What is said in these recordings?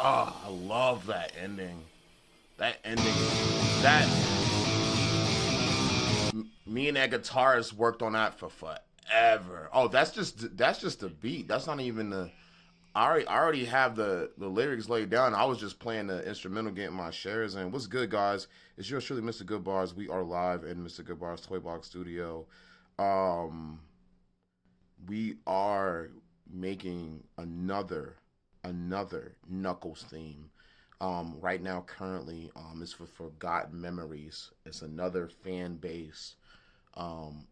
Oh, I love that ending. That ending, that me and that guitarist worked on that for forever. Oh, that's just the beat. That's not even the. I already have the lyrics laid down. I was just playing the instrumental, getting my shares in. What's good, guys? It's yours truly, Mr. Goodbarz. We are live in Mr. Goodbarz Toy Box Studio. We are making another Knuckles theme. Right now, currently, it's for Forgotten Memories. It's another fan base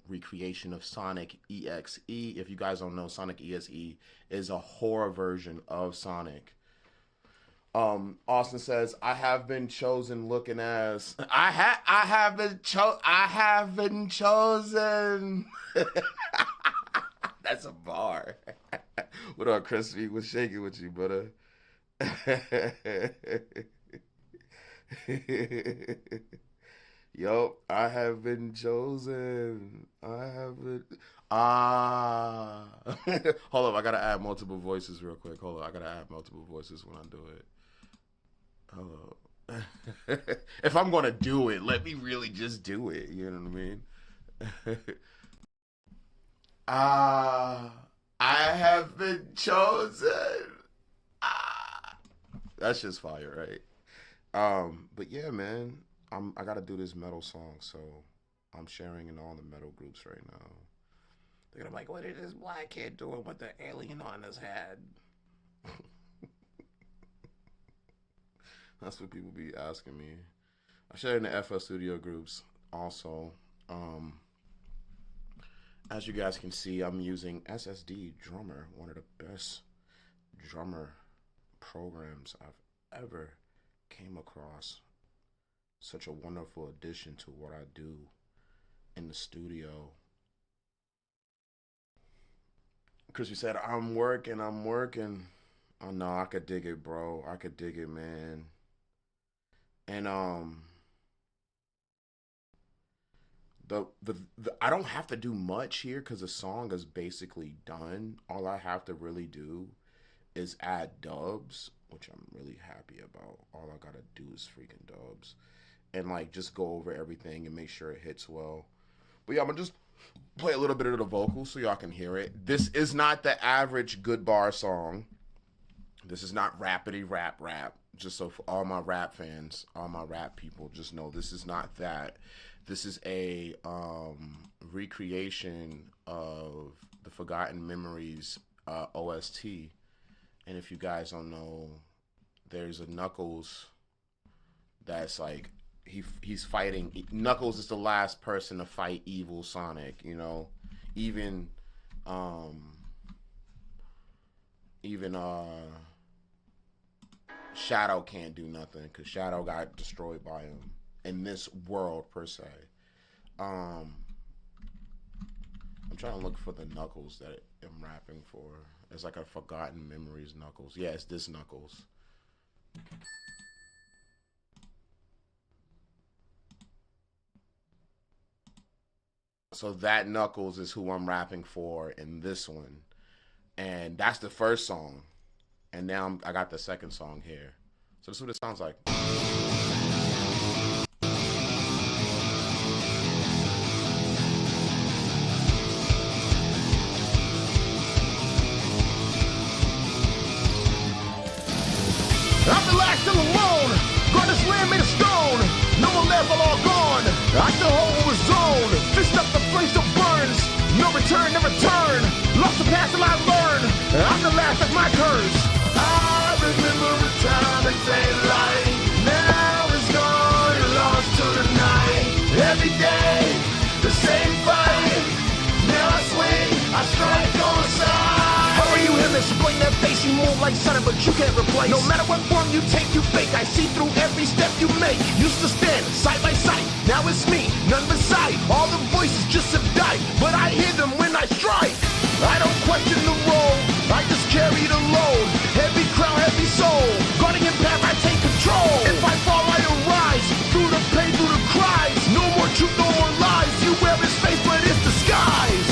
recreation of Sonic EXE. If you guys don't know, Sonic EXE is a horror version of Sonic. Austin says, I have been chosen looking as I have been chosen. That's a bar. What up, Crispy? What's shaking with you, brother? Yo, I have been chosen. I have been. Hold up, I gotta add multiple voices real quick. Hold up, I gotta add multiple voices when I do it. Hold up. If I'm gonna do it, let me really just do it. You know what I mean? I have been chosen. That's just fire, right? But yeah, man, I gotta do this metal song, so I'm sharing in all the metal groups right now. They're gonna be like, what is this black kid doing with the alien on his head? That's what people be asking me. I share in the FL Studio groups also. As you guys can see, I'm using SSD Drummer, one of the best drummer programs I've ever came across. Such a wonderful addition to what I do in the studio. Chris, you said, I'm working. Oh no, I could dig it, bro. I could dig it, man. And I don't have to do much here because the song is basically done. All I have to really do is add dubs, which I'm really happy about. All I gotta do is freaking dubs. And like just go over everything and make sure it hits well. But yeah, I'm gonna just play a little bit of the vocals so y'all can hear it. This is not the average Goodbarz song. This is not rappity rap. Just so for all my rap fans, all my rap people, just know this is not that. This is a recreation of the Forgotten Memories OST. And if you guys don't know, there's a Knuckles that's like, he's fighting. Knuckles is the last person to fight evil Sonic, you know. Even Shadow can't do nothing because Shadow got destroyed by him in this world per se. I'm trying to look for the Knuckles that I'm rapping for. It's like a Forgotten Memories Knuckles. Yeah, it's this Knuckles. So that Knuckles is who I'm rapping for in this one. And that's the first song. And now I got the second song here. So this is what it sounds like. I'm the last still alone. God, this land made of stone. No one left, I'm all gone. I still hold what was zone. Fist up the place that burns. No return, never turn. Lost the past and I learn. I'm the last of my curse. I remember a time that ain't light. Now it's gone and lost to the night. Every day, the same fight. Now I swing, I strike on side. How are you him? Explain that face. You move like Sonic, but you can't replace. No matter what form you take, you fake. I see through every step you make. Used to stand side by side. Now it's me, none beside. All the voices just have died, but I hear them when I strike. I don't question the role, I just carry the load. Heavy crown, heavy soul. Guardian path, I take control. If I fall, I arise. Through the pain, through the cries. No more truth, no more lies. You wear his face, but it's disguise.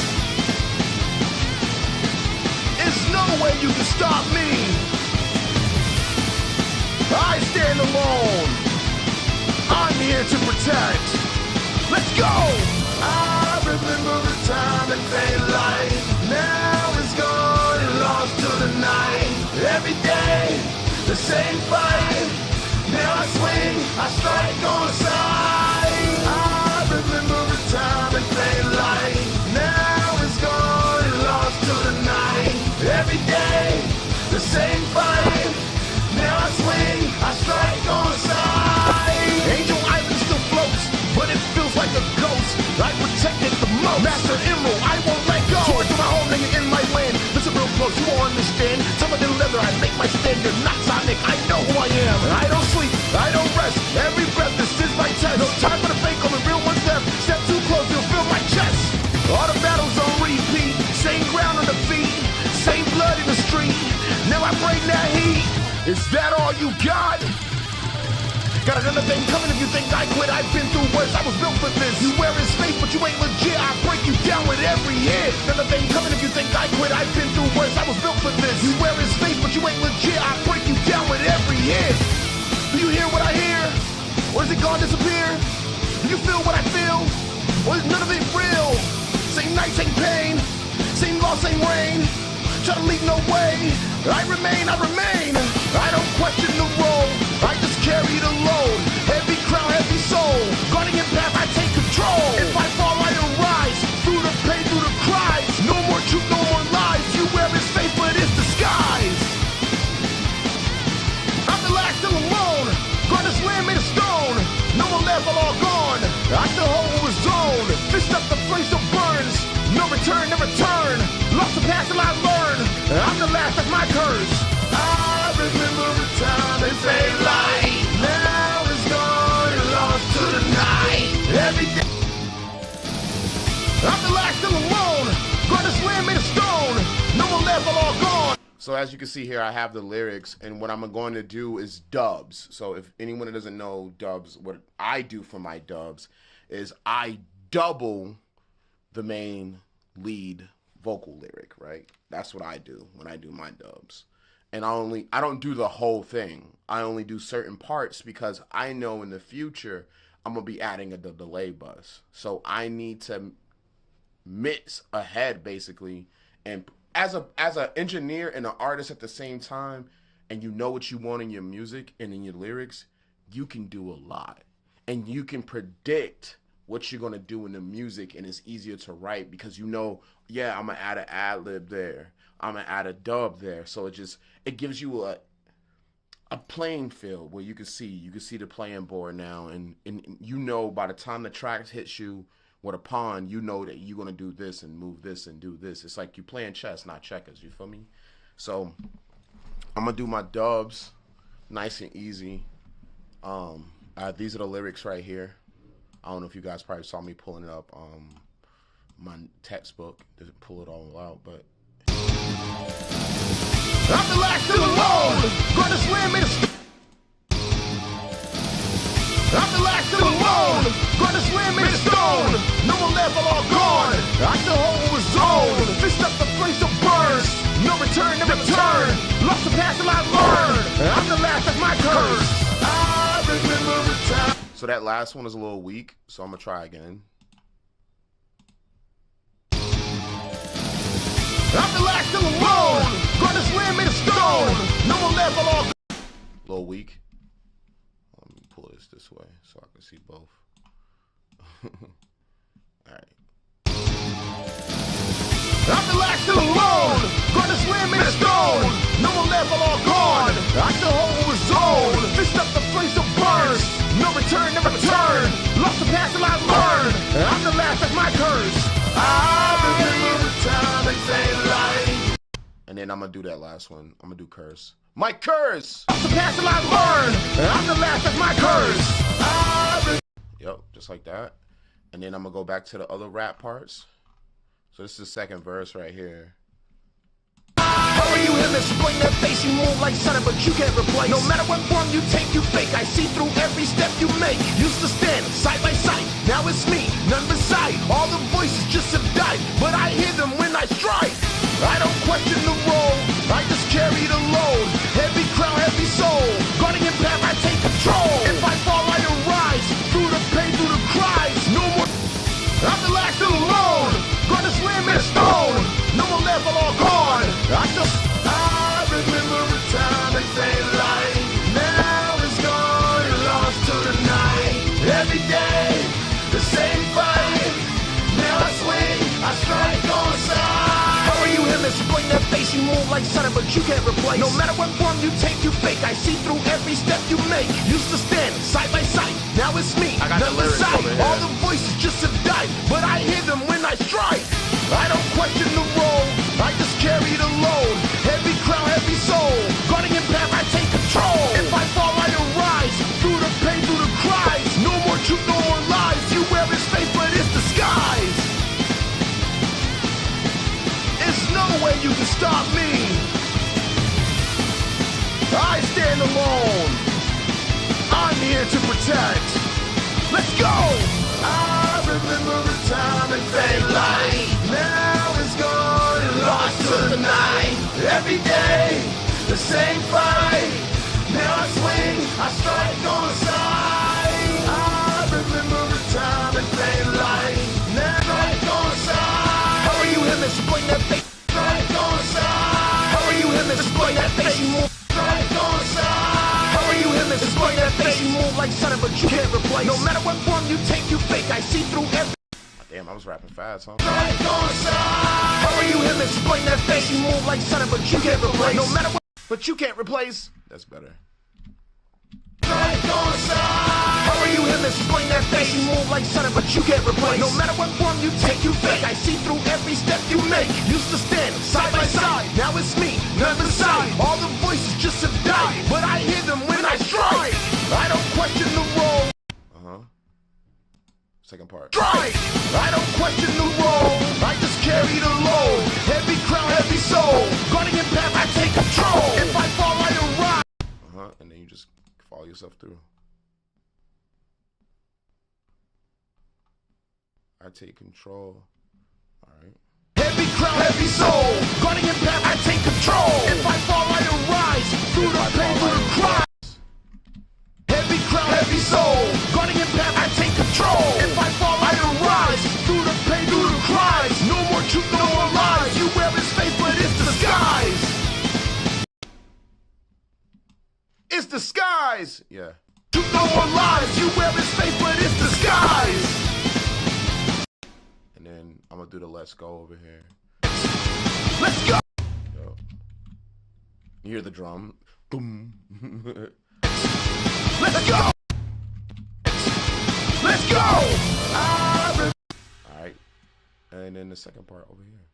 It's no way you can stop me. I'm here to protect. Let's go! I remember the time and fade light. Now it's gone and lost to the night. Every day, the same fight. Now I swing, I strike on sight. I remember the time and fade light. Now it's gone and lost to the night. Every day, the same fight. Now I swing, I strike on sight. Angel Island still floats, but it feels like a ghost. I protect it the most. Master Emerald, I won't let go. Towards my home, nigga, in my land. Listen real close, you won't understand. Tougher than leather, I make my stand. You're not Sonic, I know who I am. I don't sleep, I don't rest. Every breath, this is my test. No time for the fake, only real one's left. Step too close, you'll feel my chest. All the battles on repeat. Same ground on the feet. Same blood in the street. Now I bring that heat. Is that all you got? Got another thing coming if you think I quit. I've been through worse, I was built for this. You wear his face, but you ain't legit. I break you down with every hit. Another thing coming if you think I quit. I've been through worse, I was built for this. You wear his face, but you ain't legit. I break you down with every hit. Do you hear what I hear? Or is it gone disappear? Do you feel what I feel? Or is none of it real? Same night, same pain. Same loss, same rain. Try to leave no way. I remain. I don't question the role. I just carry the load. Heavy crown, heavy soul. Guardian path, I take control. If I fall, I arise. Through the pain, through the cries. No more truth, no more lies. You wear his face, but it's disguise. I'm the last still alone. Guard this land made of stone. No more left, all gone. I still hold what was zoned. Fist up the place that burns. No return, never turn. Lost the past till I learn. I'm the last, that's my curse. I remember the time and fade light. Now it's gone and lost to the night. Every day. I'm the last still alone. Guard this land made of stone. No more left, all gone. So as you can see here, I have the lyrics, and what I'm going to do is dubs. So if anyone doesn't know dubs, what I do for my dubs is I double the main lead vocal lyric, right? That's what I do when I do my dubs. And I don't do the whole thing. I only do certain parts because I know in the future I'm gonna be adding a delay bus. So I need to mix ahead basically. And as an engineer and an artist at the same time, and you know what you want in your music and in your lyrics, you can do a lot. And you can predict what you're gonna do in the music, and it's easier to write because you know, yeah, I'm gonna add an ad lib there, I'm gonna add a dub there, so it gives you a playing field where you can see the playing board now, and you know by the time the track hits you with a pawn, you know that you're gonna do this and move this and do this. It's like you playing chess, not checkers. You feel me? So I'm gonna do my dubs, nice and easy. These are the lyrics right here. I don't know if you guys probably saw me pulling it up my textbook. Doesn't pull it all out, but I'm the last still alone. Guard this land made of stone. I'm the last still alone. Guard this land made of stone. No more left, all gone. I still hold what was zoned. Fist up the place that burns. No return, never turn. Lost the past till I learn. I'm the last, that's my curse. I remember the time. So that last one is a little weak, so I'm gonna try again. I'm the last still alone. Guard this land made of stone. No more left, all gone. A little weak. Let me pull this way so I can see both. Alright. I'm the last still alone. Guard this land made of stone. No more left, all gone. I still hold what was zoned. Fist up the place that burns. No return, never turn. Lost the past till I learn. I'm the last, that's my curse. I remember the time they say light. And then I'm gonna do that last one. I'm gonna do curse. My curse! Lost the past till I learn. I'm the last, that's my curse. Yep, just like that. And then I'm gonna go back to the other rap parts. So this is the second verse right here. How are you him? Explain that face, you move like Sonic, but you can't replace. No matter what form you take, you fake. I see through every step you make. Used to stand side by side, now it's me, none beside. All the voices just have died, but I hear them when I strike. I don't question the role, I just carry the load. Heavy crown, heavy soul. Guardian path, I take control. If I fall, I arise. like Sonic, but you can't replace. No matter what form you take, you fake. I see through every step you make. Used to stand side by side, now it's me. I got the lyrics over here. All the voices just have died, but I hear them when I strike. I don't question the role, I just carry the load. Heavy crown, heavy soul. Guarding in path, I take control. If I fall, I arise. Through the pain, through the cries. No more truth, no more lies. You wear his face, but it's disguise. There's no way you can stop me. I stand alone. I'm here to protect. Let's go! I remember a time and fade light. Now it's gone and lost to the night. Every day, the same fight. Now I swing, I strike on sight. I remember a time and fade light. Now strike on sight. How are you him? Explain that face. Strike on sight. How are you him? Explain that face. You move. Strike on sight. How are you him? Explain that face. You move like Sonic, but you can't replace. No matter what form you take, you fake. I see through every. Damn, I was rapping fast, huh? Strike on sight. How are you him? Explain that face. You move like Sonic, but you can't replace. No matter what, but you can't replace. That's better. Strike on sight. How are you him? Explain that face. You move like Sonic, but you can't replace. No matter what form you take, you fake. I see through every step you make. Used to stand side by side, now it's me, none beside. All the voices just have died, but I hear them when I strike. I don't question the role. Second part. Strike! I don't question the role. I just carry the load. Heavy crown, heavy soul. Guarding in path, I take control. If I fall, I arise. And then you just follow yourself through. I take control. Alright. Heavy crown, heavy soul. Guarding in path, I take control. If I fall, I arise. Through the pain, through the cries. Heavy crown, heavy soul. Guarding in path, I take control. If I fall, I arise. Through the pain, through the cries. No more truth, no more lies. You wear his face, but it's disguise. It's disguise. Yeah. Truth, no more lies. You wear his face, but it's disguise. And then I'm gonna do the let's go over here. Let's go. Yo. You hear the drum. Boom. Let's go. Let's go. Alright. And then the second part over here.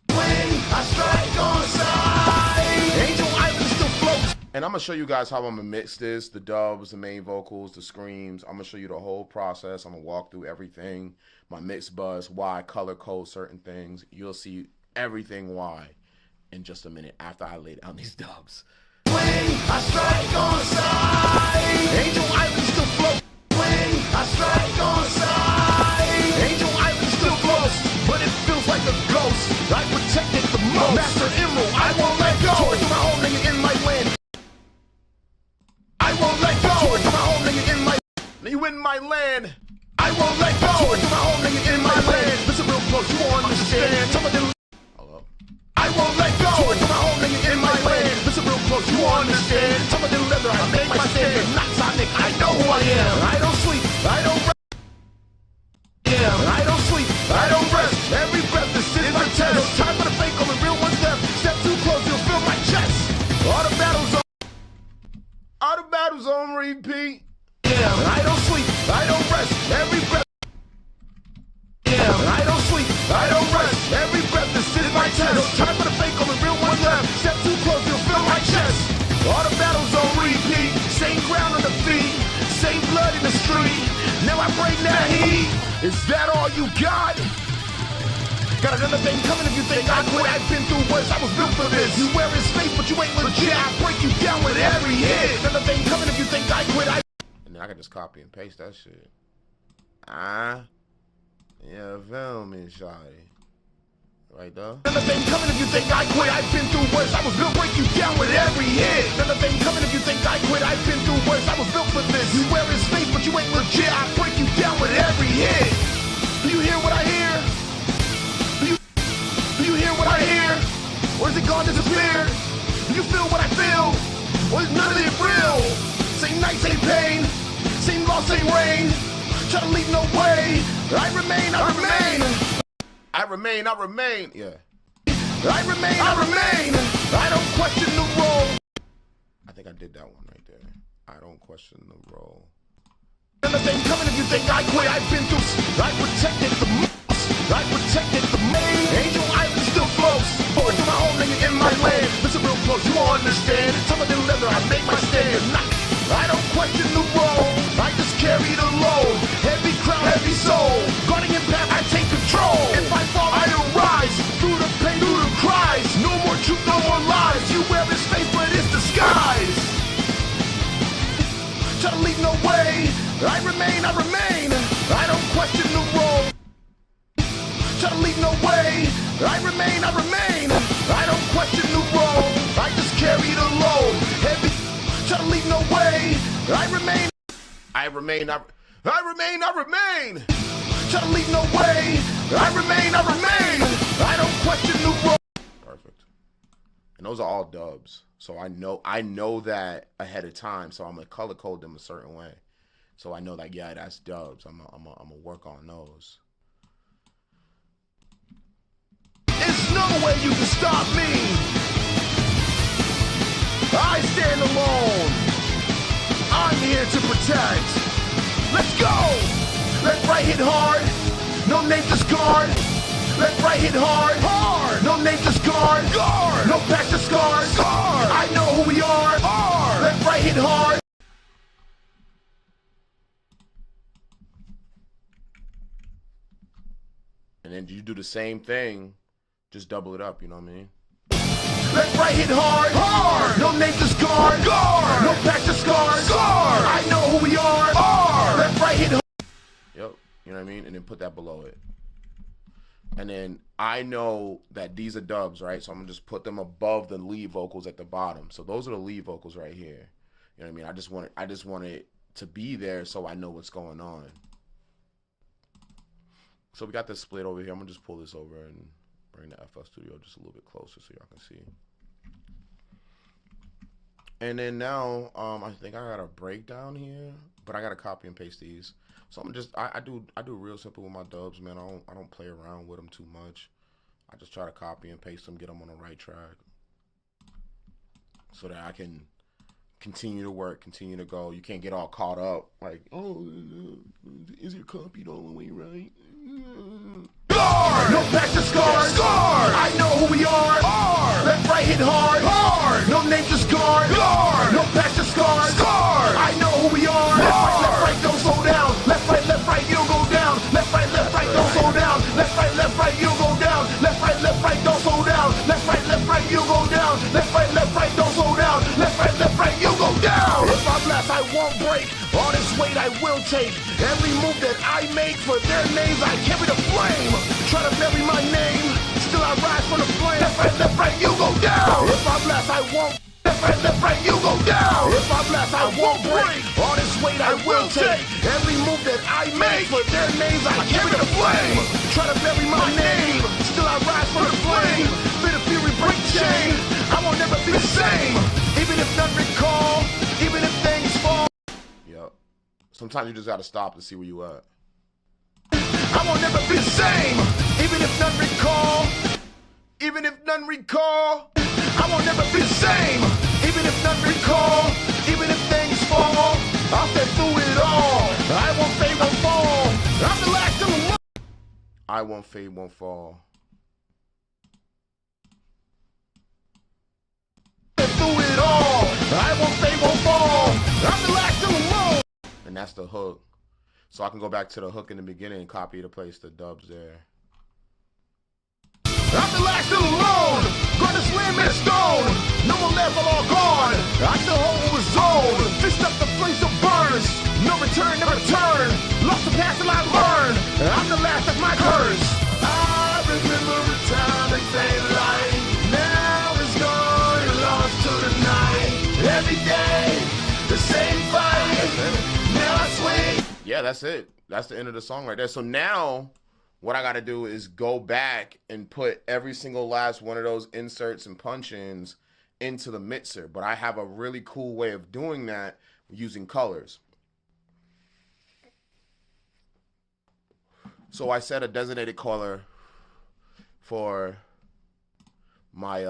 When I strike on sight, Angel Island still floats. And I'm gonna show you guys how I'm gonna mix this, the dubs, the main vocals, the screams. I'm gonna show you the whole process. I'm gonna walk through everything, my mix buzz, why I color code certain things. You'll see everything why in just a minute after I lay down these dubs. When I strike on sight, Angel Island still floats. When I strike on sight, Angel Island still floats, but it feels like a ghost. I protect it the most. Master Emerald, I won't let go. Torch my home, nigga, in my land. I won't let go. Torch my home, nigga, in my. You in my land. I won't let go. Torch my home, nigga, in my land. Listen real close, you won't understand. Some of them. Hold up. I won't let go. Torch my home, nigga, in my land. Listen real close, you won't understand. Some of them leather, I make my stand. Not Sonic, I know who I am. I don't sleep, I don't rest. Yeah, I don't sleep, I don't rest. Every breath is in my chest. No time for the fake, only real one's left. Step too close, you'll feel my chest. All the battles on repeat. Yeah, I don't sleep, I don't rest. Every breath. Yeah, I don't sleep, I don't rest. Every breath is in my chest. No time for the fake, only real one's left. Step too close, you'll feel my chest. All the battles on repeat. Same ground on the feet, same blood in the street. Now I bring that heat. Is that all you got? Got another thing coming if you think I quit. I've been through worse, I was built for this. You wear his face, but you ain't legit. I break you down with every hit. Another thing coming if you think I quit. And then I can just copy and paste that shit. Yeah, feel me, shawty. Right there. Another thing coming if you think I quit. I've been through worse, I was built to break you down with every hit. Another thing coming if you think I quit. I've been through worse, I was built for this. You wear his face, but you ain't legit. I break you down with every hit. Do you hear what I hear? Do you hear what I hear? Or is it gone, disappeared? Do you feel what I feel? Or is none of it real? Same night, same pain. Same loss, same rain. Try to leave no way. I remain. I remain. Yeah. I remain. I don't question the role. I think I did that one right there. I don't question the role. And the thing coming if you think I quit. I've been through. I protected the most. I protected the main. Angel Island still floats. Forward to my home in my land. Listen real close, you won't understand. Tougher than leather, I make my stand. I don't question the role. I just carry the load. Heavy crown, heavy soul. Guarding in path, I take control. If I fall, I arise. Through the pain, through the cries. No more truth, no more lies. You wear his face, but it's disguise. Try to leave no way. I remain. I don't question the role. Try to leave no way. I remain. I don't question the role. I just carry the load. Heavy. Try to leave no way. I remain. I remain. Try to leave no way. I remain. I don't question the role. Perfect. And those are all dubs. So I know that ahead of time. So I'm gonna color code them a certain way. So I know that, yeah, that's dubs. I'm gonna work on those. There's no way you can stop me. I stand alone. I'm here to protect. Let's go. Let right hit hard. No name discard. Let right hit hard. Hard. No name discard. Guard. No patch the scars. Guard. I know who we are. Hard. Let right hit hard. And then you do the same thing, just double it up, you know what I mean? Let right hit hard. Hard. No name discard. Guard. No patch the scars. Guard. I know who we are. Hard. Let right hit hard. Yep, you know what I mean? And then put that below it. And then I know that these are dubs, right? So I'm gonna just put them above the lead vocals at the bottom. So those are the lead vocals right here. You know what I mean? I just want it to be there so I know what's going on. So we got this split over here. I'm gonna just pull this over and bring the FL Studio just a little bit closer so y'all can see. And then now, I think I got a breakdown here, but I gotta copy and paste these. So I'm just, I do real simple with my dubs, man. I don't play around with them too much. I just try to copy and paste them, get them on the right track, so that I can continue to work, continue to go. You can't get all caught up, like, oh, is your copy all the way right? Guard! No patch the scars! Guard! I know who we are! Hard! Left right hit hard! Hard! No name discard! Guard! No patch the scars! Guard! I know who we are! Left right, don't slow down! Left right, you'll go down! Left right, don't slow down! Left right, you'll go down! Left right, don't slow down! Left right, you'll go down! Left right, don't slow down! Left right, you'll go down! If I'm left, I won't break! All this weight I will take. Every move that I make for their names, I carry the flame. Try to bury my name, still I rise from the flame. Left right, you go down. If I'm left, I won't. Left right, you go down. If I'm left, I won't break. All this weight I will take. Every move that I make for their names, I carry the flame. Try to bury my name, still I rise from the flame. Feel the fury, break the chain. I won't never be the same. Even if none recall, even if things fall. Sometimes you just gotta stop to see where you at. I won't never be the same, even if none recall. Even if none recall, I won't never be the same, even if none recall. Even if things fall, I'll step through it all. I won't fade, won't fall. I'm the last of the world. I won't fade, won't fall. Step through it all. I won't fade, won't fall. I'm the last of the world. And that's the hook. So I can go back to the hook in the beginning and copy to place the dubs there. I'm the last of the lone. Gonna slam in stone. No more level, all gone. I still hold what was old. Fist up the flames of burns. No return, never turn. Lost the past and I learned. I'm the last of my curse. I remember a time they faded light. Now it's gone and lost to the night. Every day, the same fight. Yeah, that's it. That's the end of the song right there. So now what I got to do is go back and put every single last one of those inserts and punch-ins into the mixer. But I have a really cool way of doing that using colors. So I set a designated color for my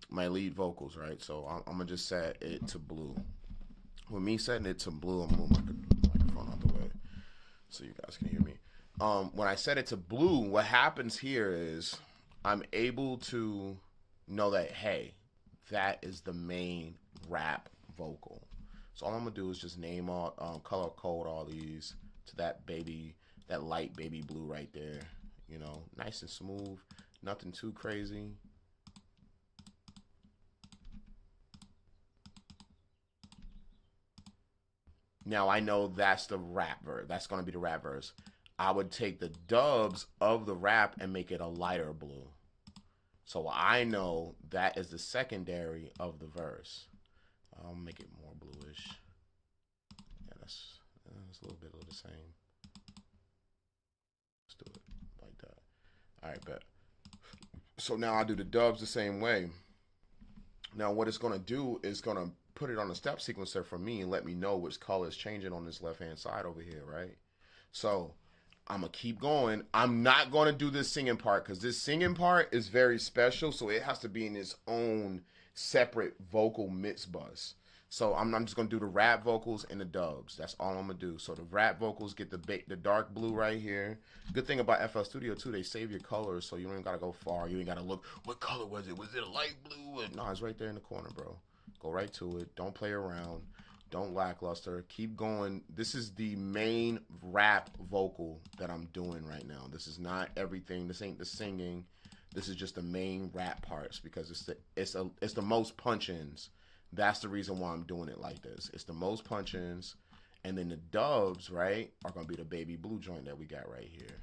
my lead vocals, right? So I'm gonna just set it to blue. With me setting it to blue, I'm gonna move my microphone out the way so you guys can hear me. When I set it to blue, what happens here is I'm able to know that, hey, that is the main rap vocal. So all I'm gonna do is just name all, color code all these to that light baby blue right there. You know, nice and smooth, nothing too crazy. Now I know that's the rap verse. That's gonna be the rap verse. I would take the dubs of the rap and make it a lighter blue. So I know that is the secondary of the verse. I'll make it more bluish. Yeah, that's a little bit of the same. Let's do it like that. All right, bet. So now I'll do the dubs the same way. Now what it's gonna do is gonna put it on a step sequencer for me and let me know which color is changing on this left hand side over here, right? So I'm gonna keep going. I'm not gonna do this singing part because this singing part is very special, so it has to be in its own separate vocal mix bus. So I'm just gonna do the rap vocals and the dubs. That's all I'm gonna do. So the rap vocals get the dark blue right here. Good thing about FL Studio too, they save your colors, so you don't even gotta go far. You ain't gotta look. What color was it? Was it a light blue? No, it's right there in the corner, bro. Go right to it. Don't play around. Don't lackluster. Keep going. This is the main rap vocal that I'm doing right now. This is not everything. This ain't the singing. This is just the main rap parts because it's the most punch-ins. That's the reason why I'm doing it like this. It's the most punch-ins, and then the dubs, right, are gonna be the baby blue joint that we got right here.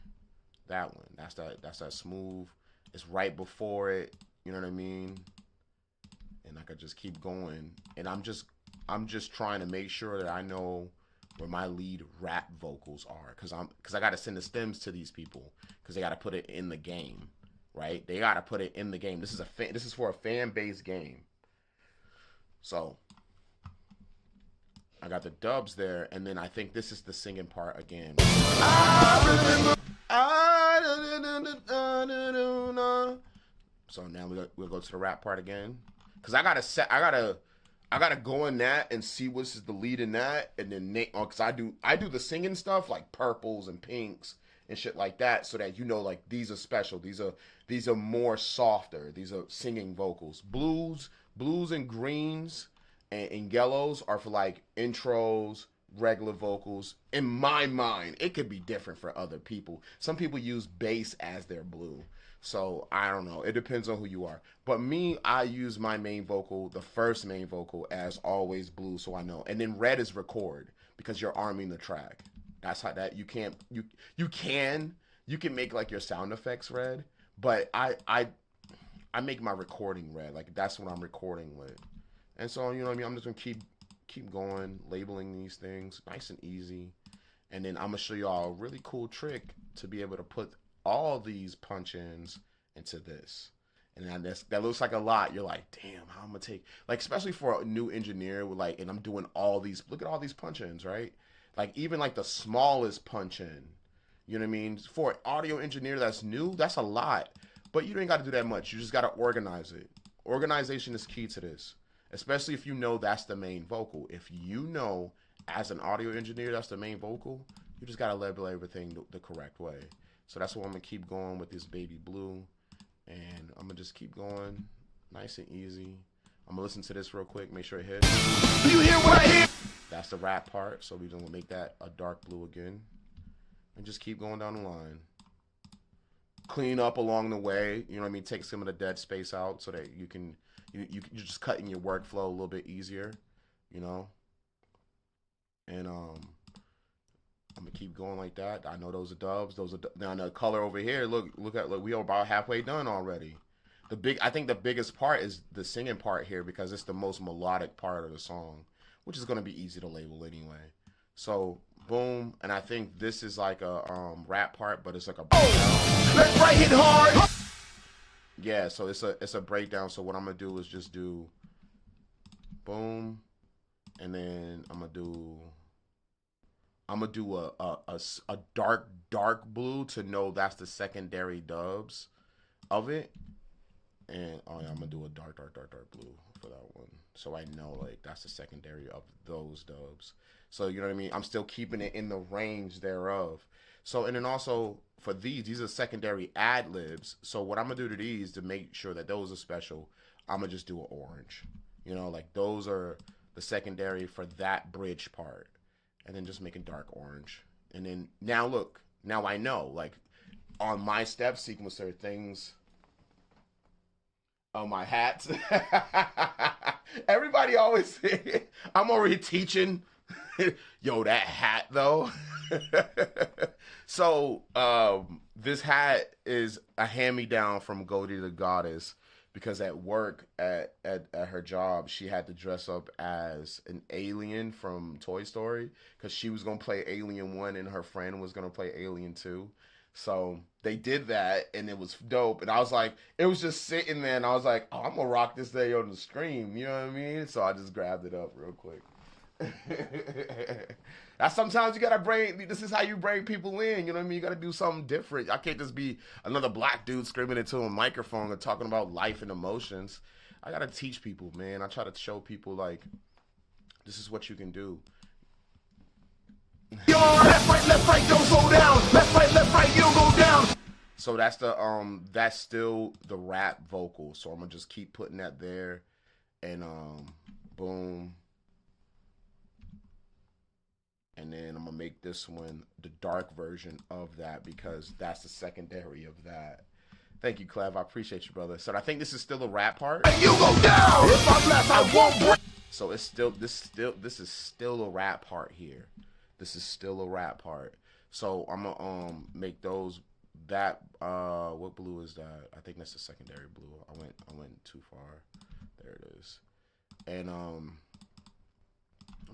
That one. That's that smooth. It's right before it. You know what I mean? And I could just keep going, and I'm just trying to make sure that I know where my lead rap vocals are, because I got to send the stems to these people because they got to put it in the game, right? They got to put it in the game. This is for a fan based game. So I got the dubs there, and then I think this is the singing part again. So now we'll go to the rap part again. Cause I gotta go in that and see what's the lead in that, and then cause I do the singing stuff like purples and pinks and shit like that, so that you know like these are special. These are more softer. These are singing vocals. Blues and greens and yellows are for like intros, regular vocals. In my mind, it could be different for other people. Some people use bass as their blue. So I don't know. It depends on who you are. But me, I use my main vocal, the first main vocal, as always blue, so I know. And then red is record because you're arming the track. That's how that you can make like your sound effects red, but I make my recording red. Like that's what I'm recording with. And so you know what I mean. I'm just gonna keep going, labeling these things nice and easy, and then I'm gonna show y'all a really cool trick to be able to put all these punch-ins into this. And that looks like a lot. You're like, damn, how I'm gonna take, like, especially for a new engineer with like, and I'm doing all these, look at all these punch-ins, right? Like even like the smallest punch-in, you know what I mean? For an audio engineer that's new, that's a lot. But you ain't gotta do that much. You just gotta organize it. Organization is key to this, especially if you know that's the main vocal. If you know as an audio engineer that's the main vocal, you just gotta label everything the correct way. So that's why I'm gonna keep going with this baby blue, and I'm gonna just keep going, nice and easy. I'm gonna listen to this real quick, make sure it hits. Do you hear what I hear? That's the rap part, so we're gonna make that a dark blue again, and just keep going down the line. Clean up along the way, you know what I mean? Take some of the dead space out so that you're just cutting your workflow a little bit easier, you know. And I'm gonna keep going like that. I know those are dubs. Now the color over here. Look, we are about halfway done already. I think the biggest part is the singing part here because it's the most melodic part of the song, which is gonna be easy to label anyway. So boom, and I think this is like a rap part, but it's like a breakdown. Let's right hit hard. Yeah, so it's a breakdown. So what I'm gonna do is just do boom, and then I'm gonna do a dark blue to know that's the secondary dubs, of it. And oh yeah, I'm gonna do a dark blue for that one, so I know like that's the secondary of those dubs. So you know what I mean. I'm still keeping it in the range thereof. So and then also for these are secondary ad libs. So what I'm gonna do to these to make sure that those are special, I'm gonna just do an orange. You know, like those are the secondary for that bridge part, and then just make a dark orange. And then now look, now I know like on my step sequencer things on my hats. Everybody always say, I'm already teaching. Yo, that hat though. So this hat is a hand-me-down from Goldie the Goddess because at work at her job she had to dress up as an alien from Toy Story because she was gonna play Alien 1 and her friend was gonna play Alien 2. So they did that and it was dope. And I was like, it was just sitting there and I was like, oh, I'm gonna rock this day on the stream. You know what I mean? So I just grabbed it up real quick. That's sometimes you gotta bring, this is how you bring people in. You know what I mean? You gotta do something different. I can't just be another black dude screaming into a microphone and talking about life and emotions. I gotta teach people, man. I try to show people like, this is what you can do. Yo, left, right, don't slow down. Left, right, you don't go down. So that's still the rap vocal. So I'm gonna just keep putting that there, and boom, and then I'm gonna make this one the dark version of that because that's the secondary of that. Thank you, Clev. I appreciate you, brother. So I think this is still a rap part. And you go down. If I'm left, I won't break. So it's still this is still a rap part here. This is still a rap part. So I'm gonna make those that what blue is that? I think that's the secondary blue. I went too far. There it is. And I'm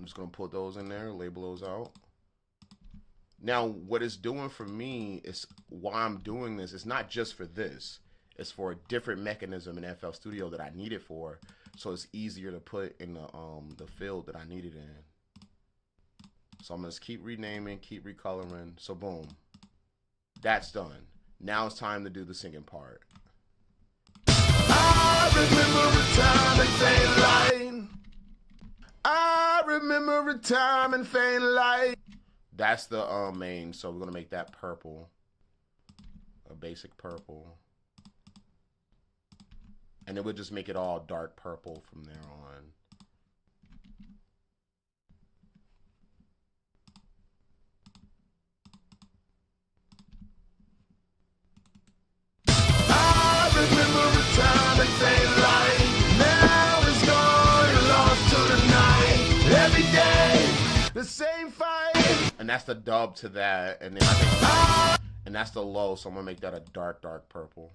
just gonna put those in there, label those out. Now what it's doing for me is why I'm doing this. It's not just for this. It's for a different mechanism in FL Studio that I need it for. So it's easier to put in the field that I need it in. So I'm gonna just keep renaming, keep recoloring. So boom, that's done. Now it's time to do the singing part. I remember a time in Faint Line. I remember a time in Faint Line. That's the main. So we're gonna make that purple, a basic purple, and then we'll just make it all dark purple from there on. Remember a time in Faint Line. Now it's gone, lost to the night. Every day, the same fight. And that's the dub to that, and then I think, and that's the low. So I'm gonna make that a dark purple.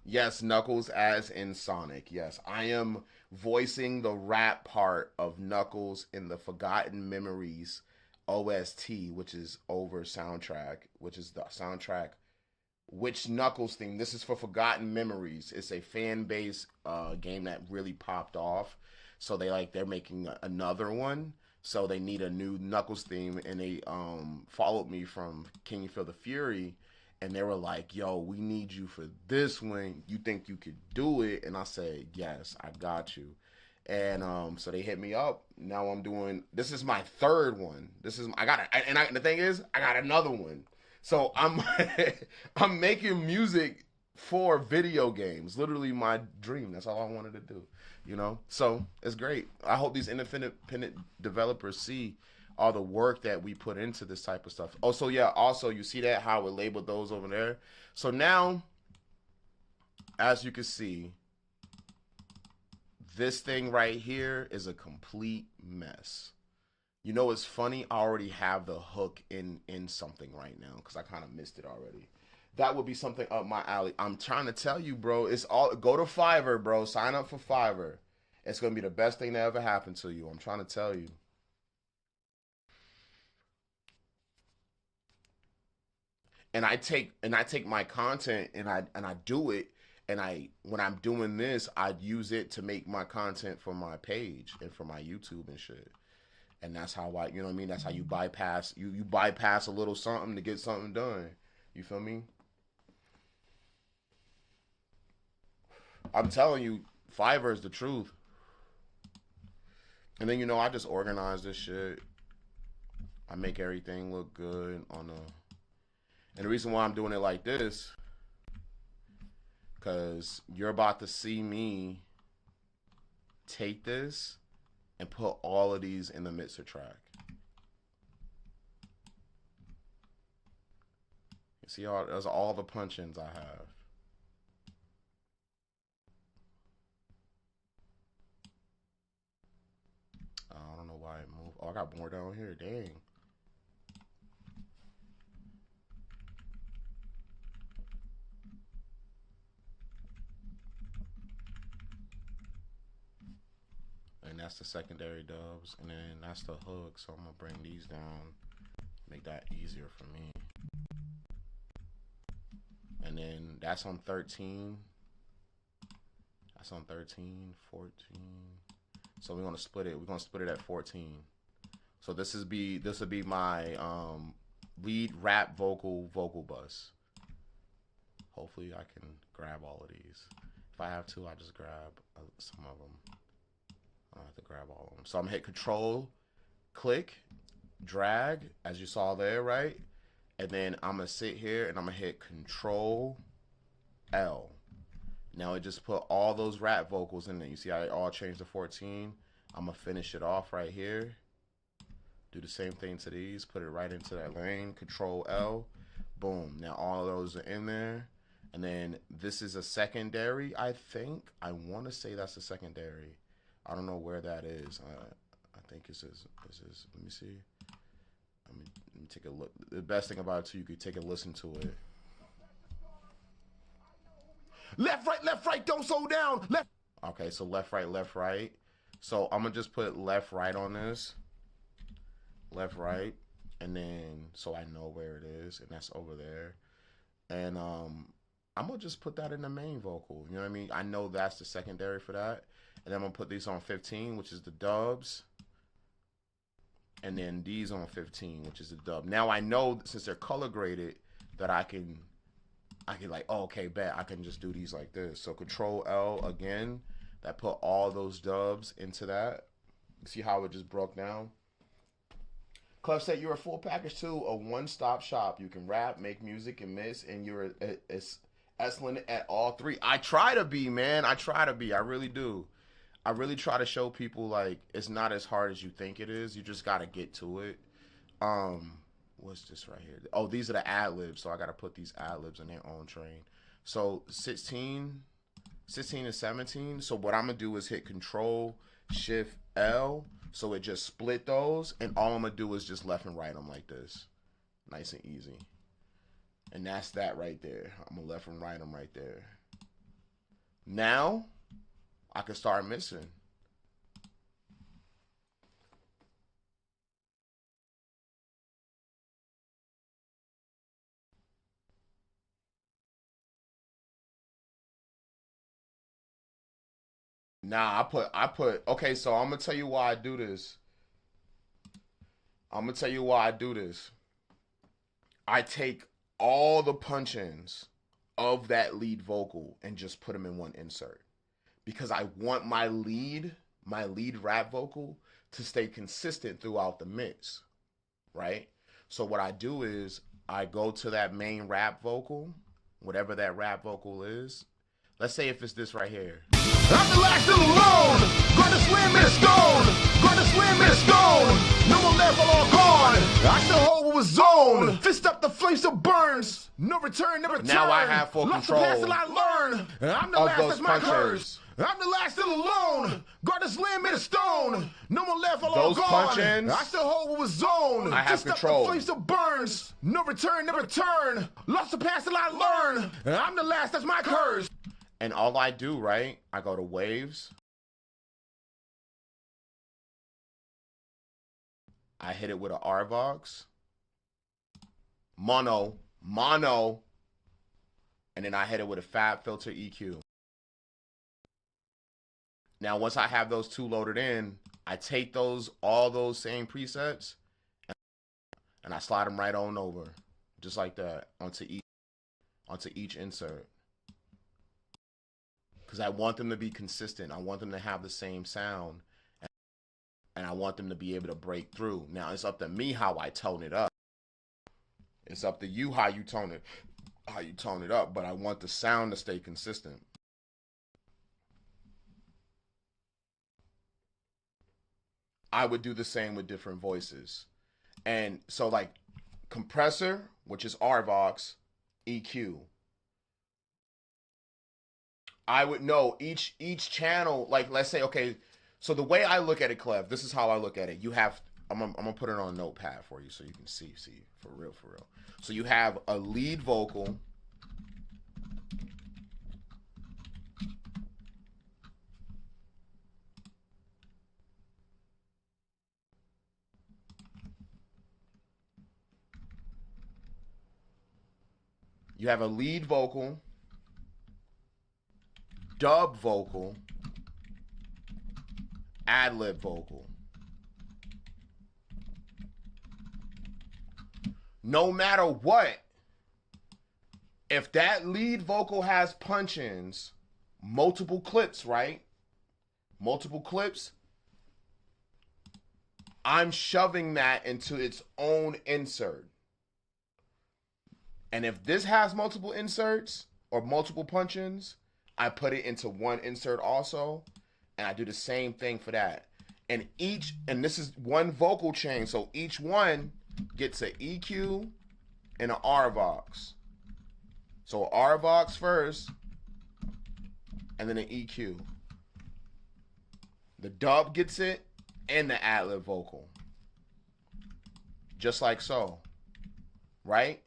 Yes, Knuckles as in Sonic. Yes, I am voicing the rap part of Knuckles in the Forgotten Memories OST, which is over soundtrack, which is the soundtrack. Which Knuckles theme? This is for Forgotten Memories. It's a fan base game that really popped off. So they're making another one. So they need a new Knuckles theme, and they followed me from Can You Feel the Fury? And they were like, yo, we need you for this one. You think you could do it? And I said, yes, I got you. And so they hit me up. Now I'm doing, this is my third one. The thing is, I got another one. So I'm I'm making music for video games. Literally my dream. That's all I wanted to do. You know? So it's great. I hope these independent developers see all the work that we put into this type of stuff. Oh, so yeah, also you see that how it labeled those over there. So now, as you can see, this thing right here is a complete mess. You know, it's funny, I already have the hook in something right now because I kind of missed it already. That would be something up my alley. I'm trying to tell you, bro, it's all, go to Fiverr, bro. Sign up for Fiverr. It's going to be the best thing that ever happened to you. I'm trying to tell you. And I take my content and I do it, and when I'm doing this, I use it to make my content for my page and for my YouTube and shit. And that's how I, you know what I mean? That's how you bypass, you bypass a little something to get something done. You feel me? I'm telling you, Fiverr is the truth. And then, you know, I just organize this shit. I make everything look good on and the reason why I'm doing it like this, because you're about to see me take this and put all of these in the mixer track. You see, those are all the punch-ins I have. I don't know why it moved. Oh, I got more down here. Dang. And that's the secondary dubs, and then that's the hook. So I'm gonna bring these down, make that easier for me. And then that's on 13. That's on 13, 14. So we're gonna split it. We're gonna split it at 14. So this would be my lead rap vocal bus. Hopefully I can grab all of these. If I have to, I just grab some of them. I don't have to grab all of them. So I'm gonna hit Control, click, drag, as you saw there, right? And then I'm gonna sit here and I'm gonna hit Control L. Now it just put all those rap vocals in there. You see how it all changed to 14? I'm gonna finish it off right here. Do the same thing to these, put it right into that lane, Control L, boom. Now all of those are in there. And then this is a secondary, I think. I wanna say that's a secondary. I don't know where that is. I think this is, let me see. Let me take a look. The best thing about it too, you could take a listen to it. Left, right, don't slow down. Left. Okay, so left, right. So I'm gonna just put left, right on this. Left, right, and then so I know where it is, and that's over there. And I'm gonna just put that in the main vocal. You know what I mean? I know that's the secondary for that. And then I'm gonna put these on 15, which is the dubs. And then these on 15, which is the dub. Now I know since they're color graded that I can like, oh, okay, bet I can just do these like this. So Control L again, that put all those dubs into that. See how it just broke down? Clef said you're a full package too, a one-stop shop. You can rap, make music, and mix, and you're excellent at all three. I try to be, man. I try to be. I really do. I really try to show people like it's not as hard as you think it is. You just gotta get to it. What's this right here? Oh, these are the ad-libs, so I gotta put these ad-libs in their own train. So 16 and 17. So what I'm gonna do is hit Control Shift L, so it just split those, and all I'm gonna do is just left and right them like this, nice and easy. And that's that right there. I'm gonna left and right them right there. Now I can start mixing. Nah, I put, okay, so I'm gonna tell you why I do this. I take all the punch-ins of that lead vocal and just put them in one insert. Because I want my lead rap vocal to stay consistent throughout the mix, right? So what I do is I go to that main rap vocal, whatever that rap vocal is. Let's say if it's this right here. I'm the last of the alone. Gonna swim in a stone. Gonna swim in a stone. No more left, all gone. I still hold with a zone. Fist up the flames that burns. No return, never turn. Now I have full control. Lost the past till I learn. I'm the last, that's my curse. I'm the last still alone. Guard a slim in a stone. No more left, all those gone. punch-ins, I still hold with a zone. I have Fist control. Up the flames that burns. No return, never turn. Lost the past till I learn. I'm the last, that's my curse. And all I do, right, I go to waves. I hit it with an RVox. Mono. And then I hit it with a Fab Filter EQ. Now, once I have those two loaded in, I take all those same presets, and I slide them right on over, just like that, onto each insert. Because I want them to be consistent. I want them to have the same sound, and I want them to be able to break through. Now, it's up to me how I tone it up. It's up to you how you tone it up, but I want the sound to stay consistent. I would do the same with different voices. And so like compressor, which is RVox, EQ. I would know each channel, like let's say, okay, so the way I look at it, Clev, this is how I look at it. You have, I'm gonna put it on a notepad for you so you can see for real. So you have a lead vocal, dub vocal, ad-lib vocal. No matter what, if that lead vocal has punch-ins, multiple clips, right? Multiple clips, I'm shoving that into its own insert. And if this has multiple inserts or multiple punch-ins, I put it into one insert also, and I do the same thing for that. And this is one vocal chain, so each one gets an EQ and an RVox. So RVox first, and then an EQ. The dub gets it, and the ad-lib vocal. Just like so. Right?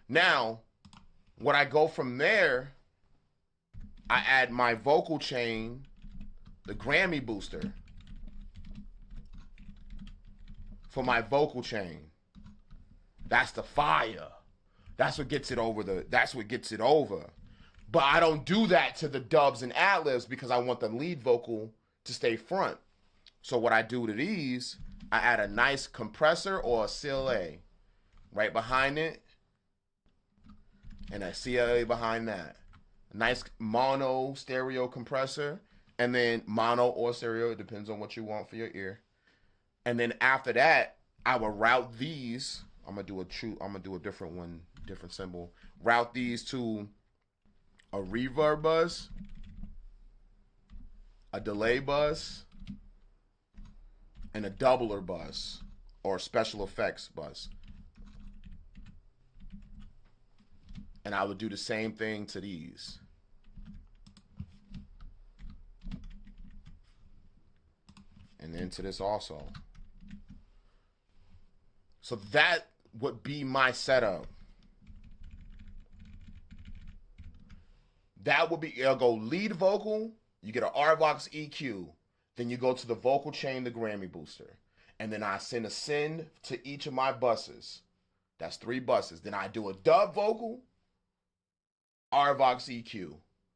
Now, when I go from there, I add my vocal chain, the Grammy booster, for my vocal chain. That's the fire. That's what gets it over But I don't do that to the dubs and ad-libs because I want the lead vocal to stay front. So what I do to these, I add a nice compressor or a CLA right behind it, and a CLA behind that. Nice mono stereo compressor, and then mono or stereo, it depends on what you want for your ear. And then after that, I will route these. I'm gonna do a different one, different symbol. Route these to a reverb bus, a delay bus, and a doubler bus or special effects bus. And I would do the same thing to these. And then to this also. So that would be my setup. That would be, it'll go lead vocal, you get an RVox EQ, then you go to the vocal chain, the Grammy booster. And then I send a send to each of my buses. That's 3 buses. Then I do a dub vocal, RVox EQ.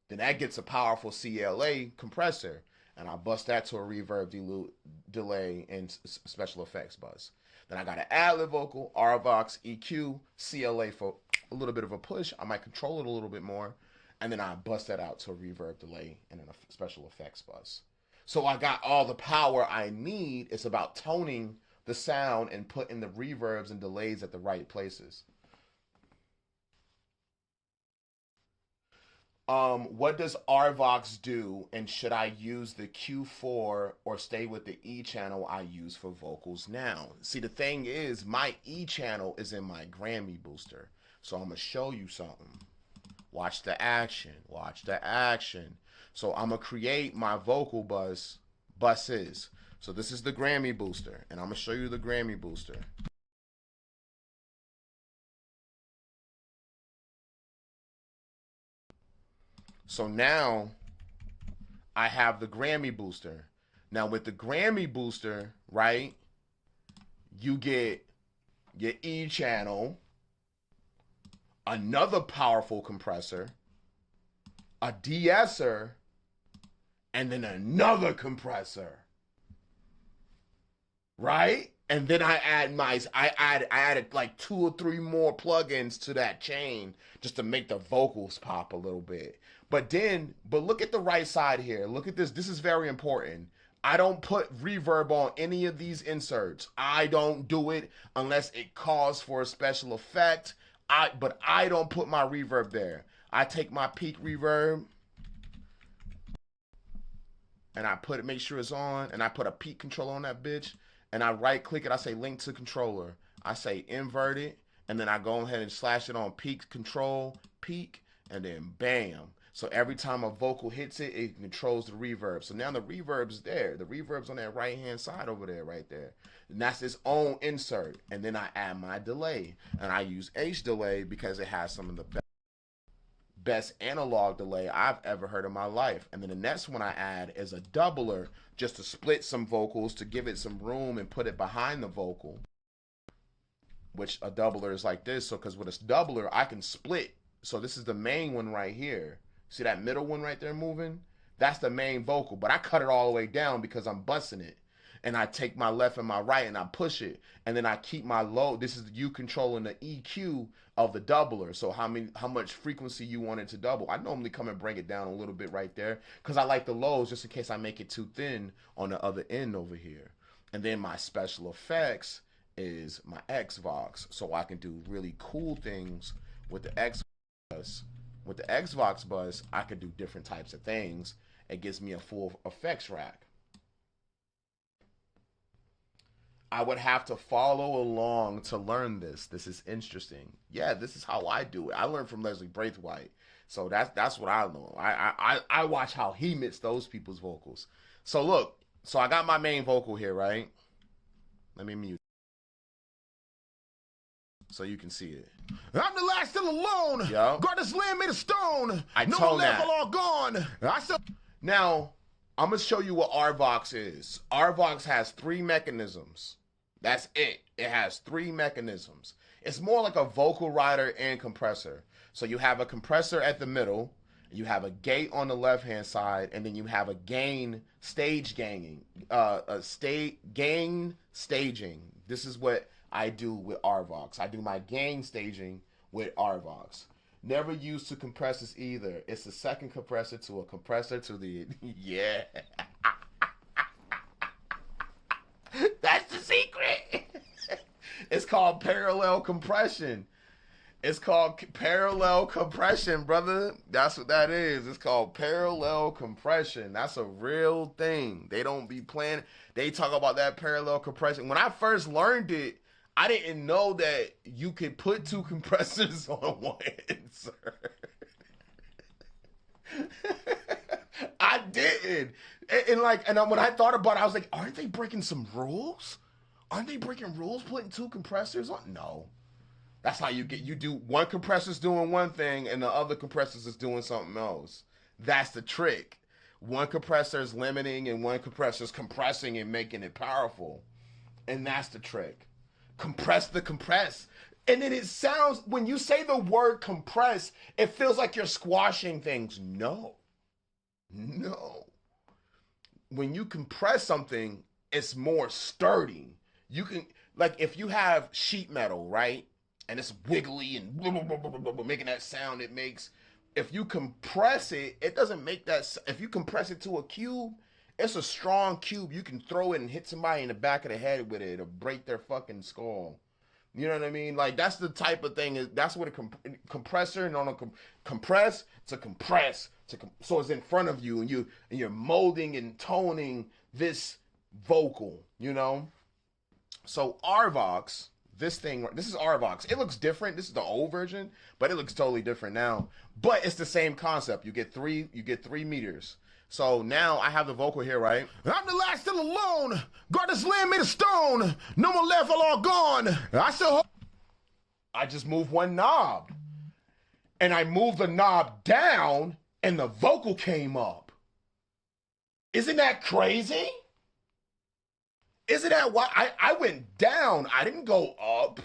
Then that gets a powerful CLA compressor, and I bust that to a reverb delay and special effects bus. Then I got an ad-lib vocal, RVox EQ, CLA for a little bit of a push. I might control it a little bit more, and then I bust that out to a reverb delay and then a special effects bus. So I got all the power I need. It's about toning the sound and putting the reverbs and delays at the right places. What does RVox do, and should I use the Q4 or stay with the E channel I use for vocals now? See, the thing is, my E channel is in my Grammy booster. So I'm going to show you something. Watch the action. Watch the action. So I'm going to create my vocal buses. So this is the Grammy booster, and I'm going to show you the Grammy booster. So now I have the Grammy booster. Now with the Grammy booster, right, you get your E channel, another powerful compressor, a de-esser, and then another compressor. right? And then I added like 2 or 3 more plugins to that chain just to make the vocals pop a little bit. But look at the right side here. Look at this. This is very important. I don't put reverb on any of these inserts. I don't do it unless it calls for a special effect. But I don't put my reverb there. I take my peak reverb and I make sure it's on, and I put a peak controller on that bitch, and I right click it. I say link to controller. I say invert it, and then I go ahead and slash it on peak control, peak, and then bam. So every time a vocal hits it, it controls the reverb. So now the reverb's there. The reverb's on that right-hand side over there, right there. And that's its own insert. And then I add my delay. And I use H delay because it has some of the best analog delay I've ever heard in my life. And then the next one I add is a doubler, just to split some vocals, to give it some room and put it behind the vocal. Which a doubler is like this. So because with a doubler, I can split. So this is the main one right here. See that middle one right there moving? That's the main vocal, but I cut it all the way down because I'm busting it. And I take my left and my right and I push it. And then I keep my low. This is you controlling the EQ of the doubler. So how much frequency you want it to double. I normally come and bring it down a little bit right there because I like the lows just in case I make it too thin on the other end over here. And then my special effects is my Xbox. So I can do really cool things with the Xbox. With the Xbox bus, I could do different types of things. It gives me a full effects rack. I would have to follow along to learn this. This is interesting. Yeah, this is how I do it. I learned from Leslie Braithwaite. So that's what I know. I watch how he mixes those people's vocals. So look, so I got my main vocal here, right? Let me mute so you can see it. I'm the last still alone. Yo. God, this land made of stone. I no told more left, that. all gone. Now, I'm going to show you what RVox is. RVox has 3 mechanisms. That's it. It has 3 mechanisms. It's more like a vocal rider and compressor. So you have a compressor at the middle, you have a gate on the left-hand side, and then you have a gain staging. Gain staging. This is what I do with RVox. I do my gain staging with RVox. Never used two compressors either. It's the second compressor to a compressor to the... Yeah. That's the secret. It's called parallel compression. It's called parallel compression, brother. That's what that is. It's called parallel compression. That's a real thing. They don't be playing. They talk about that parallel compression. When I first learned it, I didn't know that you could put 2 compressors on one insert. I didn't. And when I thought about it, I was like, aren't they breaking some rules? Aren't they breaking rules putting 2 compressors on? No. That's how you do one compressor's doing one thing and the other compressors is doing something else. That's the trick. One compressor is limiting and one compressor is compressing and making it powerful. And that's the trick. Compress the compress. And then it sounds, when you say the word compress, it feels like you're squashing things. No. No. When you compress something, it's more sturdy. You can, like if you have sheet metal, right? And it's wiggly and making that sound it makes. If you compress it, it doesn't make that. If you compress it to a cube, it's a strong cube. You can throw it and hit somebody in the back of the head with it. It'll break their fucking skull. You know what I mean? Like that's the type of thing. That's what a compressor and on a compress to compress to so it's in front of you and you're molding and toning this vocal. You know. So RVox. This is RVox. It looks different. This is the old version, but it looks totally different now. But it's the same concept. You get 3 meters. So now I have the vocal here, right? I'm the last still alone. God, this land made of stone. No more left, all gone. I just moved one knob. And I moved the knob down and the vocal came up. Isn't that crazy? Isn't that why I went down? I didn't go up.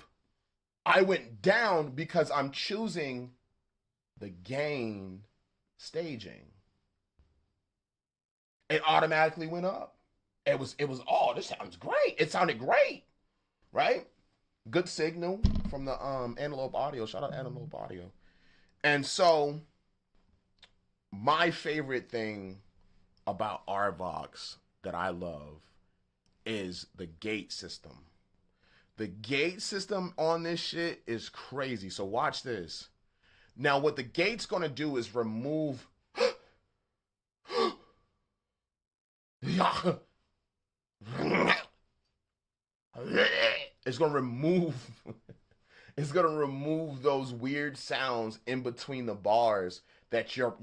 I went down because I'm choosing the gain staging. It automatically went up. it was oh, this sounds great. It sounded great, right? Good signal from the Antelope Audio. Shout out Antelope Audio. And so my favorite thing about RVox that I love is the gate system. The gate system on this shit is crazy. So watch this. Now what the gate's gonna do is remove it's gonna remove it's gonna remove those weird sounds in between the bars that your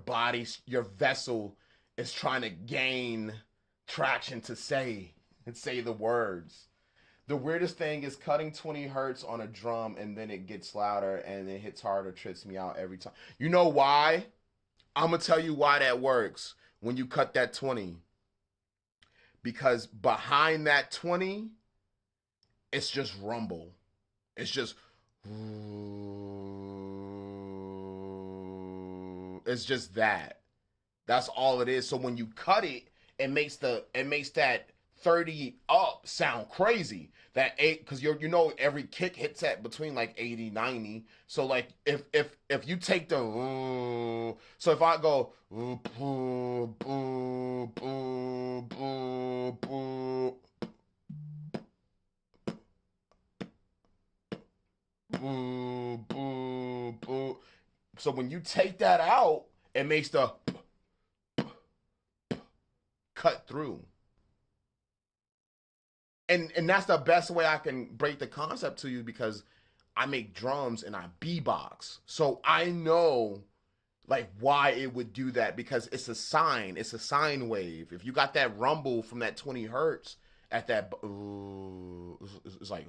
body, your vessel is trying to gain traction to say and say the words. The weirdest thing is cutting 20 hertz on a drum and then it gets louder and it hits harder, trips me out every time. You know why? I'm gonna tell you why that works when you cut that 20. Because behind that 20, it's just rumble. It's just, it's just that. That's all it is. So when you cut it, it makes that 30 up sound crazy. That 8, because you know every kick hits at between like 80, 90. So like if you take the so if I go so when you take that out, it makes the cut through. And that's the best way I can break the concept to you, because I make drums and I beatbox. So I know like why it would do that, because it's a sine wave. If you got that rumble from that 20 hertz at that, it's like,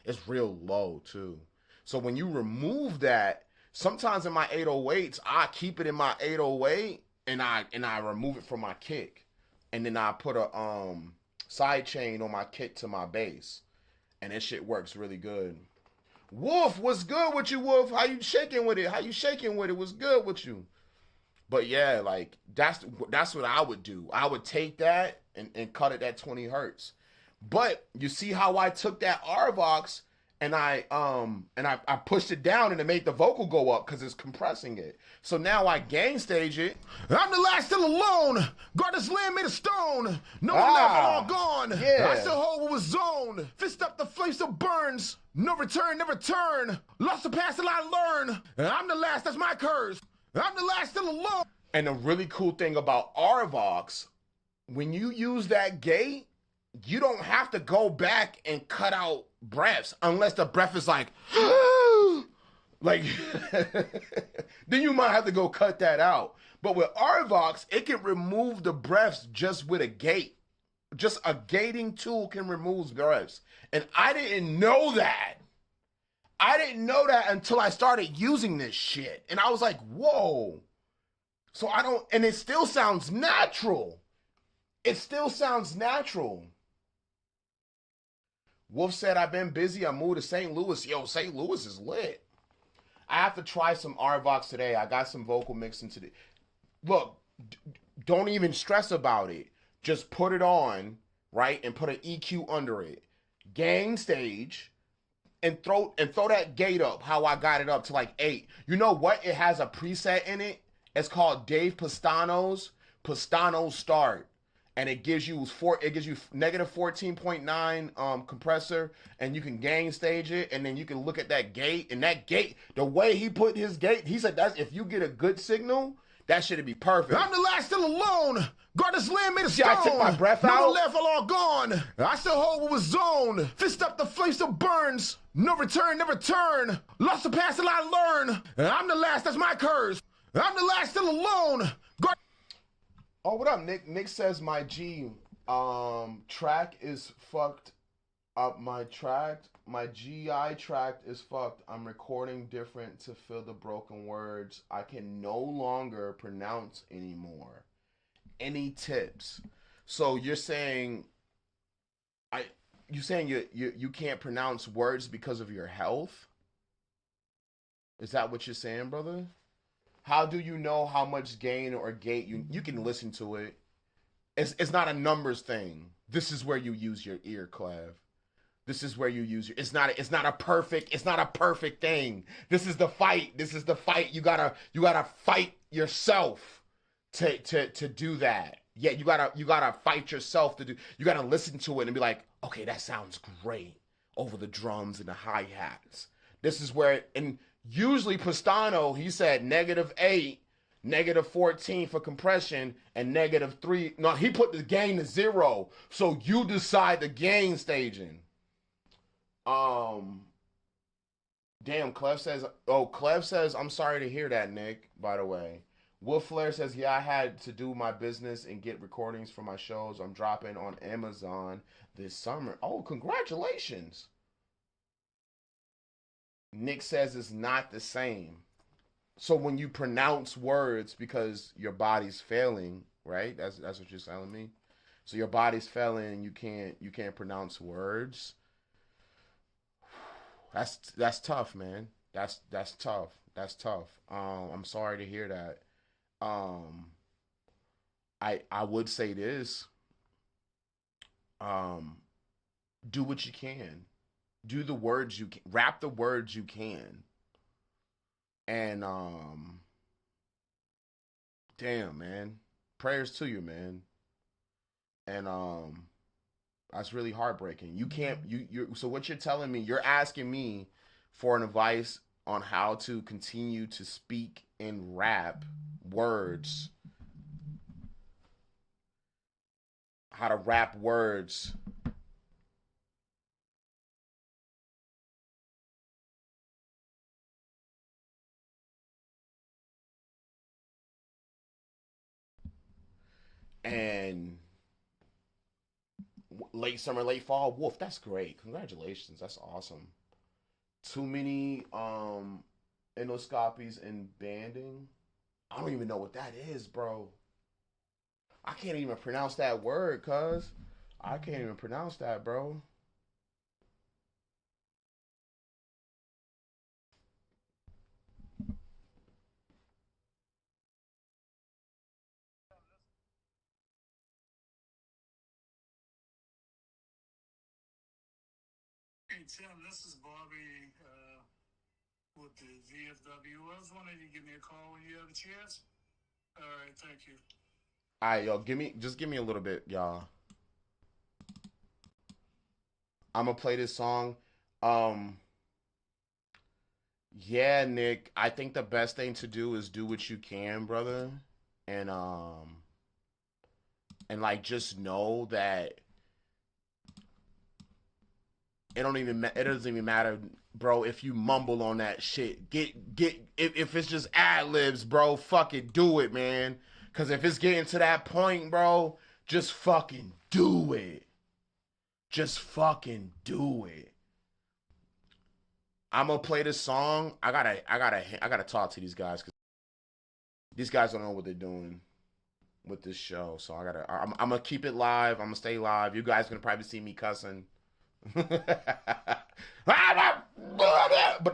it's real low too. So when you remove that, sometimes in my 808s, I keep it in my 808 and I remove it from my kick. And then I put a side chain on my kick to my bass. And that shit works really good. Wolf, what's good with you, Wolf? How you shaking with it? What's good with you? But yeah, like that's what I would do. I would take that and cut it at 20 hertz. But you see how I took that RVox and I pushed it down and it made the vocal go up because it's compressing it. So now I gain stage it. I'm the last still alone. Guard this land made of stone. No one left, all gone. Yeah. I still hold what was zoned. Fist up the flame still burns. No return, never turn. Lost the past till I learn. I'm the last, that's my curse. I'm the last still alone. And the really cool thing about RVox, when you use that gate, you don't have to go back and cut out breaths unless the breath is like, like, then you might have to go cut that out. But with RVox, it can remove the breaths just with a gate. Just a gating tool can remove breaths. And I didn't know that. I didn't know that until I started using this shit. And I was like, whoa. So and it still sounds natural. It still sounds natural. Wolf said, I've been busy. I moved to St. Louis. Yo, St. Louis is lit. I have to try some RVox today. I got some vocal mixing today. Look, don't even stress about it. Just put it on, right? And put an EQ under it. Gain stage. And throw that gate up, how I got it up to like 8. You know what? It has a preset in it. It's called Dave Pastano's Start. And it gives you negative 14.9 compressor, and you can gain stage it, and then you can look at that gate. And that gate, the way he put his gate, he said that's if you get a good signal, that should be perfect. I'm the last still alone. Guard this land made of stone. I took my breath out. No one left, all gone. I still hold what was zoned. Fist up the flame still burns. No return, never turn. Lost the past till I learn. I'm the last, that's my curse. I'm the last still alone. Guard. Oh, what up, Nick? Nick says my G track is fucked up. My GI tract is fucked. I'm recording different to fill the broken words. I can no longer pronounce anymore. Any tips? So you're saying you can't pronounce words because of your health? Is that what you're saying, brother? How do you know how much gain or gate you can listen to it? It's not a numbers thing. This is where you use your ear, Clev. This is where you use your. It's not a perfect thing. This is the fight. This is the fight. You gotta fight yourself to do that. Yeah, you gotta fight yourself to do. You gotta listen to it and be like, okay, that sounds great over the drums and the hi-hats. This is where, and usually Pastano, he said -8, -14 for compression, and -3. No, he put the gain to 0. So you decide the gain staging. Damn, Clev says, I'm sorry to hear that, Nick, by the way. Wolf Flair says, yeah, I had to do my business and get recordings for my shows. I'm dropping on Amazon this summer. Oh, congratulations. Nick says it's not the same. So when you pronounce words because your body's failing, right? That's what you're telling me. So your body's failing, you can't pronounce words. That's tough, man. That's tough. That's tough. I'm sorry to hear that. I would say this. Do what you can. Do the words you can. Rap the words you can. And damn, man. Prayers to you, man. And that's really heartbreaking. You can't you so what you're telling me, you're asking me for an advice on how to continue to speak and rap words. How to rap words. And late summer, late fall, Wolf, that's great. Congratulations. That's awesome. Too many endoscopies and banding. I don't even know what that is, bro. I can't even pronounce that word, cuz. I can't even pronounce that, bro. Hey Tim, this is Bobby with the VFW. I was wondering if you give me a call when you have a chance. All right, thank you. All right, yo, just give me a little bit, y'all. I'm gonna play this song. Yeah, Nick, I think the best thing to do is do what you can, brother. And like just know that it doesn't even matter, bro, if you mumble on that shit. If it's just ad libs, bro, fuck it, do it, man. Cause if it's getting to that point, bro, just fucking do it. Just fucking do it. I'm gonna play this song. I gotta talk to these guys because these guys don't know what they're doing with this show. So I'm gonna keep it live. I'm gonna stay live. You guys gonna probably see me cussing. But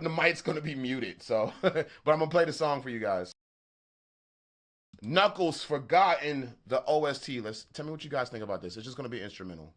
the mic's gonna be muted. So, but I'm gonna play the song for you guys. Knuckles Forgotten, the OST. Tell me what you guys think about this. It's just gonna be instrumental.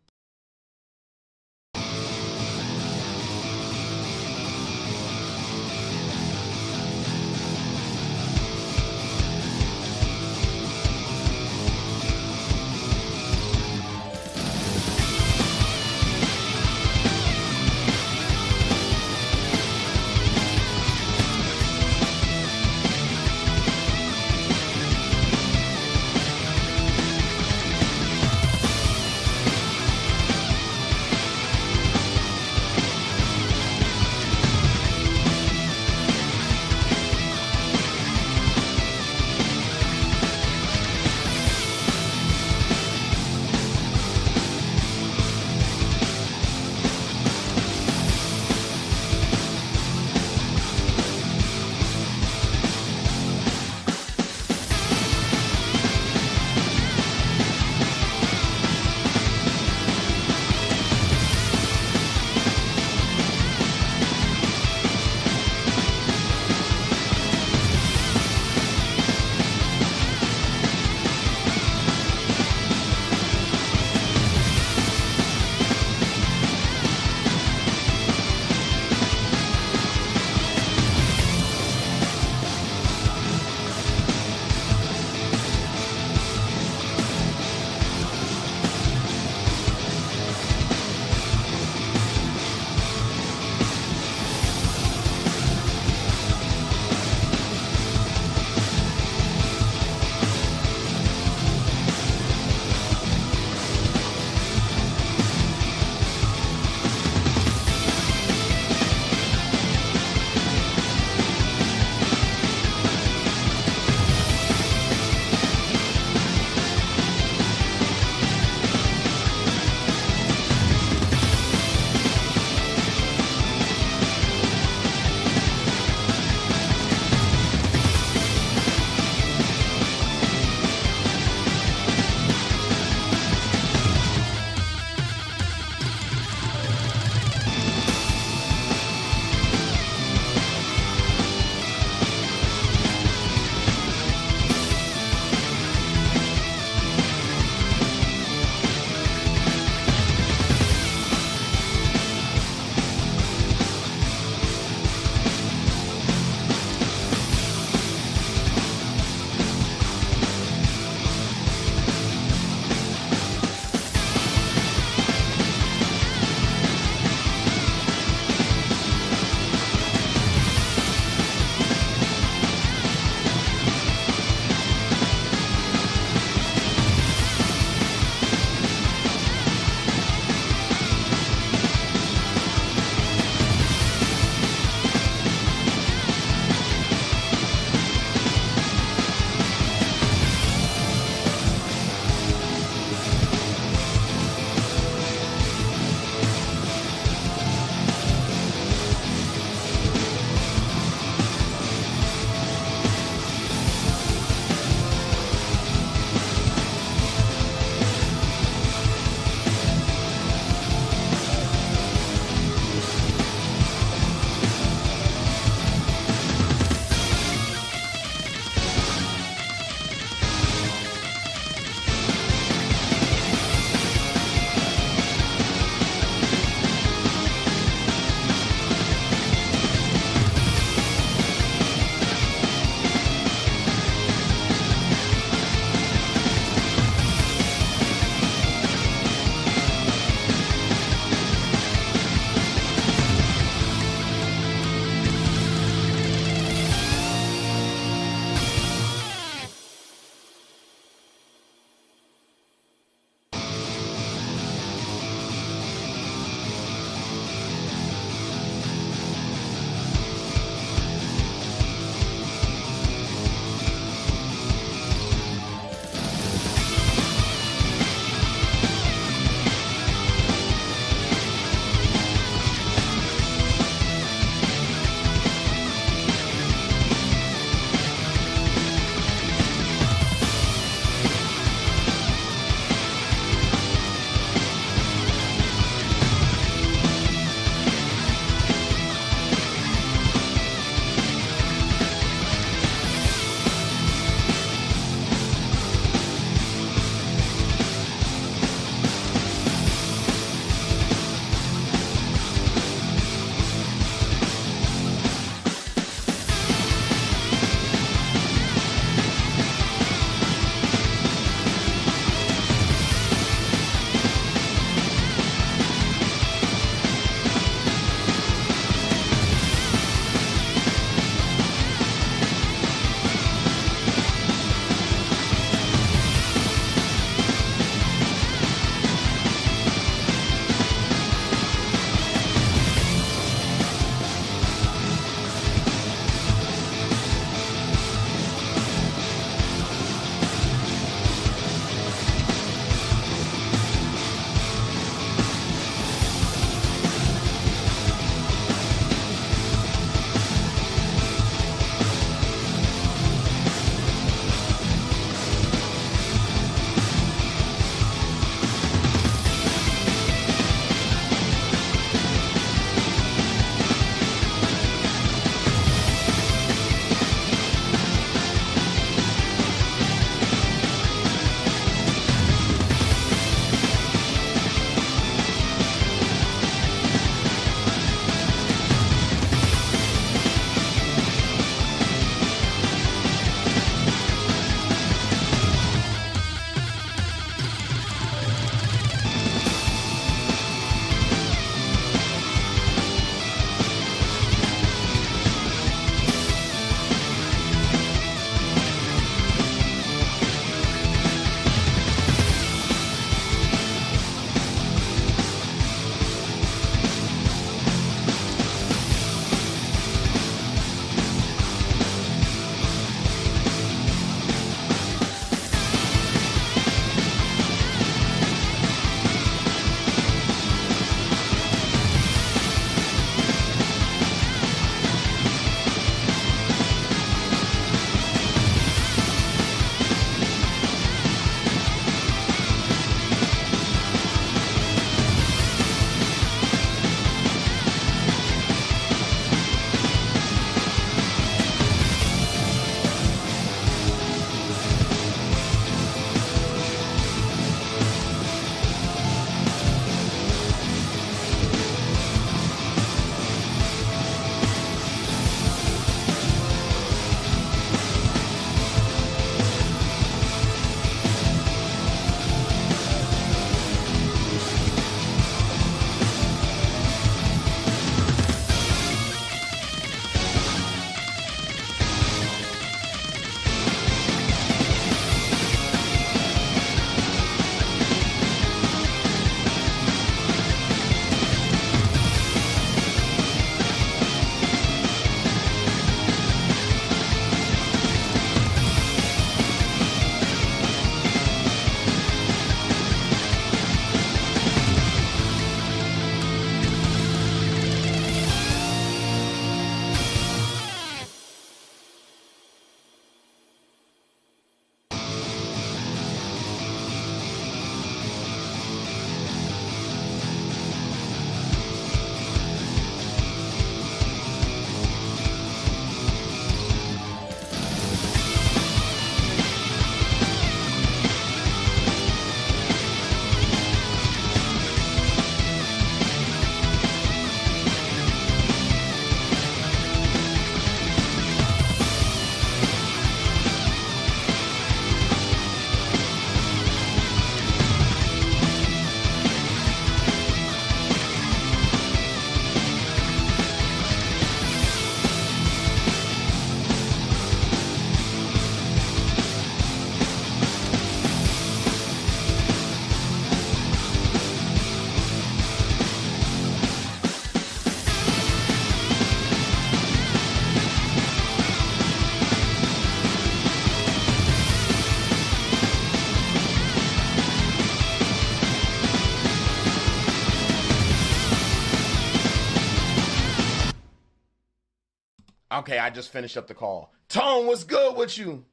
Okay, I just finished up the call. Tone, what's good with you?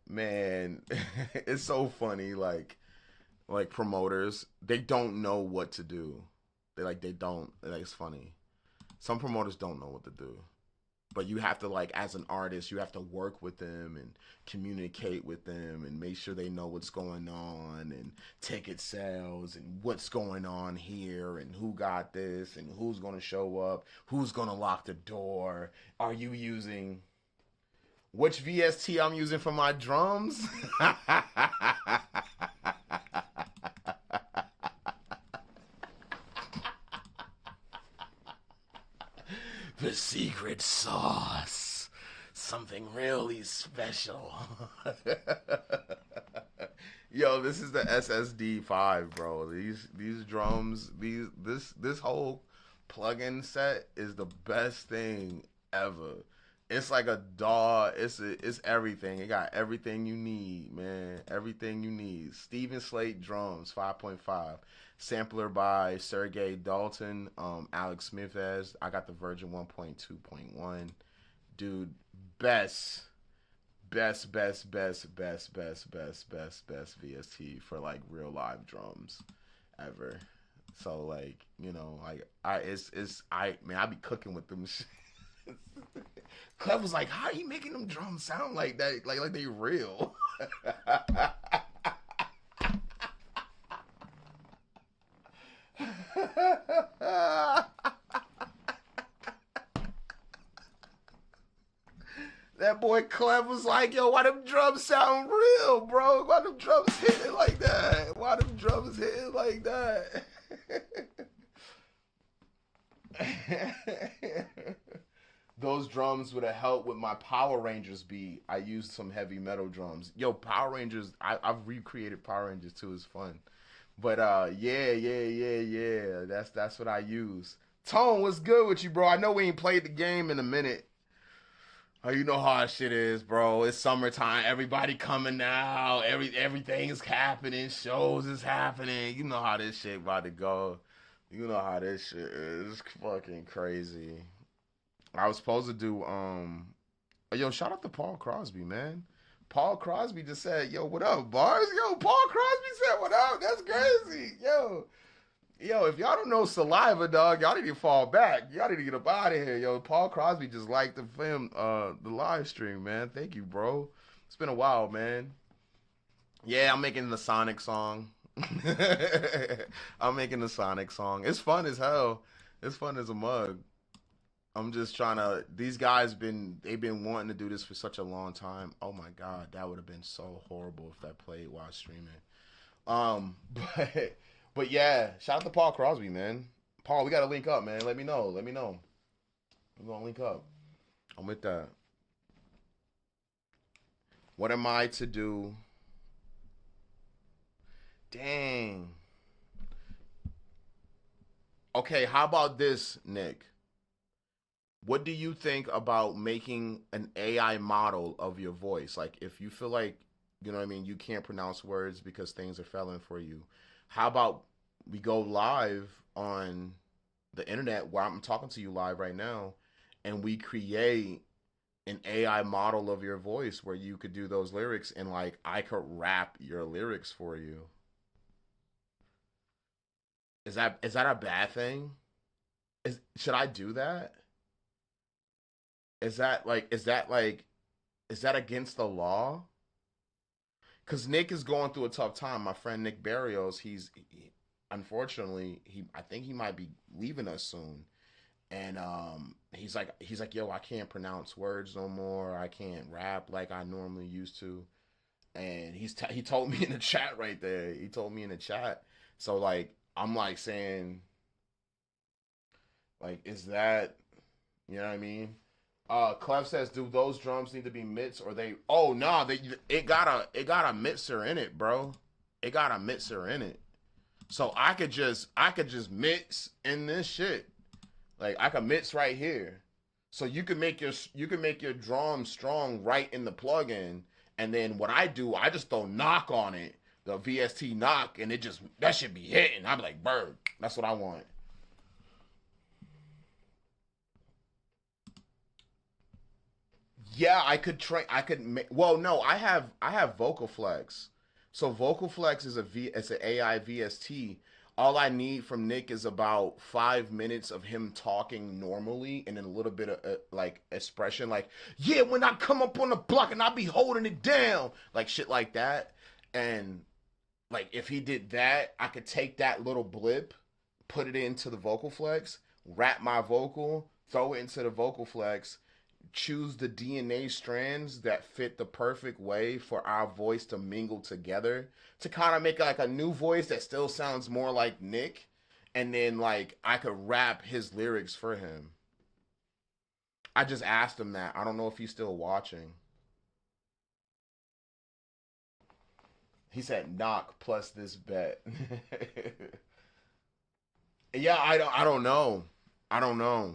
Man, it's so funny. Like promoters, they don't know what to do. They don't. Like, it's funny. Some promoters don't know what to do. But you have to, like, as an artist, you have to work with them and communicate with them and make sure they know what's going on and ticket sales and what's going on here and who got this and who's going to show up, who's going to lock the door. Are you using which VST I'm using for my drums? The secret sauce. Something really special. Yo, this is the SSD 5, bro. These drums, this whole plugin set is the best thing ever. It's like a DAW. It's everything. It got everything you need, man. Everything you need. Steven Slate drums, 5.5. Sampler by Sergey Dalton, Alex Smith has. I got the version 1.2.1. Dude, best VST for like real live drums ever. So like, you know, like I be cooking with them shit. Clev was like, how are you making them drums sound like that? Like they real. That boy Clev was like, yo, why them drums sound real, bro? Why them drums hitting like that? Why them drums hitting like that? Those drums would have helped with my Power Rangers beat. I used some heavy metal drums. Yo, Power Rangers, I've recreated Power Rangers too. It's fun. But yeah. That's what I use. Tone, what's good with you, bro? I know we ain't played the game in a minute. Oh, you know how shit is, bro. It's summertime. Everybody coming out. Everything's happening. Shows is happening. You know how this shit about to go. You know how this shit is. It's fucking crazy. I was supposed to do, yo, shout out to Paul Crosby, man. Paul Crosby just said, yo, what up, Bars? Yo, Paul Crosby said, what up? That's crazy. Yo, if y'all don't know Saliva, dog, y'all need to fall back. Y'all need to get up out of here. Yo, Paul Crosby just liked the film, the live stream, man. Thank you, bro. It's been a while, man. Yeah, I'm making the Sonic song. I'm making the Sonic song. It's fun as hell. It's fun as a mug. I'm just trying to. These guys they've been wanting to do this for such a long time. Oh my god, that would have been so horrible if that played while streaming. But yeah, shout out to Paul Crosby, man. Paul, we gotta link up, man. Let me know. We're gonna link up. I'm with that. What am I to do? Dang. Okay, how about this, Nick? What do you think about making an AI model of your voice? Like, if you feel like, you know what I mean, you can't pronounce words because things are failing for you, how about we go live on the internet where I'm talking to you live right now, and we create an AI model of your voice where you could do those lyrics and, like, I could rap your lyrics for you. Is that a bad thing? Should I do that? Is that against the law? Because Nick is going through a tough time. My friend Nick Barrios, unfortunately, I think he might be leaving us soon. And he's like, yo, I can't pronounce words no more. I can't rap like I normally used to. And he told me in the chat right there. He told me in the chat. So like, I'm like saying, like, is that, you know what I mean? Clef says, do those drums need to be mitts or they? Oh no, it got a mixer in it, bro. It got a mixer in it, so I could just mix in this shit. Like I could mix right here, so you can make your drum strong right in the plugin, and then what I do, I just throw knock on it, the VST knock, and that should be hitting. I'm like, bird, that's what I want. Yeah, I could train. Well, no, I have Vocal Flex. So Vocal Flex is it's an AI VST. All I need from Nick is about 5 minutes of him talking normally, and then a little bit of like expression, like yeah, when I come up on the block and I be holding it down, like shit like that. And like if he did that, I could take that little blip, put it into the Vocal Flex, wrap my vocal, throw it into the Vocal Flex, choose the DNA strands that fit the perfect way for our voice to mingle together to kind of make like a new voice that still sounds more like Nick, and then like I could rap his lyrics for him. I just asked him that. I don't know if he's still watching. He said knock plus this bet. Yeah, I don't know. I don't know.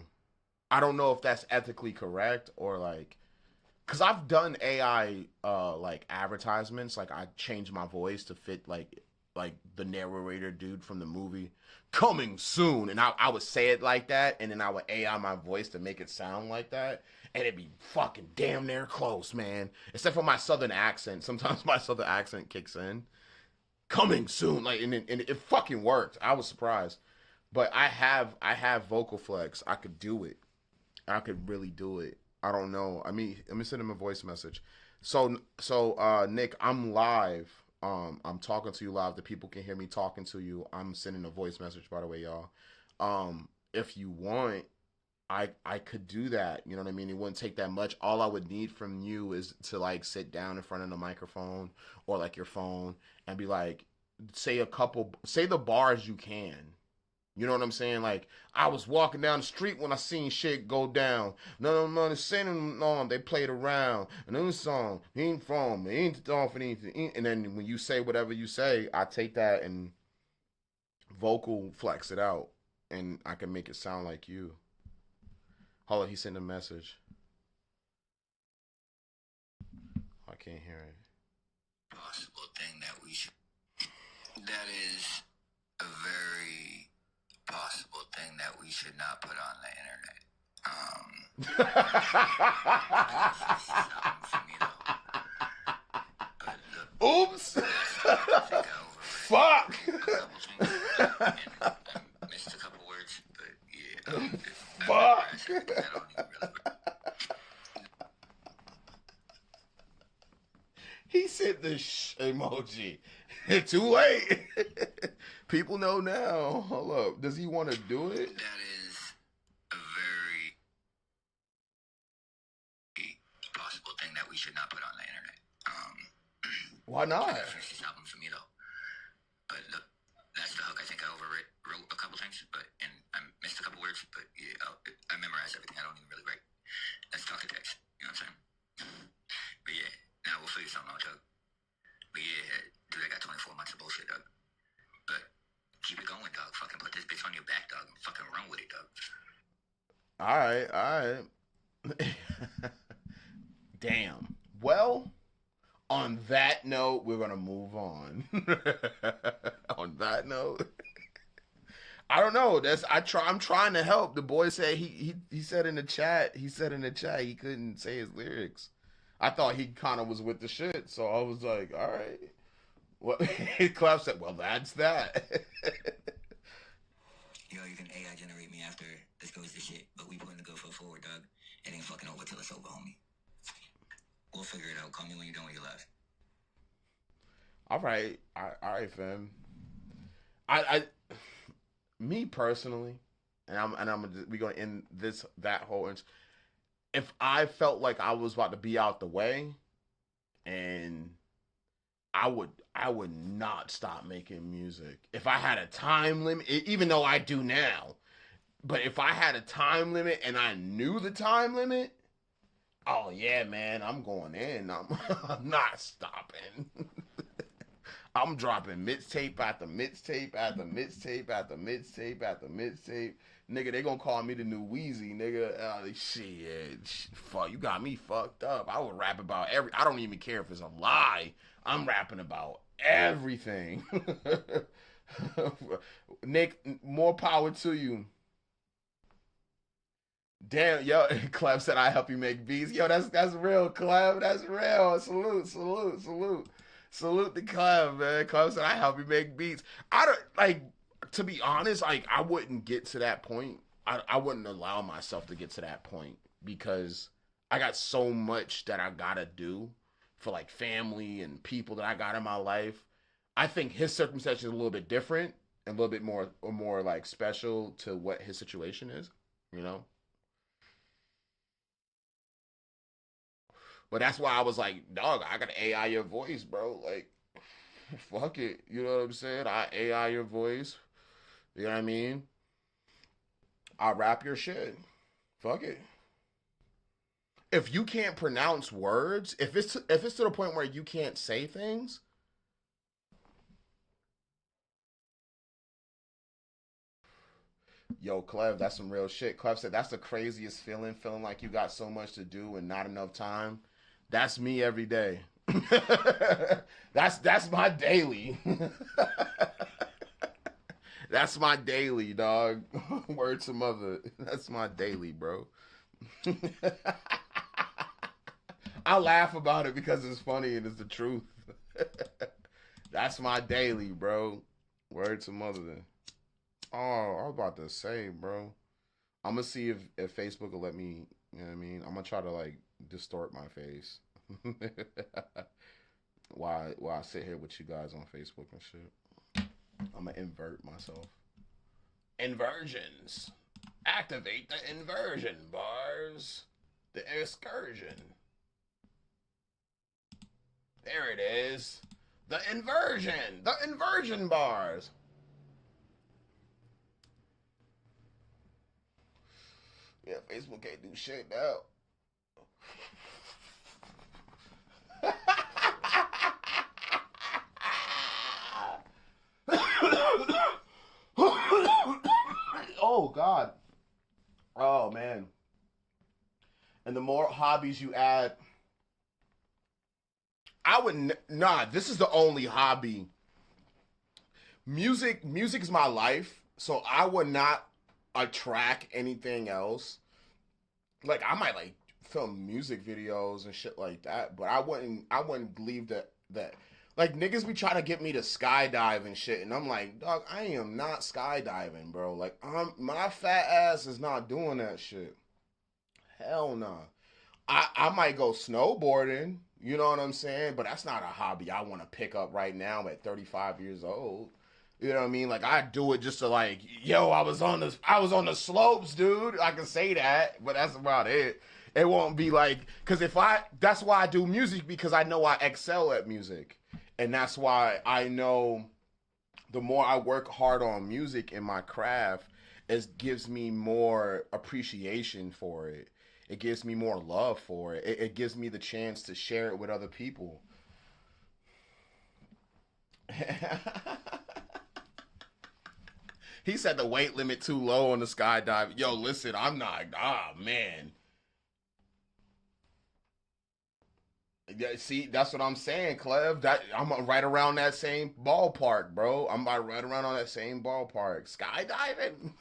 I don't know if that's ethically correct or like, cause I've done AI like advertisements. Like I changed my voice to fit like the narrator dude from the movie coming soon, and I would say it like that, and then I would AI my voice to make it sound like that, and it'd be fucking damn near close, man. Except for my southern accent. Sometimes my southern accent kicks in. Coming soon, like and it fucking worked. I was surprised, but I have Vocal Flex. I could do it. I could really do it. I don't know. I mean, let me send him a voice message. So Nick, I'm live. I'm talking to you live. The people can hear me talking to you. I'm sending a voice message, by the way, y'all. If you want, I could do that. You know what I mean? It wouldn't take that much. All I would need from you is to like sit down in front of the microphone or like your phone and be like, say the bars you can. You know what I'm saying? Like, I was walking down the street when I seen shit go down. None of them understanding they played around. And then the song, he ain't from, he ain't off anything. And then when you say whatever you say, I take that and vocal flex it out. And I can make it sound like you. Hold on, he sent a message. I can't hear it. Possible thing that we should. That is a very possible thing that we should not put on the internet. Oops. Fuck. Missed a couple words, but yeah. Fuck. He sent the emoji. Too late. People know now. Hold up. Does he want to do it? That is a very possible thing that we should not put on the internet. Why not? Finish this album for me though. But look, that's the hook. I think I wrote a couple things, and I missed a couple words. But yeah, I memorized everything. I don't even really write. Let's talk to text. You know what I'm saying? But yeah, now we'll figure something out, Doug. But yeah, dude, I got 24 months of bullshit, Doug. But keep it going, dog. Fucking put this bitch on your back, dog, and fucking run with it, dog. All right. Damn. Well, on that note, we're gonna move on. On that note, I don't know. I'm trying to help. The boy said he said in the chat. He said in the chat he couldn't say his lyrics. I thought he kind of was with the shit, so I was like, all right. What? Clap said, well, that's that. Yo, you can AI generate me after this goes to shit, but we putting the good foot forward, dog. It ain't fucking over till it's over, homie. We'll figure it out. Call me when you're done with your life. All right, fam. Me personally, we're gonna end that whole. If I felt like I was about to be out the way, and I would not stop making music. If I had a time limit, even though I do now, but if I had a time limit and I knew the time limit, oh yeah, man, I'm going in. I'm not stopping. I'm dropping mixtape after mixtape after mixtape after mixtape after mixtape. Nigga, they gonna call me the new Weezy, nigga. Shit, fuck, you got me fucked up. I would rap about I don't even care if it's a lie. I'm rapping about everything. Nick, more power to you. Damn, yo, Clef said I help you make beats. Yo, that's real, Clef. That's real. Salute to Clef, man. Clef said I help you make beats. I don't like, to be honest, like I wouldn't get to that point. I wouldn't allow myself to get to that point because I got so much that I gotta do for like family and people that I got in my life. I think his circumstance is a little bit different and a little bit more like special to what his situation is, you know? But that's why I was like, dog, I gotta AI your voice, bro. Like, fuck it. You know what I'm saying? I AI your voice. You know what I mean? I rap your shit. Fuck it. If you can't pronounce words, if it's to the point where you can't say things, yo, Clev, that's some real shit. Clev said that's the craziest feeling like you got so much to do and not enough time. That's me every day. that's my daily. That's my daily, dog. Word to mother. That's my daily, bro. I laugh about it because it's funny and it's the truth. That's my daily, bro. Word to mother. Then. Oh, I was about to say, bro. I'm gonna see if Facebook will let me. You know what I mean? I'm gonna try to like distort my face. While I sit here with you guys on Facebook and shit. I'm gonna invert myself. Inversions. Activate the inversion bars. The excursion. There it is. The inversion. The inversion bars. Yeah, Facebook can't do shit now. Oh, God. Oh, man. And the more hobbies you add, I would this is the only hobby. Music is my life, so I would not attract anything else. Like I might like film music videos and shit like that, but I wouldn't believe that like niggas be trying to get me to skydive and shit, and I'm like, dog, I am not skydiving, bro. Like my fat ass is not doing that shit. Hell no. I might go snowboarding, you know what I'm saying? But that's not a hobby I want to pick up right now at 35 years old. You know what I mean? Like I do it just to like, yo, I was on the slopes, dude. I can say that, but that's about it. It won't be like, cause that's why I do music, because I know I excel at music. And that's why I know the more I work hard on music in my craft, it gives me more appreciation for it. It gives me more love for it. It gives me the chance to share it with other people. He said the weight limit too low on the skydive. Yo, listen, I'm not. Man. Yeah, see, that's what I'm saying, Clev. I'm right around that same ballpark, bro. I'm right around on that same ballpark. Skydiving?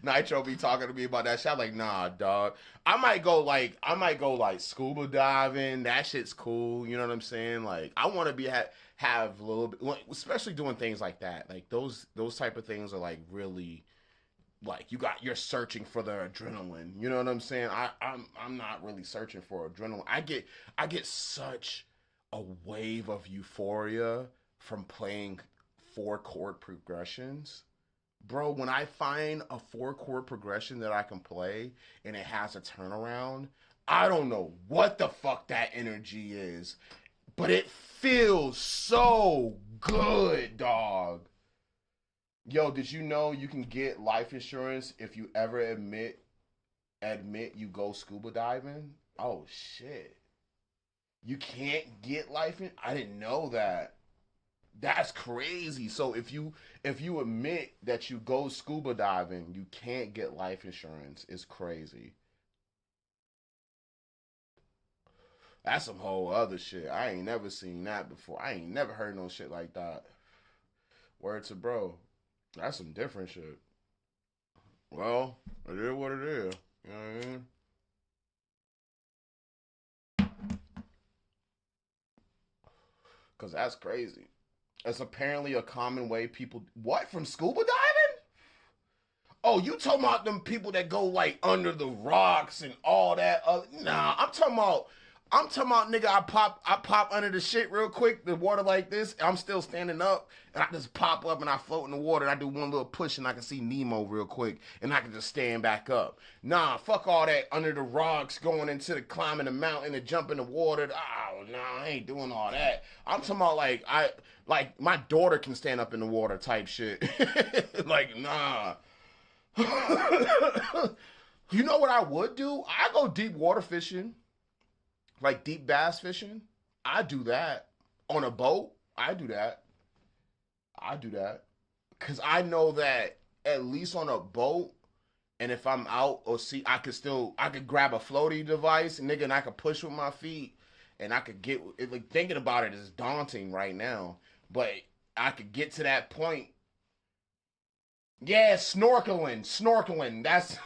Nitro be talking to me about that shit. I'm like, nah, dog. I might go like scuba diving. That shit's cool. You know what I'm saying? Like, I want to be have a little bit, especially doing things like that. Like those type of things are like really, like you're searching for the adrenaline. You know what I'm saying? I'm not really searching for adrenaline. I get such a wave of euphoria from playing 4-chord progressions. Bro, when I find a 4-chord progression that I can play and it has a turnaround, I don't know what the fuck that energy is, but it feels so good, dog. Yo, did you know you can get life insurance if you ever admit you go scuba diving? Oh shit. You can't get life in? I didn't know that. That's crazy. So if you admit that you go scuba diving, you can't get life insurance. It's crazy. That's some whole other shit. I ain't never seen that before. I ain't never heard no shit like that. Word to bro. That's some different shit. Well, it is what it is. You know what I mean? Because that's crazy. It's apparently a common way people. What? From scuba diving? Oh, you talking about them people that go like under the rocks and all that? Nah, I'm talking about nigga. I pop under the shit real quick, the water like this. I'm still standing up, and I just pop up and I float in the water. And I do one little push, and I can see Nemo real quick, and I can just stand back up. Nah, fuck all that under the rocks, going into the climbing the mountain and jumping the water. Oh, nah, I ain't doing all that. I'm talking about like my daughter can stand up in the water type shit. Like nah. You know what I would do? I go deep water fishing. Like deep bass fishing, I do that. On a boat, I do that. Because I know that at least on a boat, and if I'm out or see, I could grab a floaty device, nigga, and I could push with my feet, and I could get, like, thinking about it is daunting right now, but I could get to that point. Yeah, snorkeling, that's...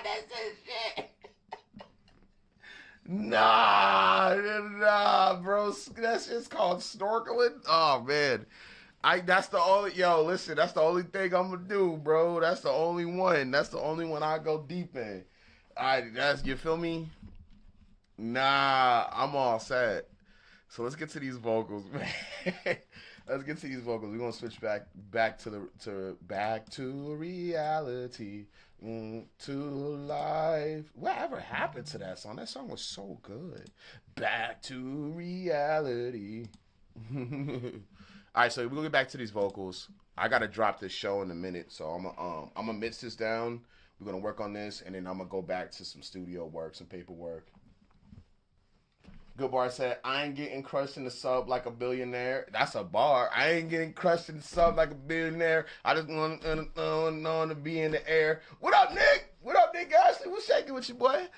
That's the shit. Nah, bro. That's just called snorkeling. Oh man, that's the only listen. That's the only thing I'm gonna do, bro. That's the only one. That's the only one I go deep in. That's you feel me? Nah, I'm all set. So let's get to these vocals, man. Let's get to these vocals. We're gonna switch back to reality. To life. Whatever happened to that song? That song was so good. Back to reality. Alright, so we're gonna get back to these vocals. I gotta drop this show in a minute, so I'm gonna mix this down. We're gonna work on this, and then I'm gonna go back to some studio work, some paperwork. Goodbarz said, I ain't getting crushed in the sub like a billionaire. That's a bar. I ain't getting crushed in the sub like a billionaire. I just want to be in the air. What up, Nick? What up, Nick Ashley? What's shaking with you, boy?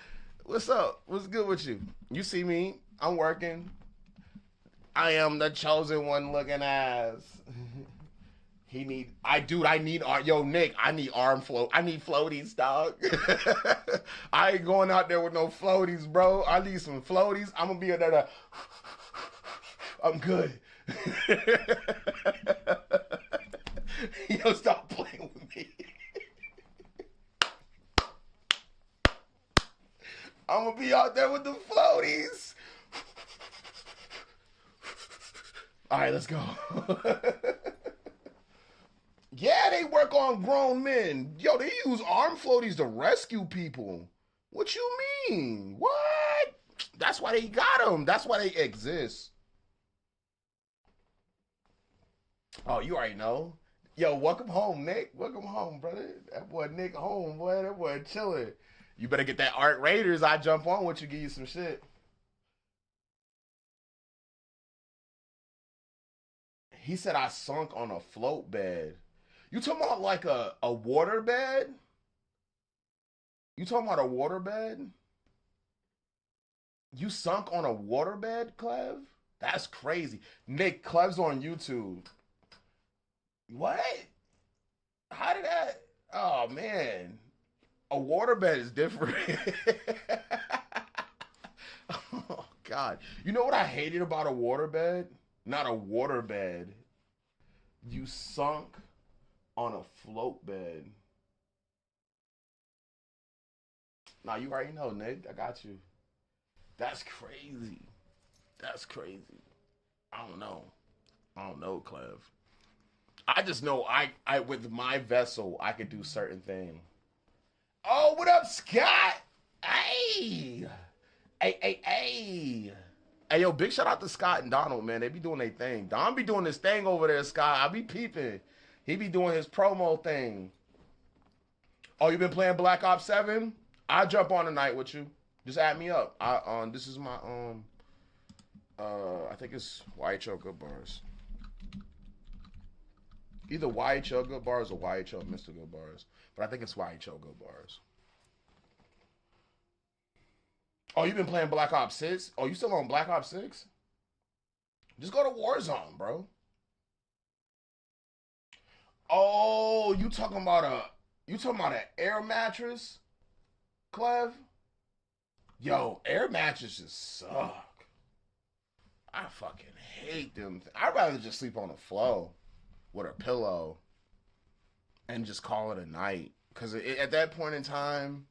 What's up? What's good with you? You see me. I'm working. I am the chosen one looking ass. Nick, I need arm float. I need floaties, dog. I ain't going out there with no floaties, bro. I need some floaties. I'm gonna be there to, I'm good. Yo, stop playing with me. I'm gonna be out there with the floaties. All right, let's go. Yeah, they work on grown men. Yo, they use arm floaties to rescue people. What you mean? What? That's why they got them. That's why they exist. Oh, you already know. Yo, welcome home, Nick. Welcome home, brother. That boy Nick home, boy. That boy chilling. You better get that Arc Raiders. I jump on with you, give you some shit. He said I sunk on a float bed. You talking about like a water bed? You talking about a water bed? You sunk on a water bed, Clev? That's crazy. Nick, Clev's on YouTube. What? How did that? Oh, man. A water bed is different. Oh, God. You know what I hated about a water bed? Not a water bed. You sunk on a float bed. Nah, you already know, Nick. I got you. That's crazy. That's crazy. I don't know, Clev. I just know I with my vessel, I could do certain things. Oh, what up, Scott? Hey, hey. Hey, yo, big shout out to Scott and Donald, man. They be doing their thing. Don be doing this thing over there, Scott. I be peeping. He be doing his promo thing. Oh, you been playing Black Ops 7? I'll jump on tonight with you. Just add me up. This is my I think it's YHL Goodbarz. Either YHL Goodbarz or YHL Mr.Goodbarz. But I think it's YHL Goodbarz. Oh, you been playing Black Ops 6? Oh, you still on Black Ops 6? Just go to Warzone, bro. Oh, you talking about an air mattress, Clev? Yo, air mattresses suck. I fucking hate them. I'd rather just sleep on the floor with a pillow and just call it a night. Because at that point in time,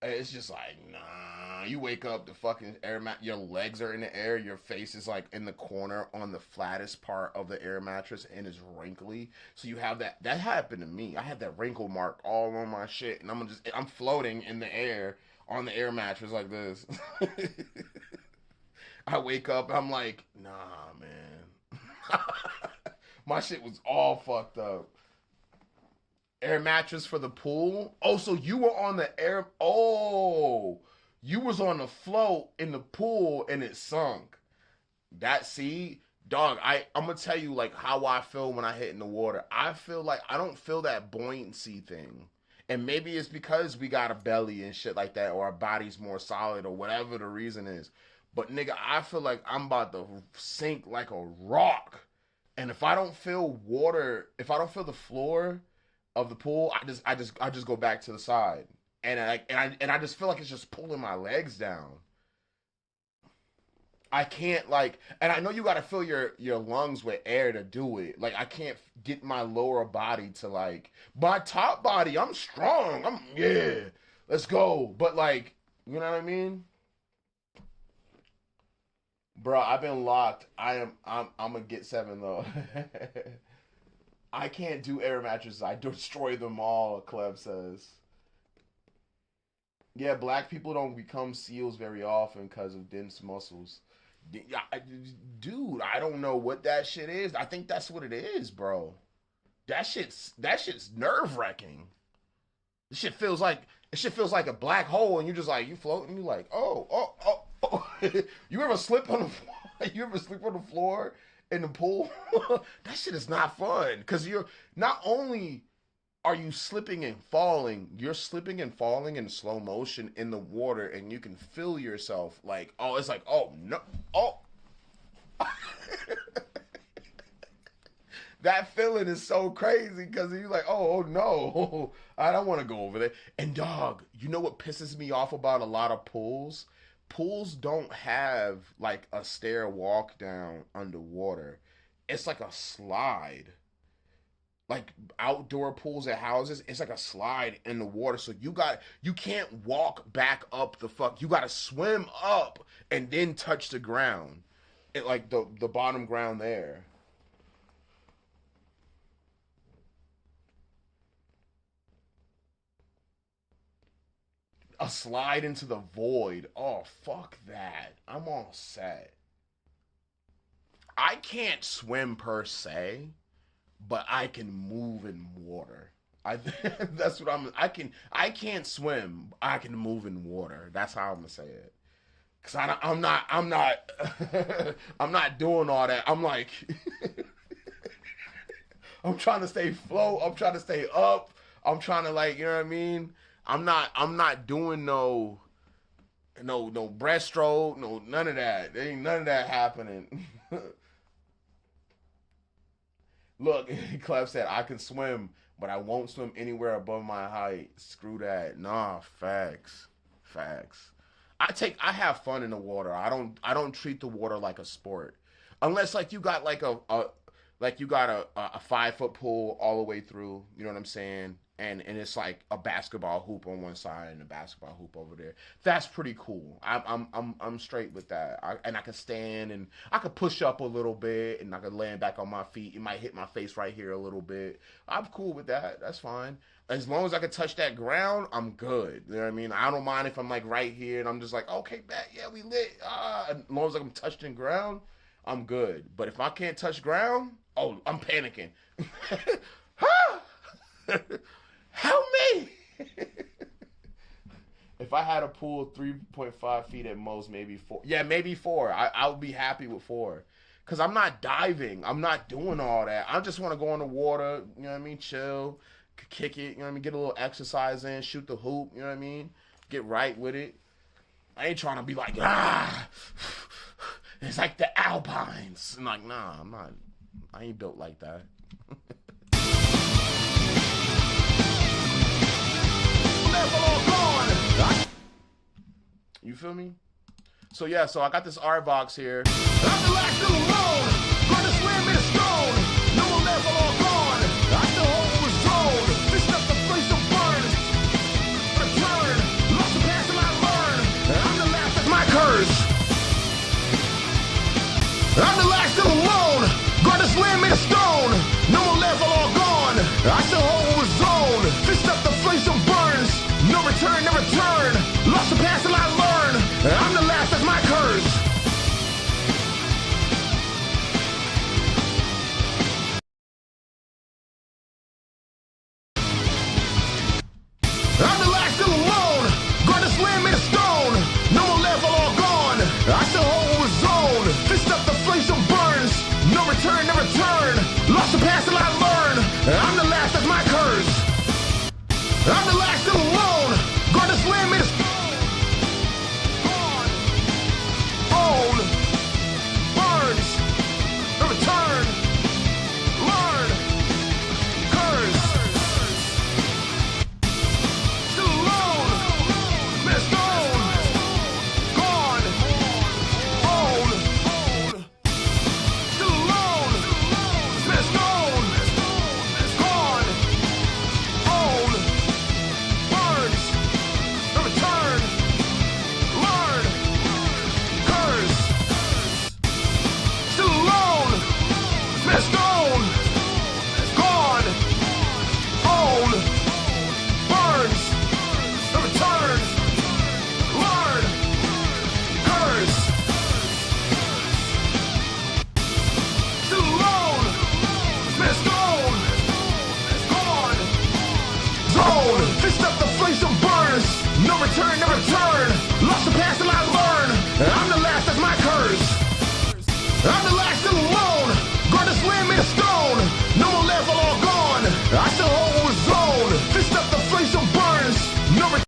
it's just like, nah. You wake up, the fucking air mat, your legs are in the air, your face is like in the corner on the flattest part of the air mattress and it's wrinkly. So you have that. That happened to me. I had that wrinkle mark all on my shit, and I'm floating in the air on the air mattress like this. I wake up, I'm like, nah, man. My shit was all fucked up. Air mattress for the pool. Oh, so you were on the air. Oh, you was on the float in the pool and it sunk. See, dog, I'm gonna tell you like how I feel when I hit in the water. I feel like I don't feel that buoyancy thing. And maybe it's because we got a belly and shit like that, or our body's more solid, or whatever the reason is. But nigga, I feel like I'm about to sink like a rock. And if I don't feel water, if I don't feel the floor of the pool, I just go back to the side, and I just feel like it's just pulling my legs down. I can't like, and I know you got to fill your lungs with air to do it. Like I can't get my lower body to like my top body. I'm strong. Let's go. But like, you know what I mean, bro? I've been locked. I'm gonna get 7 though. I can't do air mattresses. I destroy them all, Cleb says. Yeah, black people don't become SEALs very often because of dense muscles. Dude, I don't know what that shit is. I think that's what it is, bro. That shit's nerve-wracking. This shit feels like a black hole, and you're just like, you float, and you're like, oh. You ever slip on the floor? You ever sleep on the floor in the pool? That shit is not fun, because you're not only are you slipping and falling, you're slipping and falling in slow motion in the water, and you can feel yourself like, oh, it's like, oh no, oh. That feeling is so crazy because you're like, oh no, I don't want to go over there. And dog, you know what pisses me off about a lot of pools? Pools don't have like a stair walk down underwater. It's like a slide. Like outdoor pools at houses, it's like a slide in the water. So you can't walk back up you gotta swim up and then touch the ground. It like the bottom ground there. A slide into the void. Oh, fuck that. I'm all set. I can't swim per se, but I can move in water. That's what I can't swim. I can move in water. That's how I'm gonna say it. Cause I'm not I'm not doing all that. I'm like I'm trying to stay afloat. I'm trying to stay up. I'm trying to like, you know what I mean? I'm not doing no breaststroke, no none of that. There ain't none of that happening. Look, Clef said I can swim, but I won't swim anywhere above my height. Screw that. Nah, facts. I have fun in the water. I don't treat the water like a sport. Unless like you got like a 5-foot pool all the way through, you know what I'm saying? And it's like a basketball hoop on one side and a basketball hoop over there. That's pretty cool. I'm straight with that. I can stand and I can push up a little bit and I can land back on my feet. It might hit my face right here a little bit. I'm cool with that. That's fine. As long as I can touch that ground, I'm good. You know what I mean? I don't mind if I'm like right here and I'm just like, okay, bet, yeah, we lit. As long as I'm touching ground, I'm good. But if I can't touch ground, oh, I'm panicking. Help me! If I had a pool 3.5 feet at most, maybe 4. Yeah, maybe 4. I would be happy with 4. Because I'm not diving. I'm not doing all that. I just want to go in the water, you know what I mean? Chill, kick it, you know what I mean? Get a little exercise in, shoot the hoop, you know what I mean? Get right with it. I ain't trying to be like, it's like the Alpines. I'm like, nah, I ain't built like that. left are all gone. You feel me? So yeah, so I got this art box here. I'm the last still alone. Gonna slam in a stone. No more left are all gone. I still hold with zone. Fist up the place of burns. Return. Lost the past and I learn. I'm the last, that's my curse. I'm the last still alone. Gonna slam in a stone. No more left are all gone. I still hold with zone. Fist up the place of burns. No return, never turn. Lost the past and I learn. I'm the last, that's my curse. I'm the last still alone. Gonna slam in a stone. No more left, all gone. I still hold with zone. Fist up the place of burns. No return, never turn. Lost the past and I learn. I'm the last, that's my curse. I'm the last still alone. Gonna slam in a stone. Gone. Own. Burns. No return. Learn. Curse. Still alone. Missed own. Gone. Own. Still alone. Missed own. Gone. Own. Burns. No return. Learn. Curse. Still alone. Missed own. Gone. Own. Burns. No return. Learn. Curse. Still alone. Missed own. Gone. Zone. Fist up the place of burns. No return, never turn. Lost the past and I learn. I'm the last, that's my curse. I'm the last still alone. Gonna slam in a stone. No more left, all gone. I still hold with zone. Fist up the place of burns. No return,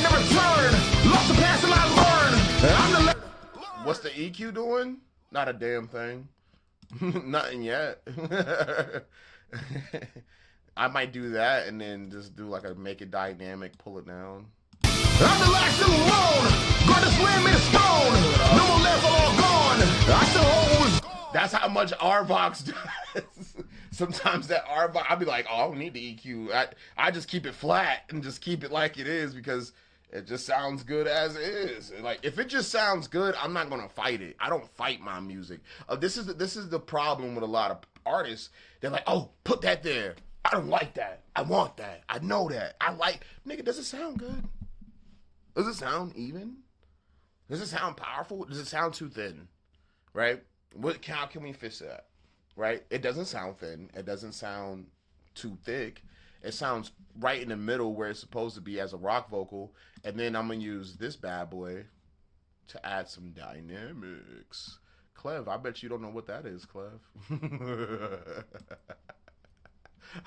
never turn. Lost the past and I learn. I'm the last. What's the EQ doing? Not a damn thing. Nothing yet. I might do that and then just do like a make it dynamic, pull it down. I'm the last still alone. Gonna slam in a stone. No more left, all gone. I still hold with. That's how much R-Vox does. Sometimes that R-Vox, I'll be like, oh, I don't need the EQ. I just keep it flat and just keep it like it is because it just sounds good as it is. Like, if it just sounds good, I'm not going to fight it. I don't fight my music. This is the problem with a lot of artists. They're like, oh, put that there. I don't like that. I want that. I know that. I like, nigga, does it sound good? Does it sound even? Does it sound powerful? Does it sound too thin? Right? How can we fix that? Right? It doesn't sound thin. It doesn't sound too thick. It sounds right in the middle where it's supposed to be as a rock vocal. And then I'm going to use this bad boy to add some dynamics. Clev, I bet you don't know what that is, Clev.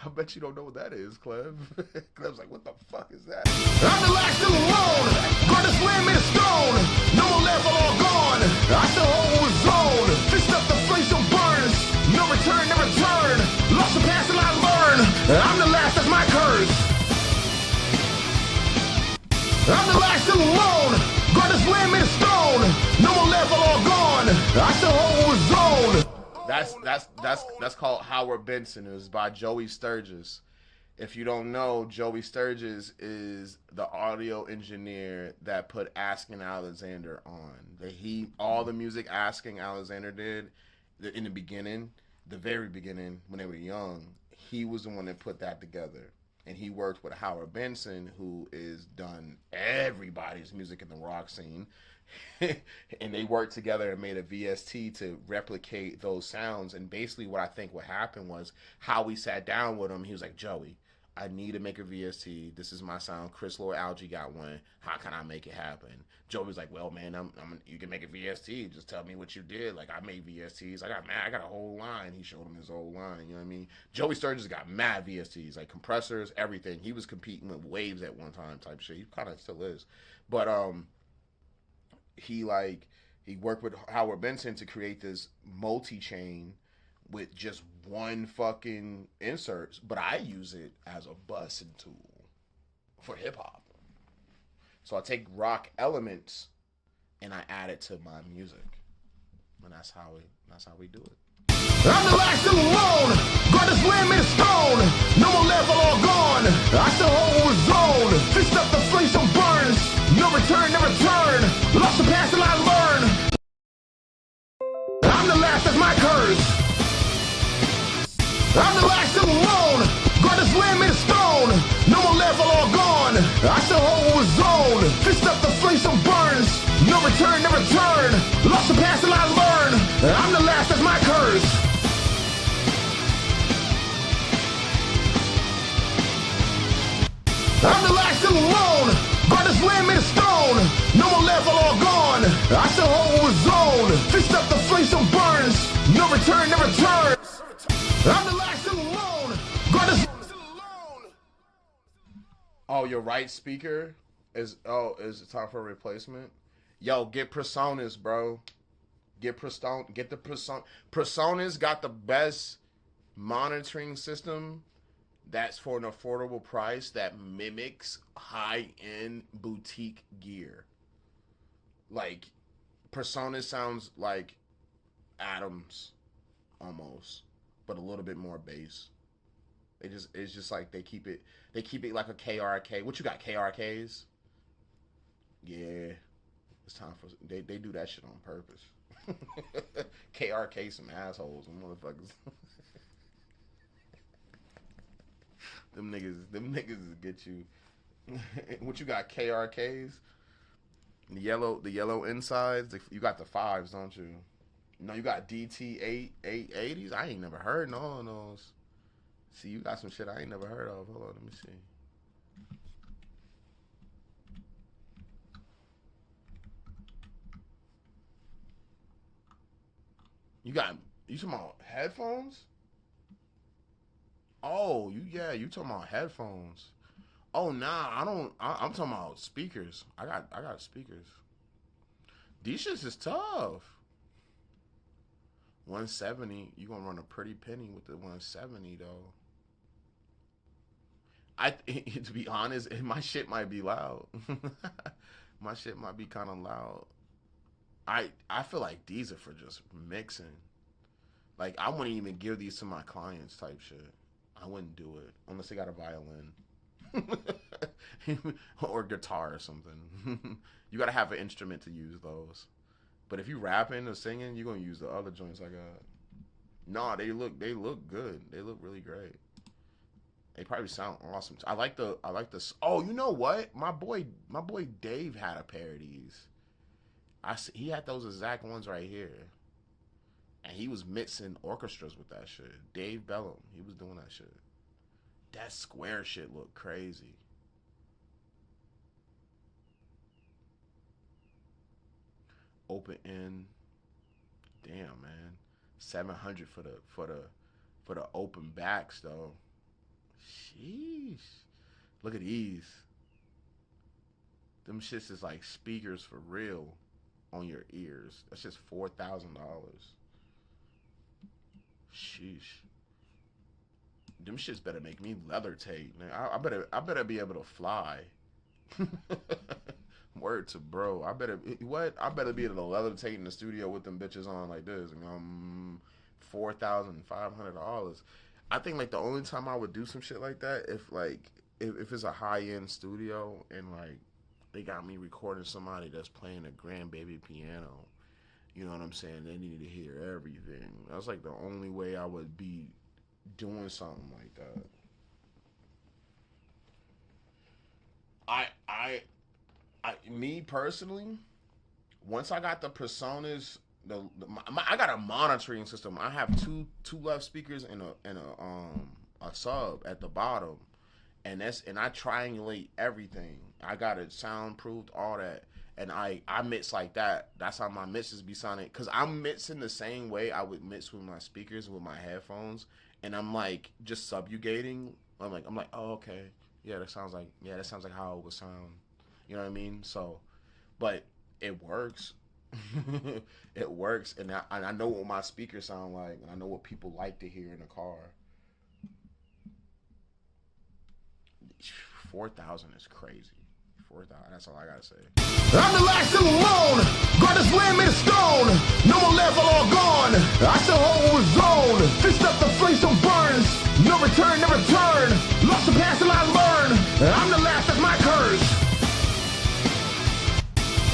I bet you don't know what that is, Clev. Clev's like, what the fuck is that? I'm the last still alone. Gonna slam in a stone. No more left, all gone. I still hold with zone. Fist up the place of burns. No return, never turn. Lost the past and I learn. I'm the last, that's my curse. I'm the last still alone. Gonna slam in a stone. No more left, all gone. I still hold with zone. That's called Howard Benson. It was by Joey Sturgis. If you don't know, Joey Sturgis is the audio engineer that put Asking Alexander on. All the music Asking Alexander did in the beginning, the very beginning, when they were young, he was the one that put that together. And he worked with Howard Benson, who is done everybody's music in the rock scene. And they worked together and made a VST to replicate those sounds. And basically what I think what happened was how we sat down with him. He was like, Joey, I need to make a VST. This is my sound. Chris Lord Algie got one. How can I make it happen? Joey was like, well, man, you can make a VST. Just tell me what you did. Like, I made VSTs. I got a whole line. He showed him his whole line. You know what I mean? Joey Sturgis got mad VSTs, like compressors, everything. He was competing with Waves at one time type shit. He kind of still is. But, he worked with Howard Benson to create this multi-chain with just one fucking inserts, but I use it as a bussing tool for hip hop. So I take rock elements and I add it to my music, and that's how we do it. I'm the last still alone. God this land made of stone. No more level, all gone. I still hold with zone. Fist up the flame, some burns. No return, never turn. Lost the past and I learn. I'm the last, that's my curse. I'm the last still alone. God this land made of stone. No more level, all gone. I still hold with zone. Fist up the flame, some burns. No return, never turn. Lost the past and I learn. I'm the last, that's my curse. I'm the last still alone. God this land made of stone. No more level, all gone. I still hold with zone. Fist up the flame, some burns. No return, never turn. I'm the last still alone. God this still alone. Oh, your right speaker is it time for a replacement? Yo, get Personas, bro. Get the Persona. Personas got the best monitoring system that's for an affordable price that mimics high-end boutique gear. Like, Persona sounds like Adams almost, but a little bit more bass. It's just like they keep it like a KRK. What you got, KRKs? Yeah. It's time for they do that shit on purpose. KRK some assholes, some motherfuckers. Them niggas get you. What you got, KRKs? The yellow insides. You got the 5s, don't you? No, you got DT880s. I ain't never heard none of those. See, you got some shit I ain't never heard of. Hold on, let me see. You talking about headphones? Oh, you talking about headphones. Oh, nah, I'm talking about speakers. I got speakers. These shits is tough. 170, you gonna run a pretty penny with the 170 though. To be honest, my shit might be loud. My shit might be kind of loud. I feel like these are for just mixing. Like, I wouldn't even give these to my clients type shit. I wouldn't do it unless they got a violin or guitar or something. You gotta have an instrument to use those. But if you rapping or singing, you're gonna use the other joints I got. Nah, they look good. They look really great. They probably sound awesome. I like the. Oh, you know what? My boy Dave had a pair of these. He had those exact ones right here. And he was mixing orchestras with that shit. Dave Bellum, he was doing that shit. That square shit looked crazy. Open end. Damn, man. 700 for the open backs though. Sheesh. Look at these. Them shits is like speakers for real on your ears. That's just $4,000. Sheesh. Them shits better make me leather tape. I better be able to fly. Word to bro. I better be able to leather tape in the studio with them bitches on like this. $4,500. I think like the only time I would do some shit like that if it's a high end studio and like they got me recording somebody that's playing a grandbaby piano. You know what I'm saying? They need to hear everything. That's like the only way I would be doing something like that. Me personally, once I got the Personas, I got a monitoring system. I have two left speakers and a sub at the bottom, and I triangulate everything. I got it soundproofed, all that. And I mix like that. That's how my mixes be sounding. Because I'm mixing the same way I would mix with my speakers, with my headphones. And I'm like, just subjugating. I'm like, oh, okay. Yeah, that sounds like how it would sound. You know what I mean? So, but it works. It works, and I know what my speakers sound like, and I know what people like to hear in a car. 4,000 is crazy. 4,000, that's all I gotta say. I'm the last still alone. God has land made of stone. No more level, all gone. I still hold with zone. Fist up the flame so burns. No return, never turn. Lost the past till I learn. I'm the last, that's my curse.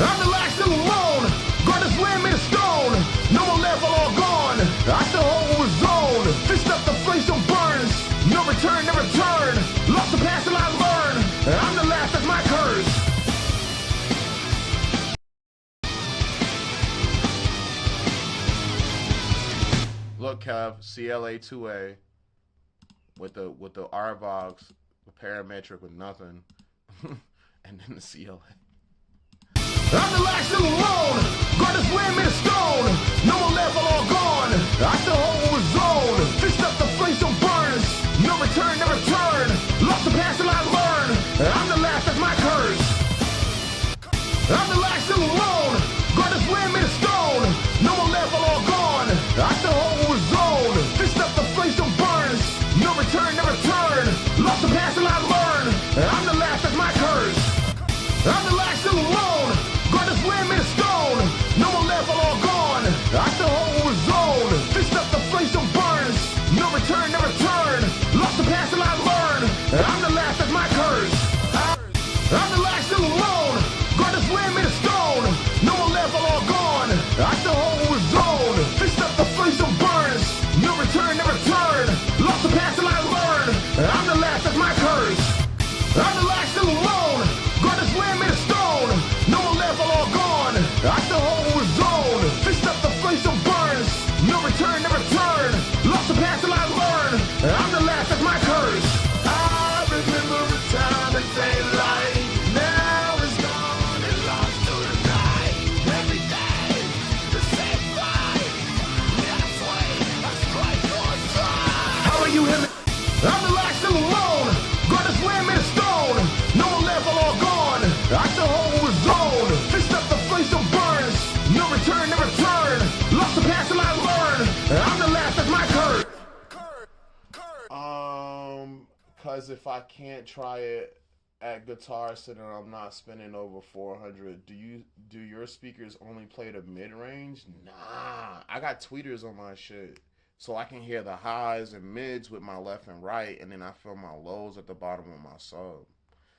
I'm the last still alone. God has land made of stone. No more level, all gone. I still hold with zone. Fist up the flame so burns. No return, never turn. Lost the past till I learn. I'm the last, that's my curse. Look, Kev, CLA2A with the RVox, the parametric with nothing, and then the CLA. I'm the last still alone. God has land made of stone. No more level, all gone. I still hold with zone. Fist up the flame so burns. No return, never turn. Lost the past till I learn. I'm the last, that's my curse. I'm the last still alone. God has land made of stone. No more level, all gone. I still hold with zone. Fist up the flame so burns. No return, never turn. Lost the past till I learn. I'm the last, that's my curse. I'm the last still alone. God has land made of stone. No more level, all gone. I still hold with zone. Fist up the flame so burns. No return, never turn. Lost the past till I learn. I'm the last, that's my curse. I'm the last still alone. God has land made of stone. No more level, all gone. I still hold with zone. Fist up the flame so burns. No return, never turn. Lost the past till I learn. I'm the last, that's my curse. I'm the last still alone. God has land made of stone. No more level, all gone. I still hold with zone. Fist up the flame so burns. No return, never turn. Lost the past till I learn. I'm the last, that's my curse. I remember the time that they lied. Now it's gone and lost to the night. Every day, the same fight. That's why I strike your side. How are you hearing? I'm the last still alone. God has land made of stone. No more level, all gone. I still hold with zone. Fist up the flame so burns. No return, never turn. Lost the past till I learn. I'm the last, that's my curse. Cause if I can't try it at Guitar Center, I'm not spending over 400. Do your speakers only play the mid range? Nah, I got tweeters on my shit, so I can hear the highs and mids with my left and right, and then I feel my lows at the bottom of my sub.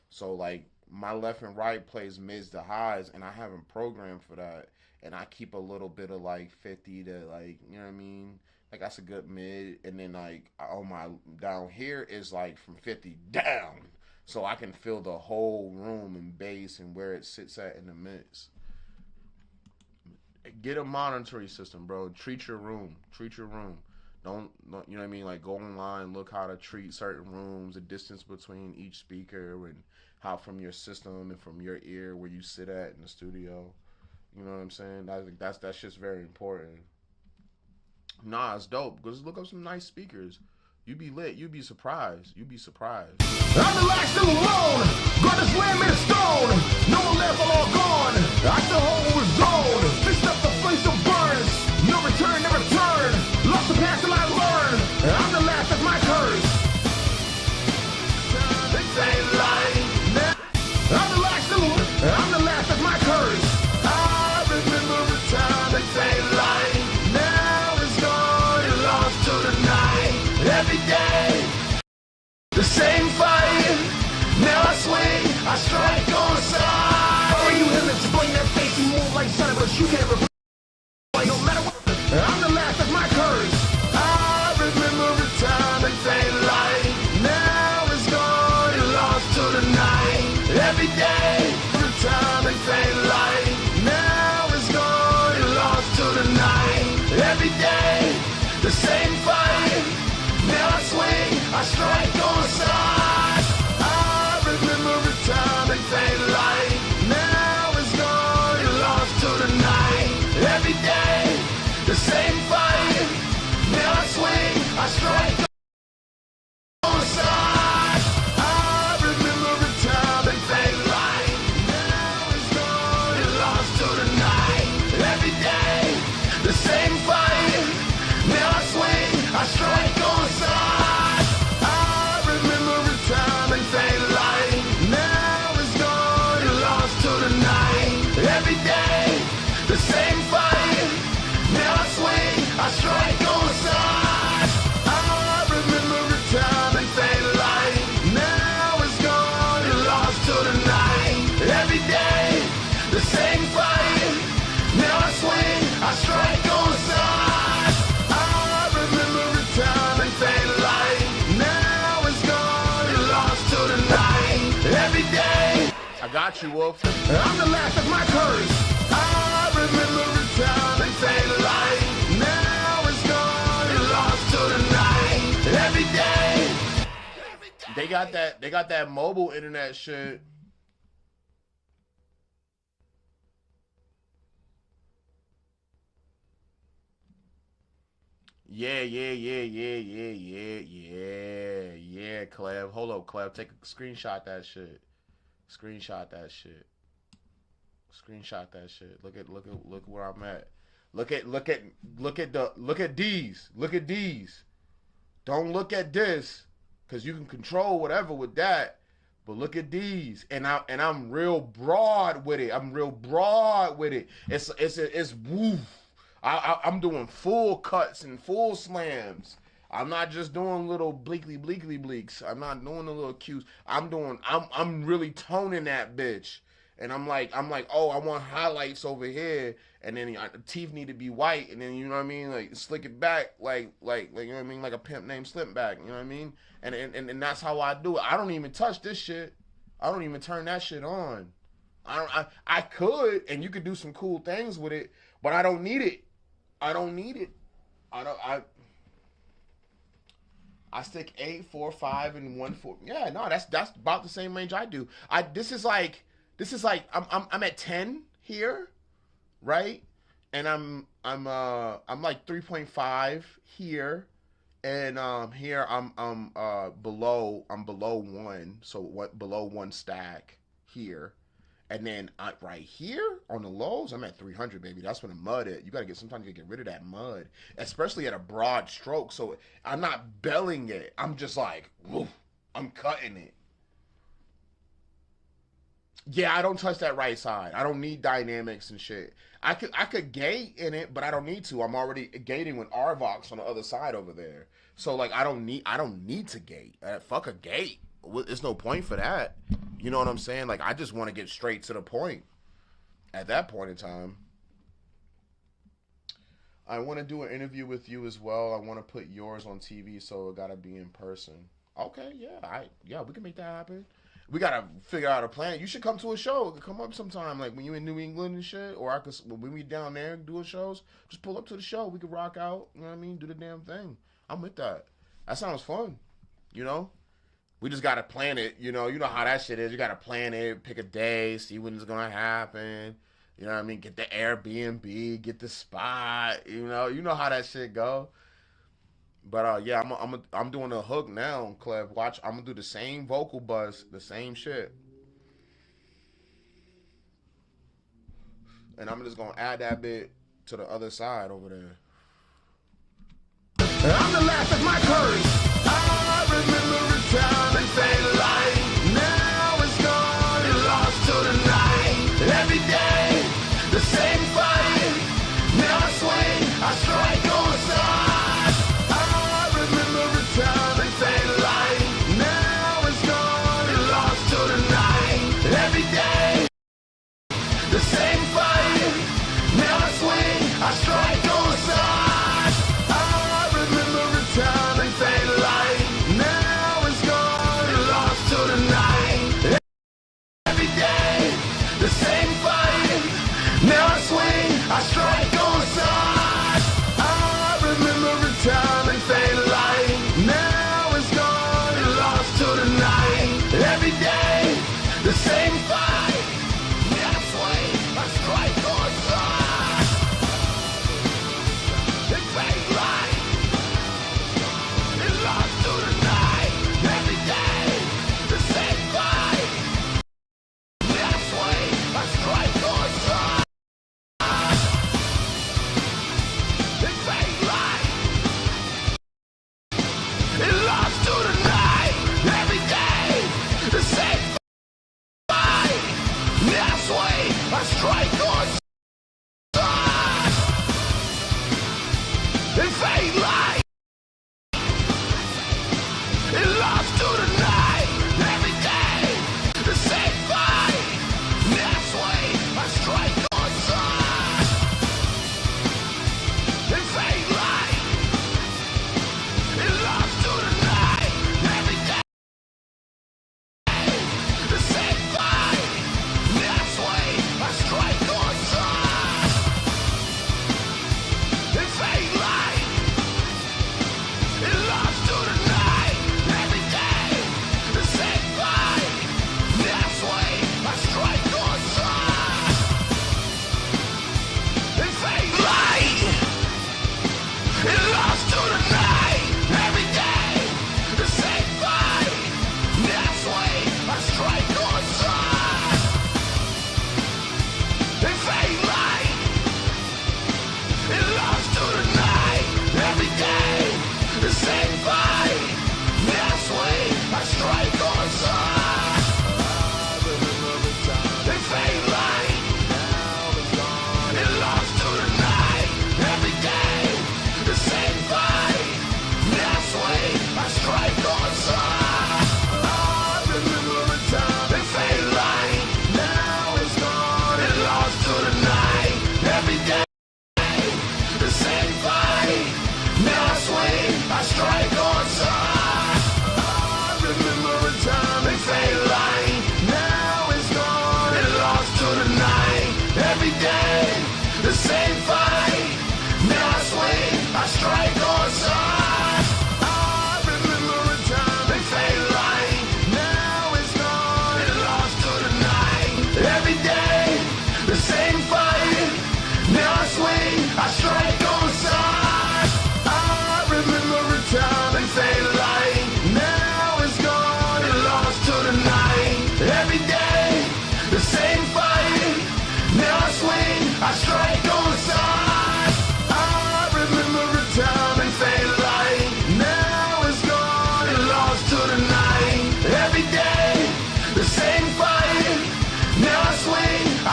So like my left and right plays mids to highs, and I haven't programmed for that, and I keep a little bit of like 50 to like, you know what I mean? Like that's a good mid, and then like on my down here is like from 50 down, so I can feel the whole room and bass and where it sits at in the mix. Get a monitoring system, bro. Treat your room. Don't you know what I mean? Like go online, look how to treat certain rooms, the distance between each speaker, and how from your system and from your ear where you sit at in the studio. You know what I'm saying? That's just very important. Nah, it's dope. Go just look up some nice speakers. You be lit. You be surprised. I'm the last still alone. God has land made of stone. No more level, all gone. I still hold with zone. Fist up the flame so burns. No return, never turn. Lost the past till I learn. I'm the last, that's my curse. This ain't life. I'm the last still alone. I'm the last, that's my curse. I remember the time that ain't life. Now it's gone and lost to the night. Every day, the same fight. Now I swing, I strike on the side. How are you him to bring that face? You move like son, but you can't replace. No matter what, I'm the last, that's my curse. I remember the time that ain't light. Now it's gone and lost to the night. Every day, the time that ain't light. Now it's gone and lost to the night. Every day, the same fight. Now I swing, I strike on the side. I remember the time that ain't light. Now it's gone and lost to the night. Every day, the same fight. Now I swing, I strike on the side. I remember the time that ain't light. Now it's gone and lost to the night. I got you, Wolf. I'm the last of my curse. I remember a time and faded light. Now it's gone and lost to the night. Every day. They got that mobile internet shit. Yeah, Cleb. Hold up, Cleb. Take a screenshot that shit. Screenshot that shit. Screenshot that shit. Look where I'm at. Look at these. Look at these. Don't look at this, cause you can control whatever with that. But look at these, and I'm real broad with it. It's woof. I'm doing full cuts and full slams. I'm not just doing little bleakly bleaks. I'm not doing the little cues. I'm really toning that bitch. And I'm like, oh, I want highlights over here, and then the teeth need to be white, and then, you know what I mean, like slick it back, like you know what I mean, like a pimp named Slipback, you know what I mean, and that's how I do it. I don't even touch this shit. I don't even turn that shit on. I could, and you could do some cool things with it, but I don't need it. I stick 8, 4, 5, and 1, 4. Yeah, no, that's about the same range I do. This is like I'm at 10 here, right? And I'm like 3.5 here, and here I'm below 1, so below 1 stack here. And then right here on the lows, I'm at 300, baby. That's when the mud is. You gotta sometimes you gotta get rid of that mud, especially at a broad stroke. So I'm not belling it. I'm just like, woof, I'm cutting it. Yeah, I don't touch that right side. I don't need dynamics and shit. I could gate in it, but I don't need to. I'm already gating with RVox on the other side over there. So like I don't need to gate. Fuck a gate. There's no point for that. You know what I'm saying? Like, I just want to get straight to the point at that point in time. I want to do an interview with you as well. I want to put yours on TV, so it got to be in person. Okay, yeah, we can make that happen. We got to figure out a plan. You should come to a show. Come up sometime, like when you in New England and shit, or I could, when we down there doing shows, just pull up to the show. We could rock out, you know what I mean? Do the damn thing. I'm with that. That sounds fun, you know? We just got to plan it, you know how that shit is. You got to plan it, pick a day, see when it's going to happen. You know what I mean? Get the Airbnb, get the spot, you know how that shit go. But yeah, I'm doing a hook now, Cleb. Watch, I'm going to do the same vocal buzz, the same shit. And I'm just going to add that bit to the other side over there. I'm the last of my curse. I remember a time and faded light. Now it's gone and lost to the night. Every day, the same fight. Now I swing, I strike on the side. I remember a time and faded light. Now it's gone and lost to the night. Every day, the same fight. Now I swing, I strike on the side. Time and fade light. Now it's gone and lost to the night. Every day, the same fight. Now I swing, I strike on side. I remember a time and fade light. Now it's gone and lost to the night. Every day, the same fight. Now I swing, I strike on side. It fade light. Lost to the night, every day, the same fight. Now I swing, I strike on side. It fade light. It lost to the night, every day, the same fight. Now I swing, I strike on side. It fade light. It lost to the night, every day, the same fight. Now I swing, I strike on side. It fade light. It lost to the night, every day, the same fight.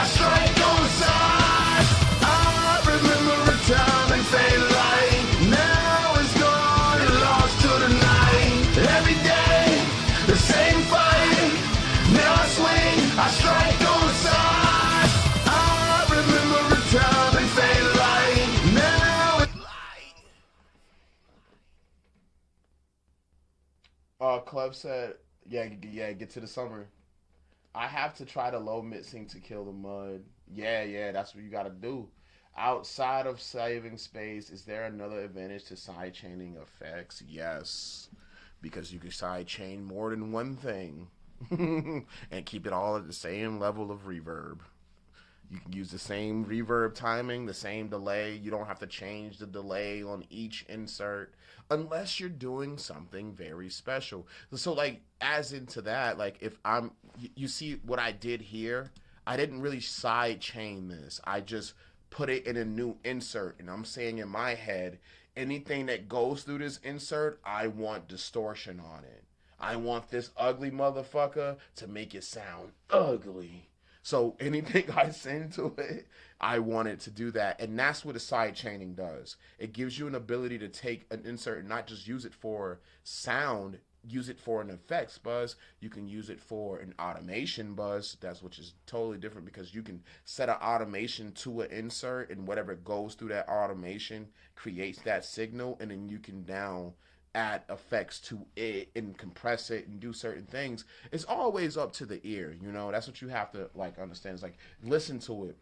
I strike on sight. I remember a time and fade light. Now it's gone and lost to the night. Every day, the same fight. Now I swing, I strike on sight. I remember a time and fade light. Now it's light. Club said, yeah, get to the summer. I have to try the low mixing to kill the mud. Yeah, that's what you gotta do. Outside of saving space, is there another advantage to sidechaining effects? Yes, because you can sidechain more than one thing and keep it all at the same level of reverb. You can use the same reverb timing, the same delay. You don't have to change the delay on each insert unless you're doing something very special. So, like, as into that, like, if you see what I did here, I didn't really side chain this. I just put it in a new insert, and I'm saying in my head, anything that goes through this insert, I want distortion on it. I want this ugly motherfucker to make it sound ugly. So anything I send to it, I want it to do that. And that's what a side chaining does. It gives you an ability to take an insert and not just use it for sound, use it for an effects buzz. You can use it for an automation buzz, which is totally different because you can set an automation to an insert, and whatever goes through that automation creates that signal, and then you can now add effects to it and compress it and do certain things. It's always up to the ear, you know. That's what you have to like understand. It's like, listen to it.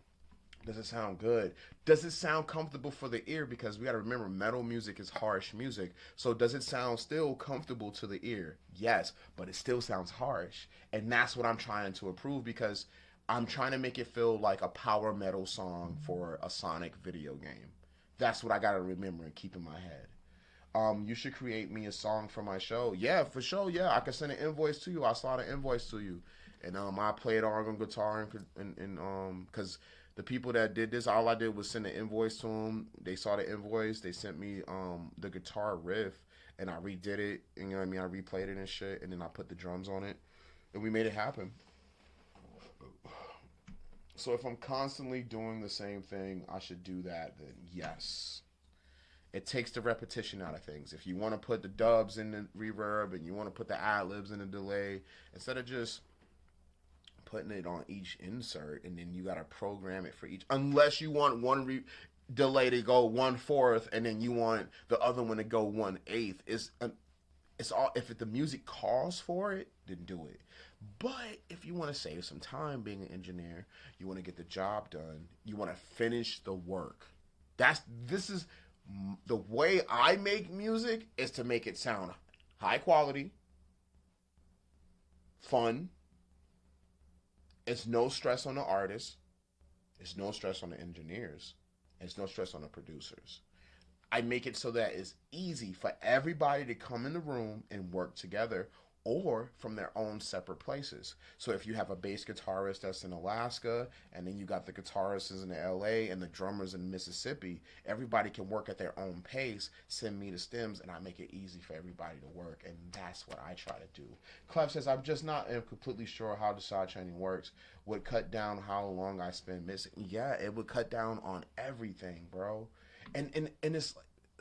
Does it sound good? Does it sound comfortable for the ear? Because we got to remember, metal music is harsh music. So does it sound still comfortable to the ear? Yes, but it still sounds harsh. And that's what I'm trying to improve, because I'm trying to make it feel like a power metal song for a Sonic video game. That's what I got to remember and keep in my head. You should create me a song for my show. Yeah, for sure. Yeah, I can send an invoice to you. I'll slide an invoice to you, and I play it on guitar and because the people that did this, all I did was send an invoice to them. They saw the invoice. They sent me the guitar riff, and I redid it. And, you know what I mean? I replayed it and shit, and then I put the drums on it, and we made it happen. So if I'm constantly doing the same thing, I should do that. Then yes. It takes the repetition out of things. If you want to put the dubs in the reverb and you want to put the ad-libs in the delay, instead of just putting it on each insert and then you got to program it for each, unless you want one delay to go 1/4 and then you want the other one to go 1/8. It's all, if the music calls for it, then do it. But if you want to save some time being an engineer, you want to get the job done, you want to finish the work. This is the way I make music, is to make it sound high quality, fun. It's no stress on the artists. It's no stress on the engineers. It's no stress on the producers. I make it so that it's easy for everybody to come in the room and work together, or from their own separate places. So if you have a bass guitarist that's in Alaska, and then you got the guitarists in LA and the drummers in Mississippi, everybody can work at their own pace, send me the stems, and I make it easy for everybody to work. And that's what I try to do. Clef says, I'm just not completely sure how the sidechaining works. Would cut down how long I spend mixing. Yeah, it would cut down on everything, bro. And it's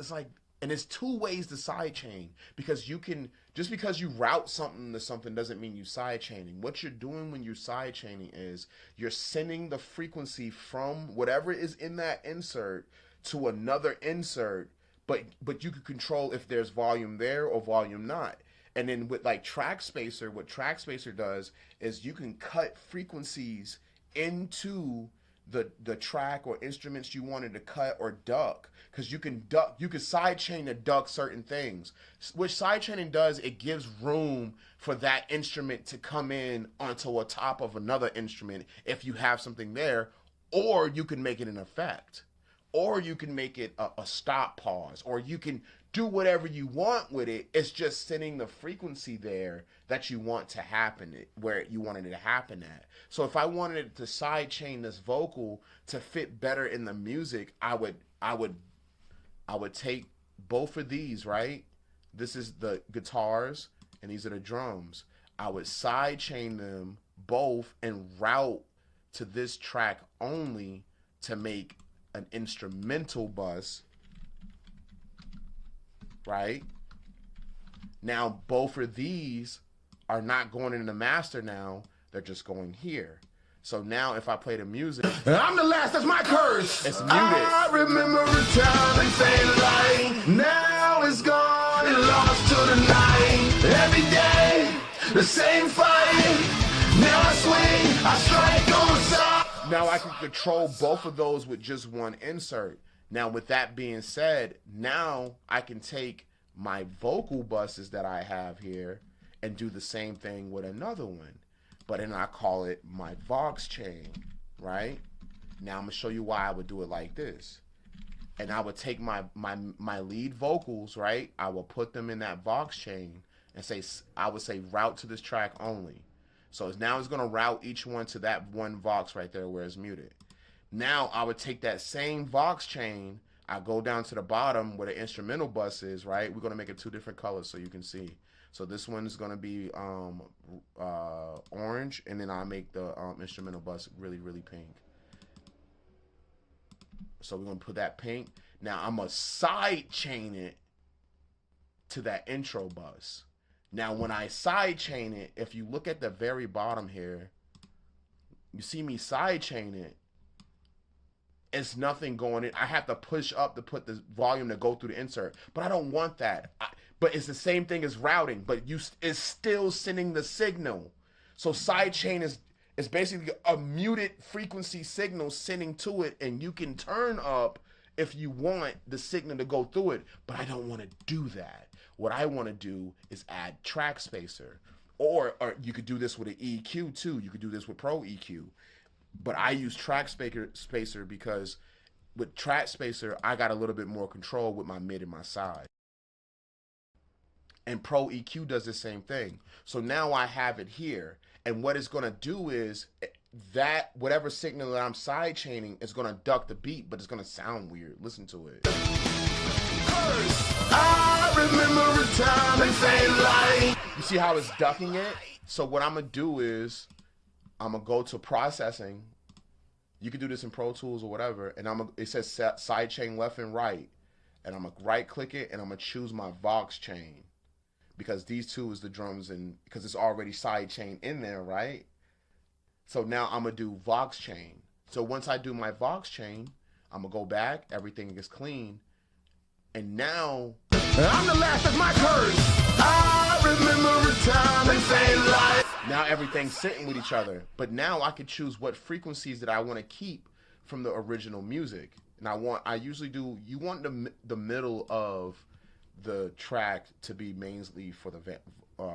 like, and there's two ways to sidechain, because you can, just because you route something to something doesn't mean you sidechaining. What you're doing when you're sidechaining is you're sending the frequency from whatever is in that insert to another insert, but you can control if there's volume there or volume not. And then with like Track Spacer, what Track Spacer does is you can cut frequencies into the track or instruments you wanted to cut or duck, because you can sidechain to duck certain things. What sidechaining does, it gives room for that instrument to come in onto a top of another instrument if you have something there, or you can make it an effect, or you can make it a stop pause, or you can do whatever you want with it. It's just sending the frequency there that you want to happen, where you wanted it to happen at. So if I wanted it to sidechain this vocal to fit better in the music, I would take both of these, right? This is the guitars and these are the drums. I would sidechain them both and route to this track only to make an instrumental bus, right? Now, both of these are not going in the master now. They're just going here. So now if I play the music, I'm the last, that's my curse. It's muted. I remember a time they faded light. Now it's gone and lost to the night. Every day, the same fight. Now I swing, I strike on side. Now I can control both of those with just one insert. Now with that being said, now I can take my vocal buses that I have here and do the same thing with another one. But then I call it my Vox chain, right? Now I'm gonna show you why I would do it like this. And I would take my lead vocals, right? I will put them in that Vox chain and say, I would say route to this track only. So now it's gonna route each one to that one Vox right there where it's muted. Now I would take that same Vox chain, I go down to the bottom where the instrumental bus is, right? We're gonna make it 2 different colors so you can see. So this one is gonna be orange, and then I'll make the instrumental bus really, really pink. So we're gonna put that pink. Now I'm gonna side chain it to that intro bus. Now when I side chain it, if you look at the very bottom here, you see me side chain it. It's nothing going in. I have to push up to put the volume to go through the insert, but I don't want that. But it's the same thing as routing, but it's still sending the signal. So sidechain is basically a muted frequency signal sending to it, and you can turn up if you want the signal to go through it, but I don't want to do that. What I want to do is add track spacer, or you could do this with an EQ too. You could do this with Pro EQ. But I use track spacer because with track spacer, I got a little bit more control with my mid and my side. And Pro EQ does the same thing. So now I have it here. And what it's going to do is that whatever signal that I'm side chaining is going to duck the beat, but it's going to sound weird. Listen to it. I remember a time they faded light. You see how it's ducking it? So what I'm going to do is I'm going to go to processing. You can do this in Pro Tools or whatever. And it says side chain left and right. And I'm going to right click it and I'm going to choose my Vox chain. Because these two is the drums, and because it's already side chain in there, right? So now I'm going to do Vox chain. So once I do my Vox chain, I'm going to go back. Everything is clean. And now I'm the last, that's my curse. I remember a time they faded light. Now everything's sitting with each other. But now I can choose what frequencies that I want to keep from the original music. And I usually do, you want the middle of the track to be mainly for the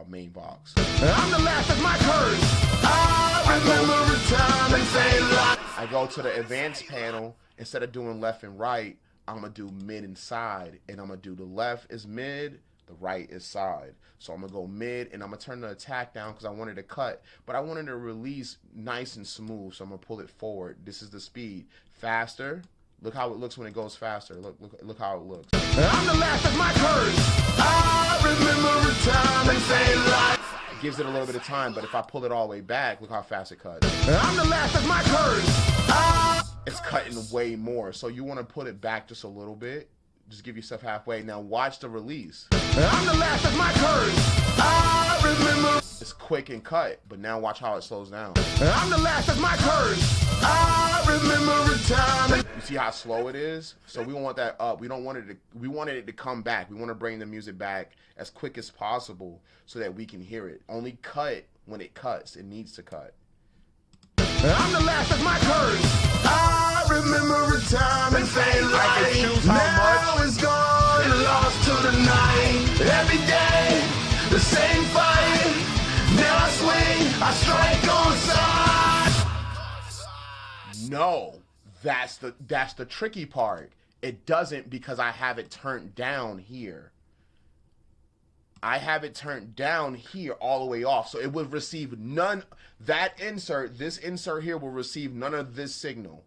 main Vox. I'm the last, that's my curse. I remember a time they faded light. I go to the advanced panel. Instead of doing left and right, I'm going to do mid and side. And I'm going to do the left is mid, the right is side. So I'm going to go mid, and I'm going to turn the attack down because I wanted to cut. But I wanted to release nice and smooth, so I'm going to pull it forward. This is the speed. Faster. Look how it looks when it goes faster. Look how it looks. I'm the last, that's my curse. I remember a time they faded light. It gives it a little bit of time, but if I pull it all the way back, look how fast it cuts. I'm the last, that's my curse. It's cutting way more. So you want to put it back just a little bit. Just give yourself halfway. Now watch the release. I'm the last, that's my curse. I remember. It's quick and cut, but now watch how it slows down. I'm the last, that's my curse. I remember a time. You see how slow it is? So we don't want that up. We wanted it to come back. We want to bring the music back as quick as possible so that we can hear it. Only cut when it cuts. It needs to cut. I'm the last, that's my curse. I remember a time they faded light. I can choose how now much. It's gone and lost to the night. Every day, the same fight. Now I swing, I strike on side. No, that's the tricky part. It doesn't because I have it turned down here. I have it turned down here all the way off. So it will receive none. This insert here will receive none of this signal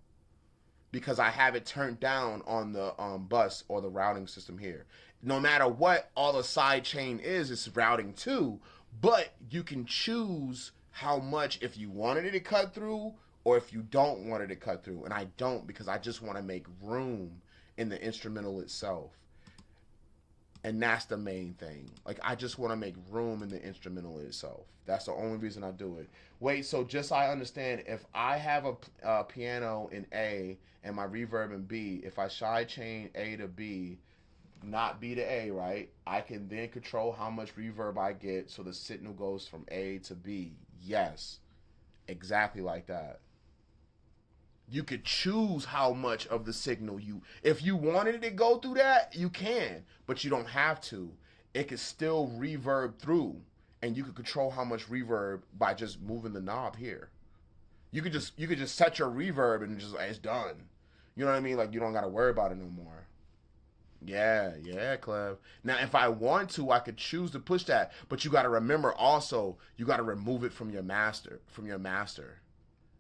because I have it turned down on the bus or the routing system here. No matter what all the side chain is, it's routing too. But you can choose how much, if you wanted it to cut through or if you don't want it to cut through. And I don't, because I just want to make room in the instrumental itself. And that's the main thing. Like, I just want to make room in the instrumental itself. That's the only reason I do it. Wait, so just so I understand, if I have a piano in A and my reverb in B, if I sidechain A to B, not B to A, right? I can then control how much reverb I get so the signal goes from A to B. Yes, exactly like that. You could choose how much of the signal if you wanted it to go through that, you can, but you don't have to. It could still reverb through, and you could control how much reverb by just moving the knob here. You could just set your reverb and just, it's done. You know what I mean? Like, you don't got to worry about it no more. Yeah, Clev. Now, if I want to, I could choose to push that, but you got to remember also, you got to remove it from your master.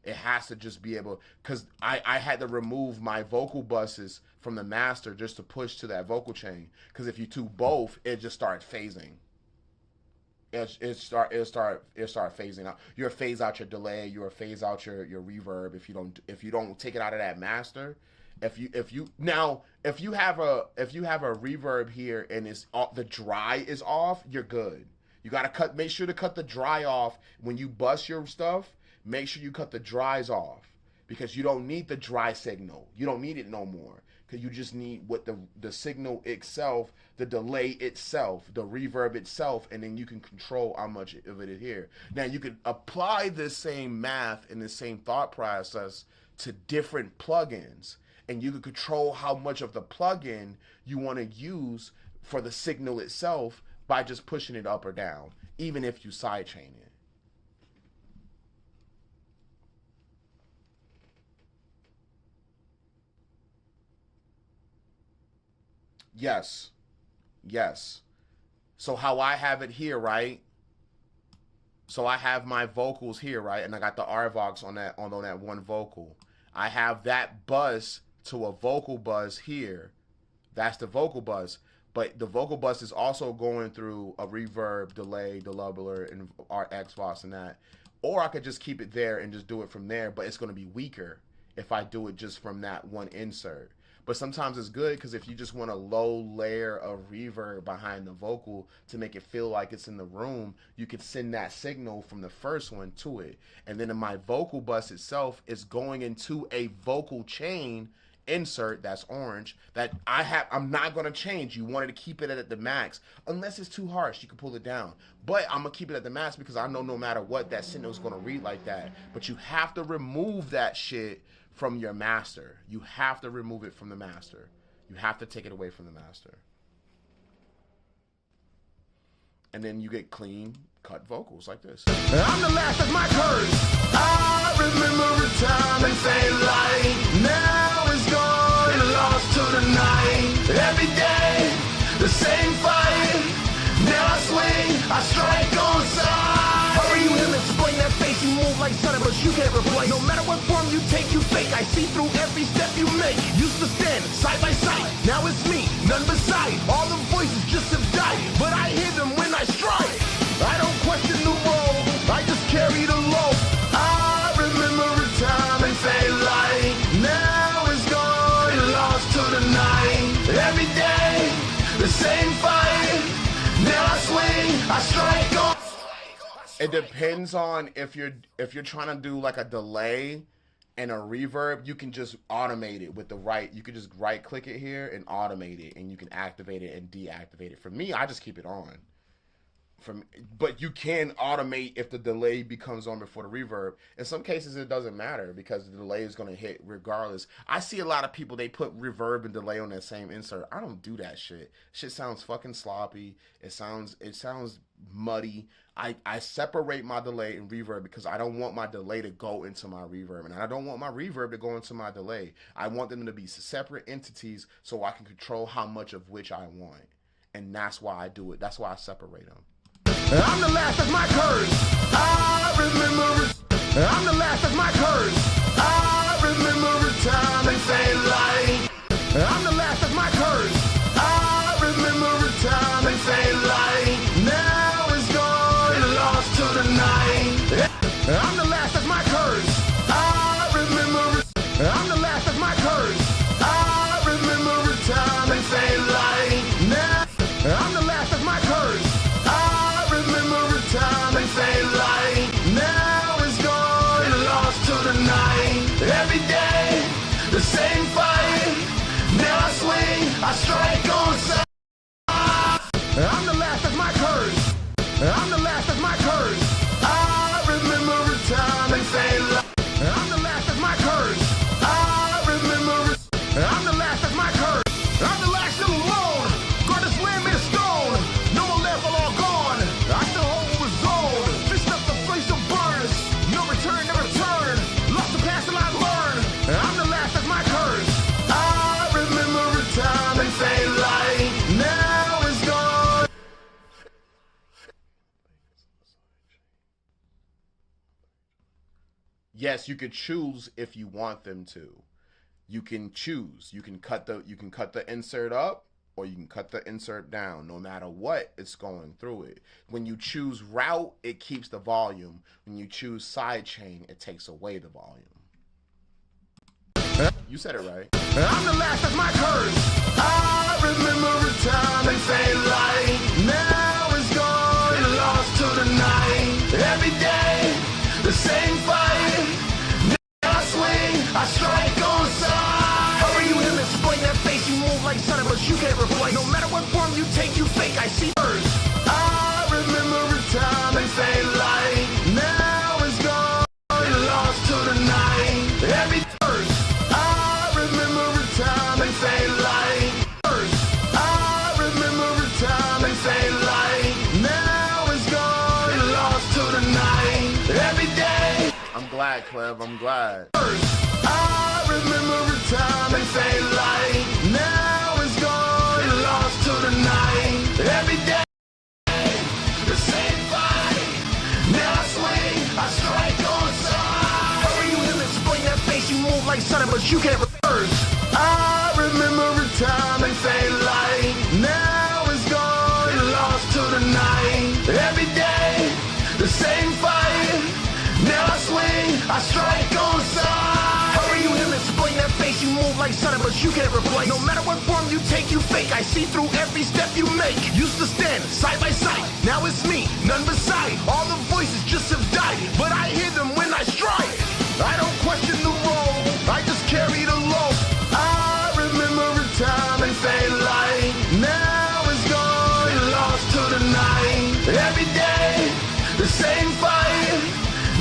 It has to just be able, because I had to remove my vocal buses from the master just to push to that vocal chain. Because if you do both, it just starts phasing. It start phasing out. You'll phase out your delay. You'll phase out your reverb if you don't take it out of that master. If you have a reverb here and the dry is off, you're good. You gotta make sure to cut the dry off when you bust your stuff. Make sure you cut the dries off, because you don't need the dry signal. You don't need it no more, because you just need what the signal itself, the delay itself, the reverb itself, and then you can control how much of it is here. Now, you can apply this same math and the same thought process to different plugins, and you can control how much of the plugin you want to use for the signal itself by just pushing it up or down, even if you sidechain it. Yes. So how I have it here, right? So I have my vocals here, right? And I got the RVox on that one vocal. I have that buzz to a vocal buzz here. That's the vocal buzz. But the vocal buzz is also going through a reverb, delay, delubler, and RXVox and that. Or I could just keep it there and just do it from there, but it's going to be weaker if I do it just from that one insert. But sometimes it's good, because if you just want a low layer of reverb behind the vocal to make it feel like it's in the room, you could send that signal from the first one to it. And then in my vocal bus itself is going into a vocal chain insert that's orange that I'm not going to change. You wanted to keep it at the max. Unless it's too harsh, you can pull it down. But I'm going to keep it at the max because I know no matter what, that signal is going to read like that. But you have to remove that shit from your master. You have to remove it from the master. You have to take it away from the master. And then you get clean cut vocals like this. I'm the last of my curse. I remember a time and fade light. Now it's gone and lost to the night. Every day, the same fight. Now I swing, I strike on sight. Hurry, you him, explain that face. You move like son, but you can't replace. No matter what form you take, you fake. I see through every step you make. Used to stand side by side. Now it's me, none beside. All the voices just have died, but I hear them when I strike. I don't question the role, I just carry the load. I remember a time and fade light. Now it's gone and lost to the night. Every day, the same fight. Now I swing, I strike on. It depends on if you're trying to do like a delay and a reverb, you can just automate it with you can just right click it here and automate it, and you can activate it and deactivate it. For me, I just keep it on. But you can automate if the delay becomes on before the reverb. In some cases, it doesn't matter because the delay is going to hit regardless. I see a lot of people, they put reverb and delay on that same insert. I don't do that shit. Shit sounds fucking sloppy. It sounds muddy. I separate my delay and reverb because I don't want my delay to go into my reverb, and I don't want my reverb to go into my delay. I want them to be separate entities so I can control how much of which I want. And that's why I do it. That's why I separate them. I'm the last of my curse. I remember. I'm the last of my curse. I remember a time and fade light. I'm the last of my curse. I remember a time and fade light. Now it's gone and lost to the night. I'm the last of my curse. I Yes, you could choose if you want them to. You can choose. You can cut the insert up, or you can cut the insert down. No matter what, it's going through it. When you choose route, it keeps the volume. When you choose sidechain, it takes away the volume. You said it right. I'm the last of my curse. I remember a time and fade light. Now it's gone and lost to the night. Every day, the same fight. Now I swing, I strike on side. Hurry, you him, exploit that face. You move like son, but you can't replace. No matter what form you take, you fake. I see first. I remember a time and fade light. Now it's gone and lost to the night. Every first. I remember a time and fade light. First. I remember a time and fade light. Now it's gone and lost to the night. Every day. I'm glad, Cleb. I'm glad. First. I remember a time and fade light. Now it's gone and lost to the night. Every day. The same fight. Now I swing, I strike on side. Hurry, you him, explain that face. You move like son, but you can't reverse. I remember a time and fade light. Now it's gone and lost to the night. Every day, the same fight. Now I swing, I strike on side. Hurry, you him, explain that face. You move like son, but you can't replace. No matter what form you take, you fake. I see through every step you make. Used to stand side by side. Now it's me, none beside. All the voices just have died, but I hear them when I strike. I don't question the role, I just carry the load. I remember a time and fade light. Now it's gone and lost to the night. Every day, the same fight.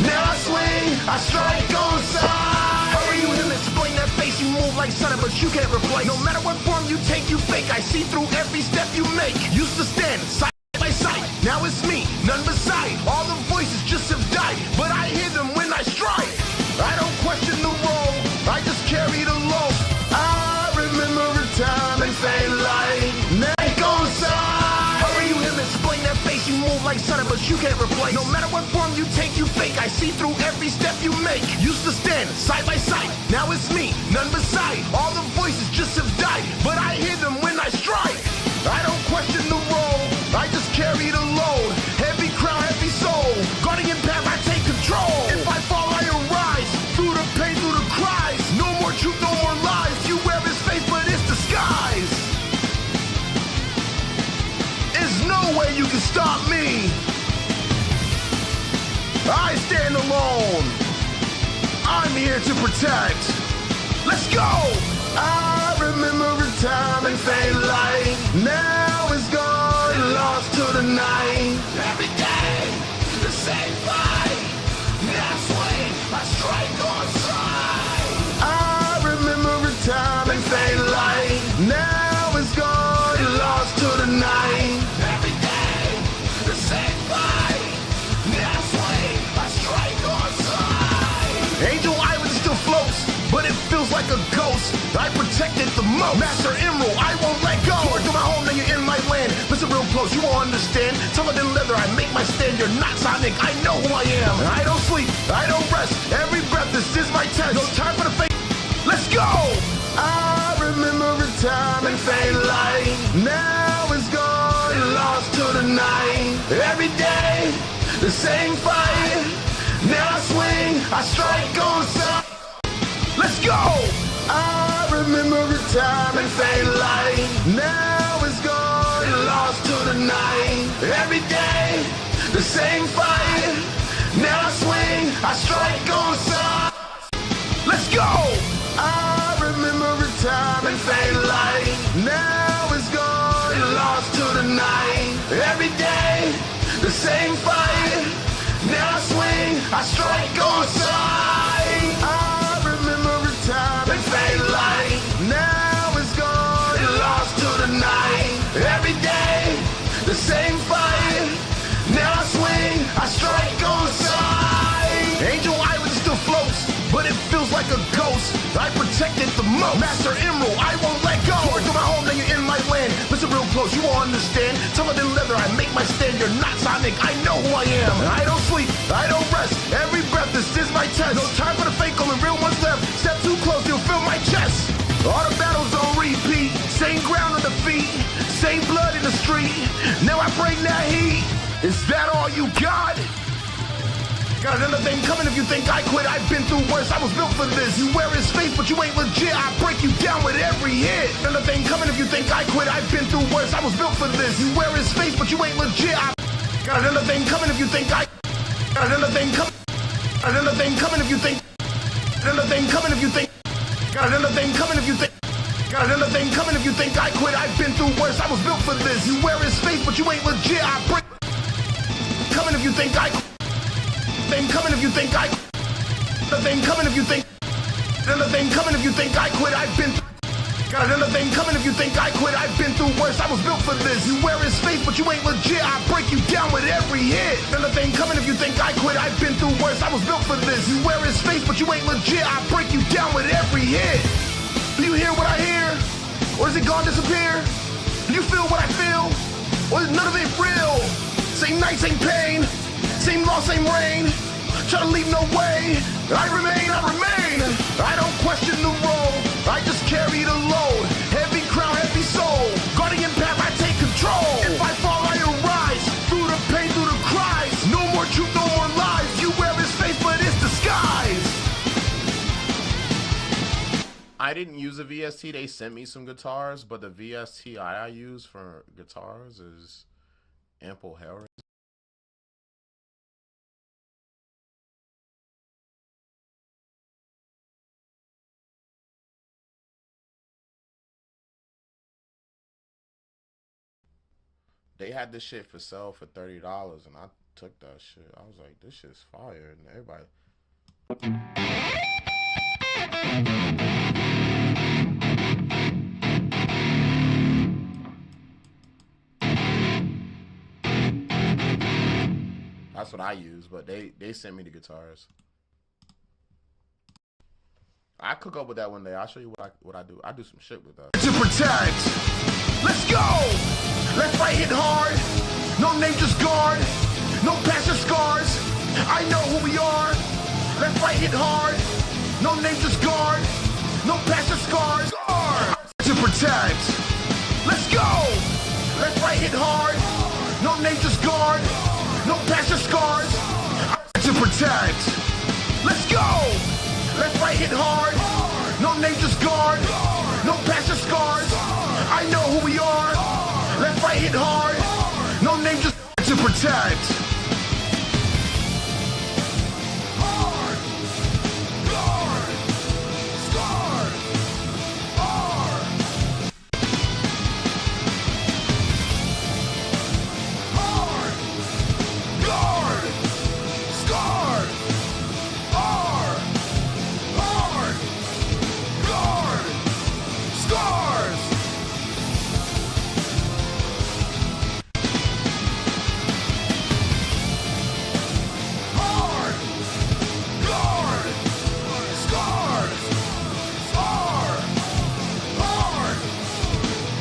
Now I swing, I strike on side. Hurry, you him, explain that face. You move like son, but you can't replace. No matter what form you take, you fake. I see through every step you make. Used to stand side by side. Now it's me, none beside. All the voices just have died, but I hear them when I strike. I don't question the role, I just carry the load. I remember a time and fade light. Now on side. Hurry, you him, explain that face. You move like son, but you can't replace. No matter what form you take, you fake. I see through every step you make. Used to stand side by side. Now it's me, none beside. All the voices just have died, but I hear them when I strike. I don't question the role, I just carry the load. Heavy crown, heavy soul. Guardian path, I take control. If I fall, I arise. Through the pain, through the cries. No more truth, no more lies. You wear his face, but it's disguise. There's no way you can stop me. I stand alone. I'm here to protect. Let's go. I remember a time and fade light. Now it's gone and lost to the night. Every day, the same fight. Now swing, I strike on side. I remember a time and fade light. Now it's gone and lost to the night. Every day, the same fight. Now swing, I strike on side. Angel Island still floats, but it feels like a ghost. I protect it the most. Master Emerald, I won't let go. You're to my home, now you're in my land. Listen real close, you won't understand. Tougher than leather, I make my stand. You're not Sonic, I know who I am. I don't sleep, I don't rest. Every breath, this is my test. No time for the fake. Let's go. I remember a time and fade light. Now it's gone and lost to the night. Every day, the same fight. Now I swing, I strike on side. Let's go! I remember a time and fade light. Now it's gone and lost to the night. Every day, the same fight. Now I swing, I strike on side. Let's go! I remember a time and fade light. Now it's gone and lost to the night. Every day, the same fight. Now I swing, I strike on side. I remember a time and fade light. Now it's gone and lost to the night. Every day, the same fight. Now I swing, I strike on side. Angel Island still floats, but it feels like a ghost. I protect it the most. Master Emerald, I won't let go. You're to my home, now you're in my land. Listen real close, you won't understand. Tougher than leather, I make my stand. You're not Sonic, I know who I am. I don't sleep, I don't rest. best. Every breath, this is my test. No time for the fake, only real ones left. Step too close, you'll feel my chest. All the battles on repeat, same ground on the feet, same blood in the street. Now I bring that heat. Is that all you got? Got another thing coming if you think I quit. I've been through worse, I was built for this. You wear his face, but you ain't legit. I break you down with every hit. Another thing coming if you think I quit. I've been through worse, I was built for this. You wear his face, but you ain't legit. Got another thing coming if you think I. Got another thing coming. Another thing coming if you think. Another thing coming if you think. Got another thing coming if you think. Got another thing coming if you think I quit. I've been through worse, I was built for this. You wear his face, but you ain't legit. I break. Coming if you think I. Thing coming if you think I. The thing coming if you think. Another thing coming if you think I quit. I've been. Got another thing coming if you think I quit. I've been through worse, I was built for this. You wear his face, but you ain't legit. I break you down with every hit. Another thing coming if you think I quit. I've been through worse, I was built for this. You wear his face, but you ain't legit. I break you down with every hit. Do you hear what I hear? Or is it gone disappear? Do you feel what I feel? Or is none of it real? Same night, same pain. Same loss, same rain. Try to leave no way. I remain. I don't question the role. I just carry the load. Heavy crown, heavy soul. Guardian path, I take control. If I fall, I arise. Through the pain, through the cries. No more truth, no more lies. You wear his face, but it's disguise. I didn't use a VST. They sent me some guitars, but the VST I use for guitars is Ample Hell. They had this shit for sale for $30, and I took that shit. I was like, this shit's fire, and everybody. That's what I use, but they sent me the guitars. I cook up with that one day. I'll show you what I do. I do some shit with that. To protect. Let's go. Left, right, hit hard. No name, just guard. No past your scars. I know who we are. Left, right, hit hard. No name, just guard. No past your scars. To protect. Let's go. Left, right, hit hard. No name, just guard. No past your scars. To protect. Let's go. Left, right, hit hard. No name, just guard. No past your scars. I know who we are. Left, right, hit hard. No name, just to protect. Hard. Guard. Scars. Hard. Hard. Guard. Scars. Hard. Hard. Guard. Scars. Hard. Guard. Scars. Hard. Hard.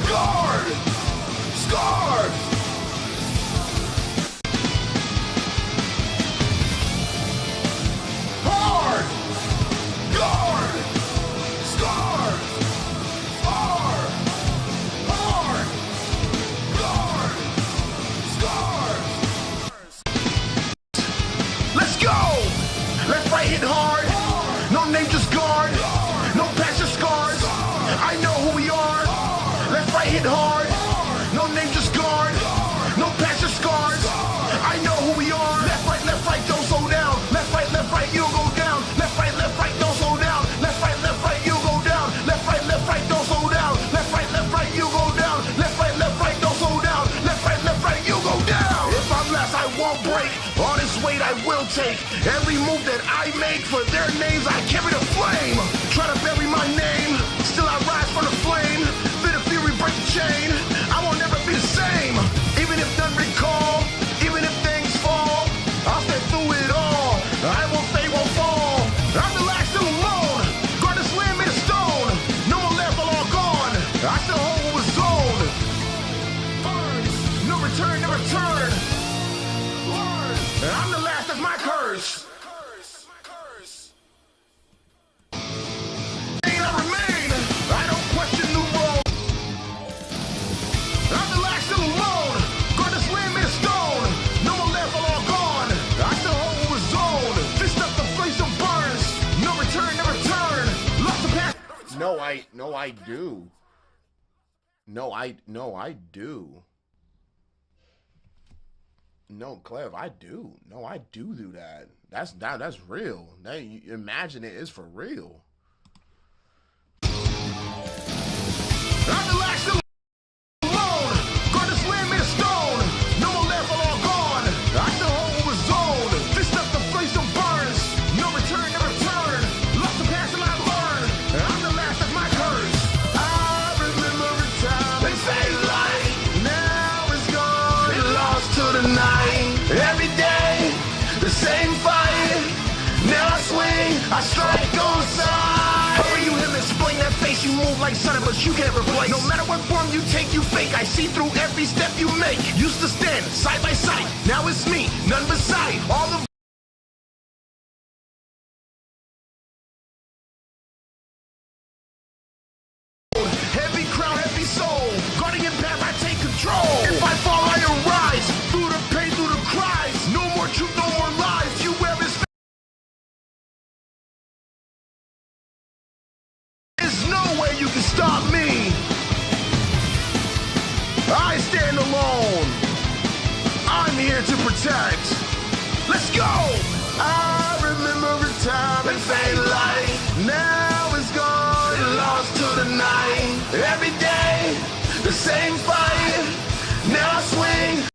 Guard. Scars. Hard. Guard. Scars. Hard. Hard. Guard. Scars. Let's go. Left, right, hit hard. No name, just guard. No past your scars. I know who we are. Left, right, hit hard. No name, just guard. No past your scars. I know who we are. Left, right, don't slow down. Left, right, you'll go down. Left, right, don't slow down. Left, right, you'll go down. Left, right, don't slow down. Left, right, you'll go down. Left, right, don't slow down. Left, right, you'll go down. If I'm last, I won't break. All this weight I will take. Every move that I make for their names, I carry the flame. Try to bury my name, still I rise from the flame. Fit of fury, break the chain. I won't never be the same. Even if none recall, even if things fall, I'll step through it all. I won't fade, won't fall. I'm the last still alone. Guard this land made of stone. No more left, all gone. I still hold what was zone. No return, never turn. I'm the last, that's my curse. No, I do. No, I do. No, Clev, I do. No, I do that. That's real. That, you imagine it is for real. I'm relaxed and alone. Guard this land made of stone. No more left, all gone. I still hold what was zoned. Fist up the face of burns. No return, never return. Lost the past and I learned. I'm the last of my curse. I remember a time they fade light. Now it's gone. It lost to the night. Every day, the same fight. Now I swing, I strike on side. Hurry, you him explain that face. You move like son, but you can't replace. No matter what form you take, you fake. I see through every step you make. Used to stand side by side. Now it's me, none beside. All the heavy crown, heavy soul. Guardian path, I take control. If I fall, I arise. Through the pain, through the cries. No more truth, no more lies. You wear his face. There's no way you can stop me. I stand alone. I'm here to protect. Let's go. I remember a time and fade light. Now it's gone. It lost to the night. Every day, the same fight. Now I swing.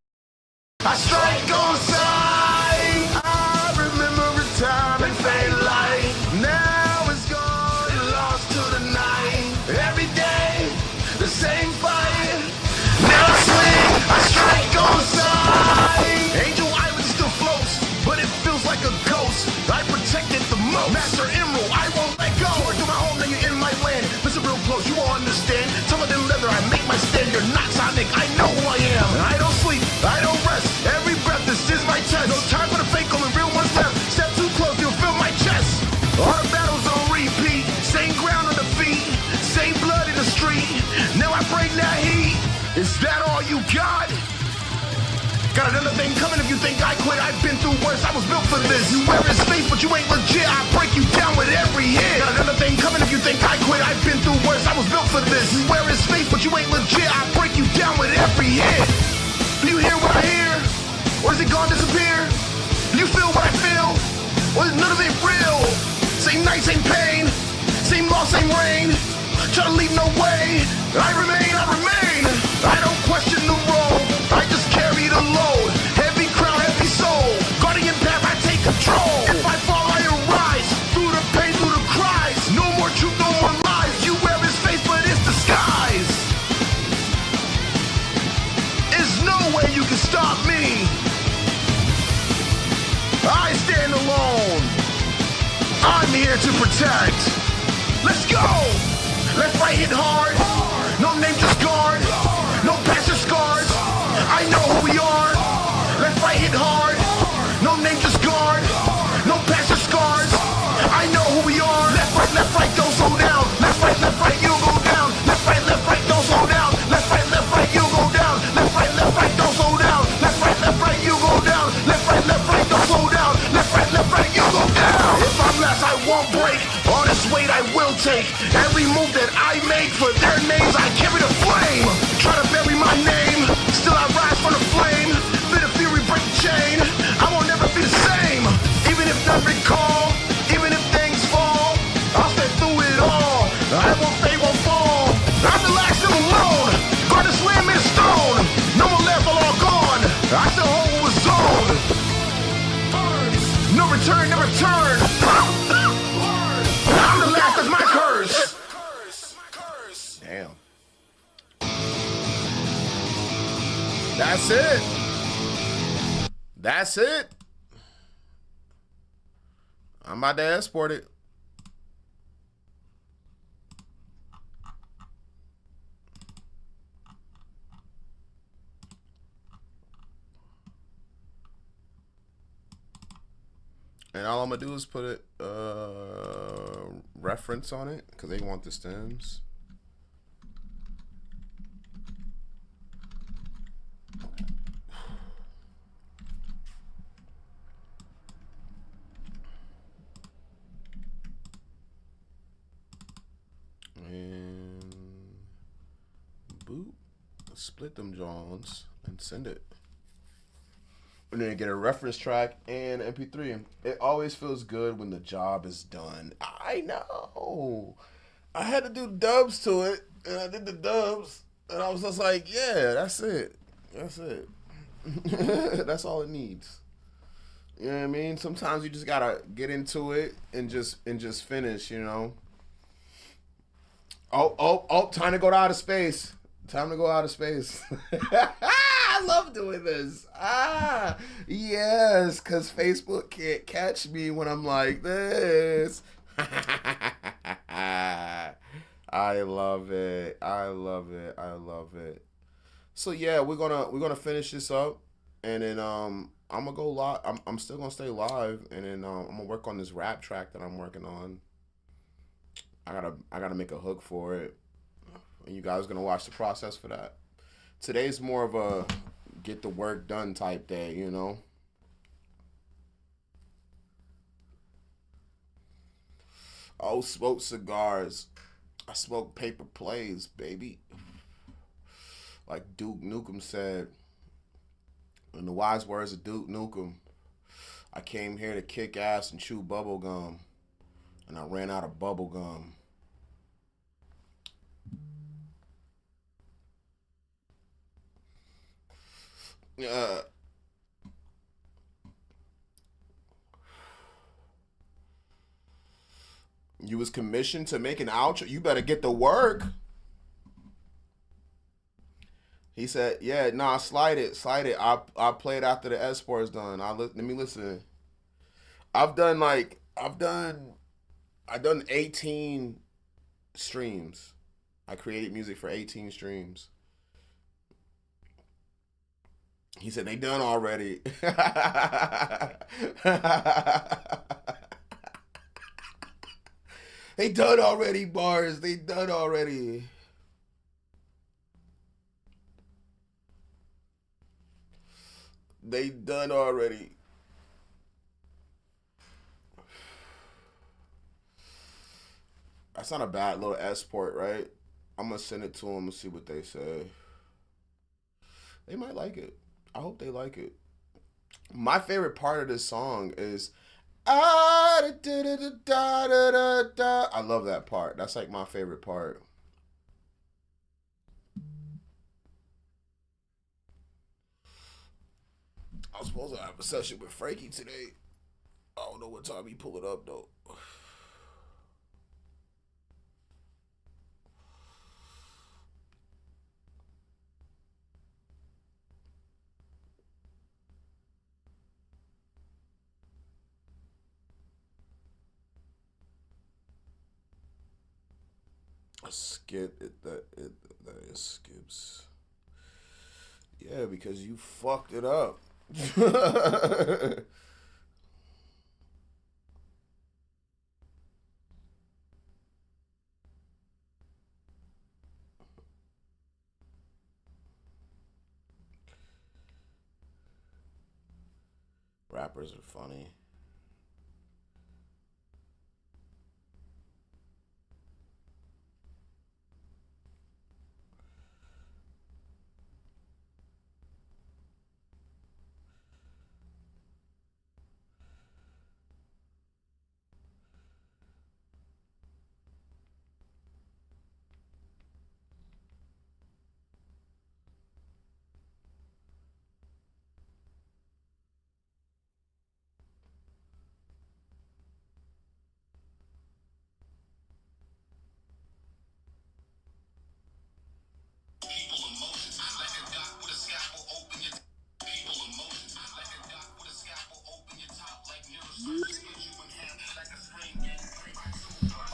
I strike on sight. I remember a time and fade light. Now it's gone. It lost to the night. Every day, the same fight. Now I swing. I strike on sight. Angel Island still floats, but it feels like a ghost. I protect it the most. Master Emerald, I won't let go. Do my home, now you're in my land. Listen real close, you won't understand. Tougher than leather, I make my stand. You're not Sonic, I know who I am. I don't sleep, I don't rest. Every breath, this is my test. No time for the fake, only real ones left. Step too close, you'll feel my chest. All the battles on repeat. Same ground on the feet. Same blood in the street. Now I bring that heat. Is that all you got? Got another thing coming if you think I quit. I've been through worse, I was built for this. You wear his face, but you ain't legit. I break you down with every hit. Got another thing coming if you think I quit. I've been through worse, I was built for this. You wear his face, but you ain't legit. I break you down with every hit. Do you hear what I hear? Or is it gone disappear? Do you feel what I feel? Or is none of it real? Same night, same pain. Same loss, same rain. Try to leave no way. I remain, I remain. I don't question the role. I just carry the load. Heavy crown, heavy soul. Guardian path, I take control. If I fall, I arise. Through the pain, through the cries. No more truth, no more lies. You wear his face, but it's disguise. There's no way you can stop me. I stand alone. I'm here to protect. Let's go. Left, right, hit hard. No name, just guard. No past or scars. I know who we are. Left, right, hit hard. No name, just guard. No past or scars. I know who we are. Left, right, don't slow down. Left, right, you go down. Left, right, don't slow down. Left, right, you go down. Left, right, don't slow down. Left, right, you go down. Left, right, don't slow down. Left, right, you go down. If I'm last, I won't break. All this weight I will take. Every move that I make for their names, I carry the flame. Try to bury my name, still I rise from the flame. Fit of fury, break the chain. I won't never be the same. Even if none recall, even if things fall, I'll stay through it all. I won't, they won't fall. I'm the last still alone. Guard this land made of stone. No more left, all gone. I still hold what was zoned. No return, never turn. I'm the last of my curse. Damn. That's it. That's it. I'm about to export it. And all I'm gonna do is put a reference on it because they want the stems. And boop. Split them Johns and send it. And then get a reference track and MP3. It always feels good when the job is done. I know. I had to do dubs to it, and I did the dubs, and I was just like, yeah, that's it. That's it. That's all it needs. You know what I mean? Sometimes you just gotta get into it and just finish, you know. Oh, time to go to outer space. Time to go out of space. I love doing this. Yes, because Facebook can't catch me when I'm like this. I love it. I love it. I love it. So yeah, we're gonna finish this up, and then I'm gonna go live. I'm still gonna stay live, and then I'm gonna work on this rap track that I'm working on. I gotta make a hook for it. And you guys are going to watch the process for that. Today's more of a get the work done type day, you know? Oh, smoke cigars. I smoke paper plays, baby. Like Duke Nukem said, in the wise words of Duke Nukem, I came here to kick ass and chew bubble gum, and I ran out of bubble gum. You was commissioned to make an outro. You better get to work. He said, "Yeah, nah, slide it. I'll play it after the S4 is done. Let me listen. I've done 18 streams. I created music for 18 streams." He said, "They done already." They done already, bars. They done already. They done already. That's not a bad little export, right? I'm going to send it to them and see what they say. They might like it. I hope they like it. My favorite part of this song is I love that part. That's like my favorite part. I was supposed to have a session with Frankie today. I don't know what time he pull it up though. Skip it. That is skips. Yeah, because you fucked it up. Rappers are funny.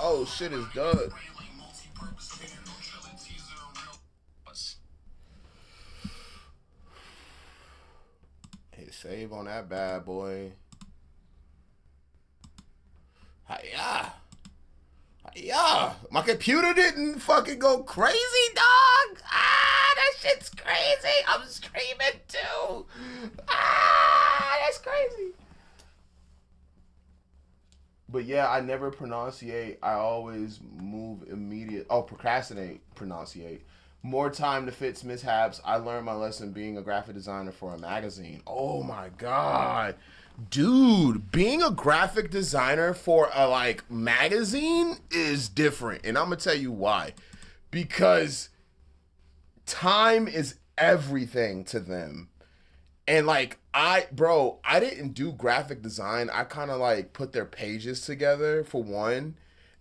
Oh, shit is done. Hit save on that bad boy. Hiya. Hiya. My computer didn't fucking go crazy, dog. That shit's crazy. I'm screaming too. That's crazy. But yeah, I never pronunciate. I always move immediate. Oh, procrastinate, pronunciate. More time to fix mishaps. I learned my lesson being a graphic designer for a magazine. Oh my god. Dude, being a graphic designer for a like magazine is different. And I'm gonna tell you why. Because time is everything to them. And like I didn't do graphic design. I kind of like put their pages together for one.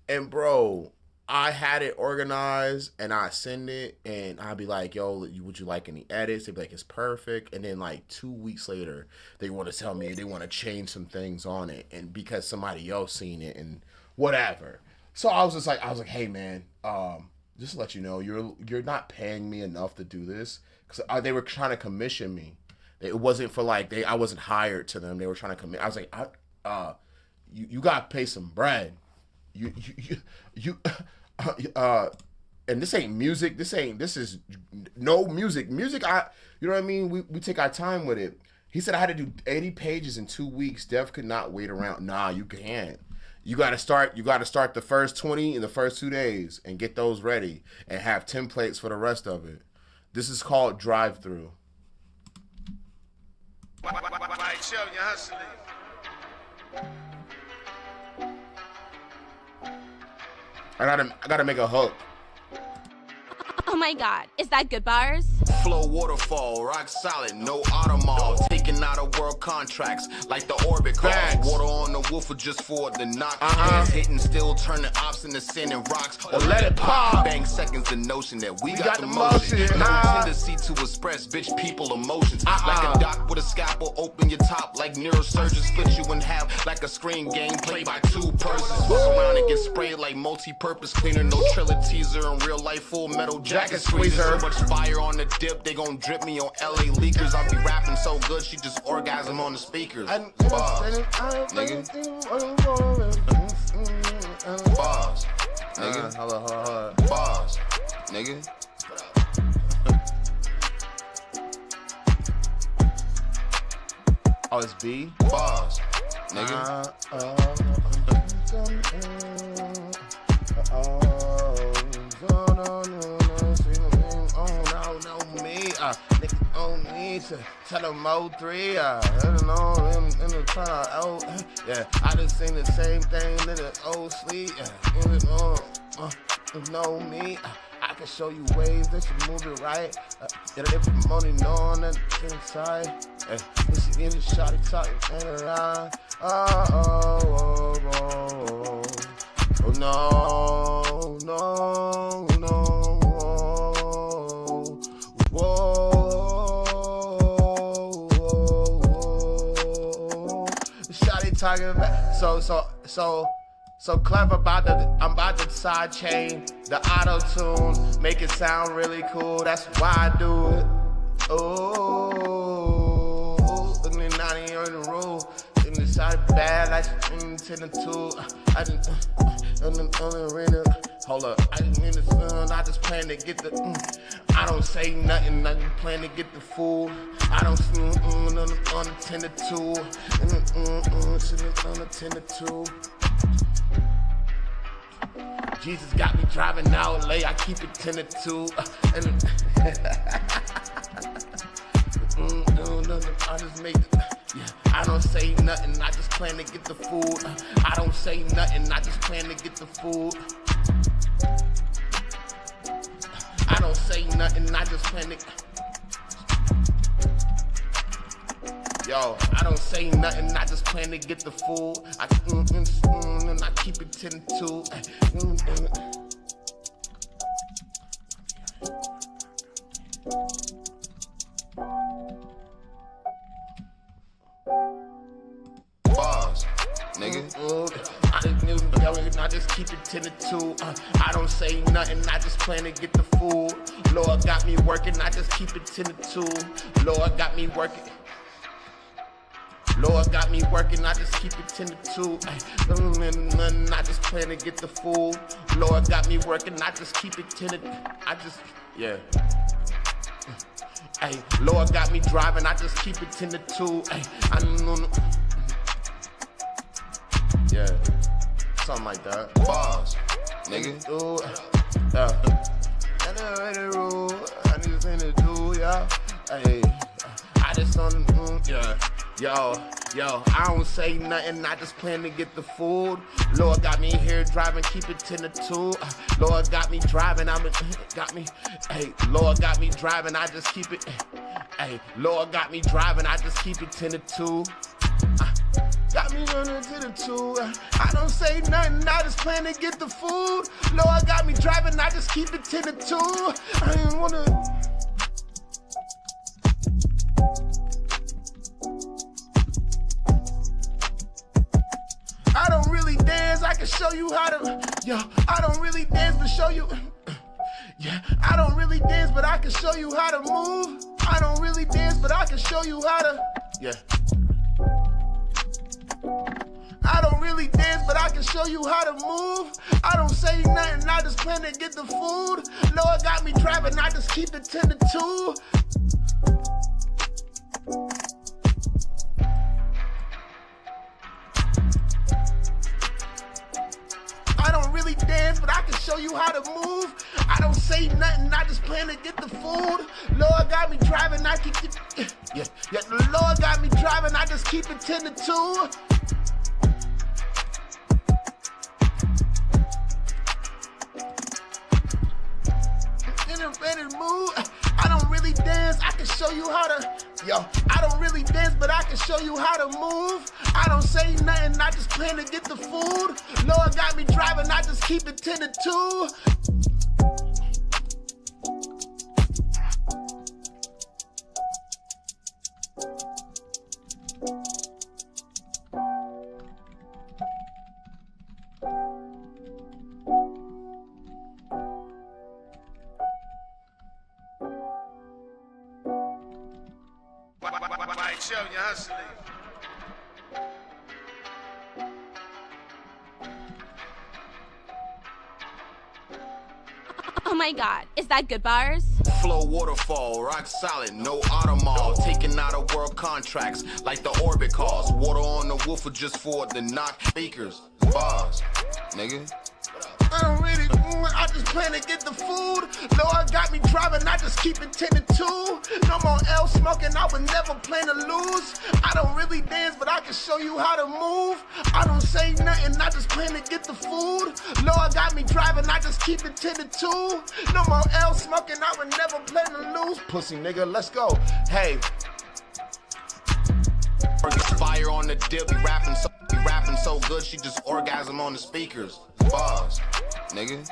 And bro, I had it organized and I send it and I'd be like, yo, would you like any edits? They'd be like, it's perfect. And then like 2 weeks later, they want to tell me they want to change some things on it. And because somebody else seen it and whatever. So I was like, hey man, just to let you know, you're not paying me enough to do this. Because they were trying to commission me. It wasn't for like, I wasn't hired to them. They were trying to commit. I was like, you got to pay some bread. And this ain't music. This is no music. Music, you know what I mean? We take our time with it. He said I had to do 80 pages in 2 weeks. Dev could not wait around. Nah, you can't. You gotta start the first 20 in the first 2 days and get those ready and have templates for the rest of it. This is called drive-through. I gotta make a hook. Oh my god, is that Goodbarz? Flow waterfall, rock solid, no automall. Taking out of world contracts like the orbit calls. Water on the woofer just for the knock. Hands hitting, still turning ops into sand and rocks. Or let it pop. Bang seconds, the notion that we got the motion. No tendency to express bitch people emotions. Like a doc with a scalpel, open your top like neurosurgeon. Split you in half like a screen game played by two persons. Walk around and get sprayed like multi-purpose cleaner. No trailer teaser in real life, full metal jacket squeezer. So much fire on the dip, they gon' drip me on LA leakers. I be rapping so good, she just orgasm on the speakers. Bars, nigga. Bars, nigga. Bars, nigga. Oh, it's B? Bars, nigga. Niggas on me to tell them 03. I don't know, in the trying to yeah. I just seen the same thing in the old sleep. Know me. I can show you ways that you move it right. If I'm only knowing that it's inside. This is in the shot, talking and around. Oh, no, no, no. Shawty talking about so clever about I'm about to side chain the auto tune, make it sound really cool. That's why I do it. Oh, and then 90 on the road, and the side bad like into the tool. I didn't hold up. I didn't mean the sun. I just plan to get the. I don't say nothing. I just plan to get the fool. I don't unattended to. Unattended to. Jesus got me driving out late. I keep it 10 to 2. I just make the. Yeah, I don't say nothing, I just plan to get the food. I don't say nothing, I just plan to get the food. I don't say nothing, I just plan to. Yo, I don't say nothing, I just plan to get the food. And I keep it 10 to 2. Bars, nigga. I just keep it 10 to 2. I don't say nothing, I just plan to get the food. Lord got me working, I just keep it 10 to 2. Lord got me working. Lord got me working, I just keep it 10 to 2. Nothing, I just plan to get the food. Lord got me working, I just keep it 10 to. I just, yeah. Hey, Lord got me driving, I just keep it 10 to 2. Hey, I don't know. Yeah. something like that. Bars, nigga. Dude, yeah. I never ready to rule. I need a thing to do, yeah. Hey, I just don't, yeah. Yo, I don't say nothing, I just plan to get the food. Lord got me here driving, keep it 10 to 2. Lord got me driving, hey, Lord got me driving, I just keep it, hey, Lord got me driving, I just keep it 10 to 2. Got me running to the 2. I don't say nothing, I just plan to get the food. Lord got me driving, I just keep it 10 to 2. I ain't wanna. I don't really dance, I can show you how to. Yo, I don't really dance, but show you. Yeah, I don't really dance, but I can show you how to move. I don't really dance, but I can show you how to. Yeah. I don't really dance, but I can show you how to move. I don't say nothing, I just plan to get the food. Lord got me driving, I just keep it 10 to 2. I don't really dance, but I can show you how to move. I don't say nothing, I just plan to get the food. Lord got me driving, I keep it. Yeah, the Lord got me driving, I just keep it 10 to 2. In a mood. I don't really dance, I can show you how to. Yo, I don't really dance, but I can show you how to move. I don't say nothing, I just plan to get the food. Lord got me driving, I just keep it 10 to 2. Show you hustling. Oh my God, is that Goodbarz? Flow waterfall, rock solid, no automall. Taking out of world contracts like the orbit calls. Water on the woofer just for the knock speakers. Bars, nigga. I don't really, I just plan to get the food. Lord got me driving, I just keep it 10 to 2. No more L smoking, I would never plan to lose. I don't really dance, but I can show you how to move. I don't say nothing, I just plan to get the food. Lord got me driving, I just keep it 10 to 2. No more L smoking, I would never plan to lose. Pussy nigga, let's go. Hey. Fire on the dip, be rapping so good, she just orgasm on the speakers. Bars, nigga.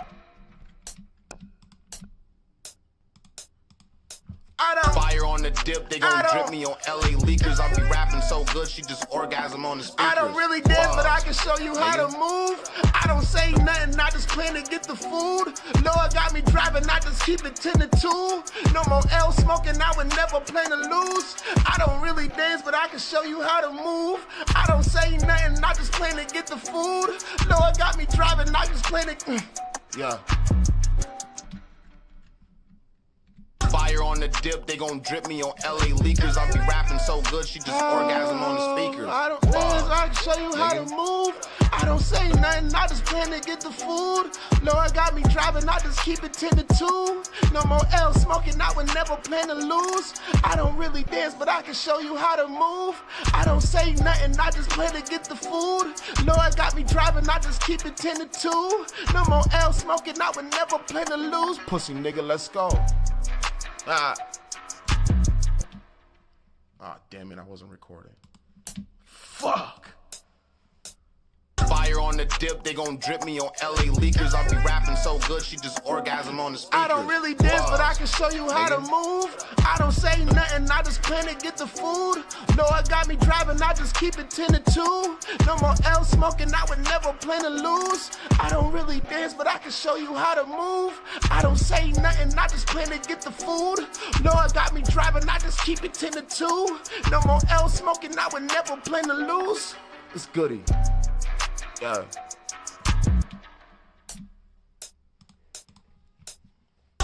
Fire on the dip, they gon' drip me on LA leakers. I be rapping so good, she just orgasm on the speakers. I don't really dance, but I can show you how to move. I don't say nothing, I just plan to get the food. Lord got me driving, I just keep it 10 to 2. No more L smoking, I would never plan to lose. I don't really dance, but I can show you how to move. I don't say nothing, I just plan to get the food. Lord got me driving, I just plan to. Yeah. Fire on the dip, they gon' drip me on LA leakers. I be rapping so good, she just orgasm on the speakers. I don't dance, I can show you how to move. I don't say nothing, I just plan to get the food. Lord got me driving, I just keep it 10 to 2. No more L smoking, I would never plan to lose. I don't really dance, but I can show you how to move. I don't say nothing, I just plan to get the food. Lord got me driving, I just keep it 10 to 2. No more L smoking, I would never plan to lose. Pussy nigga, let's go. Damn it, I wasn't recording. Fuck. Fire on the dip, they gon' drip me on LA leakers. I be rapping so good, she just orgasm on the speakers. I don't really dance, but I can show you how to move. I don't say nothing, I just plan to get the food. Lord got me driving, I just keep it 10 to 2. No more L smoking, I would never plan to lose. I don't really dance, but I can show you how to move. I don't say nothing, I just plan to get the food. Lord got me driving, I just keep it 10 to 2. No more L smoking, I would never plan to lose. It's goody. Yeah.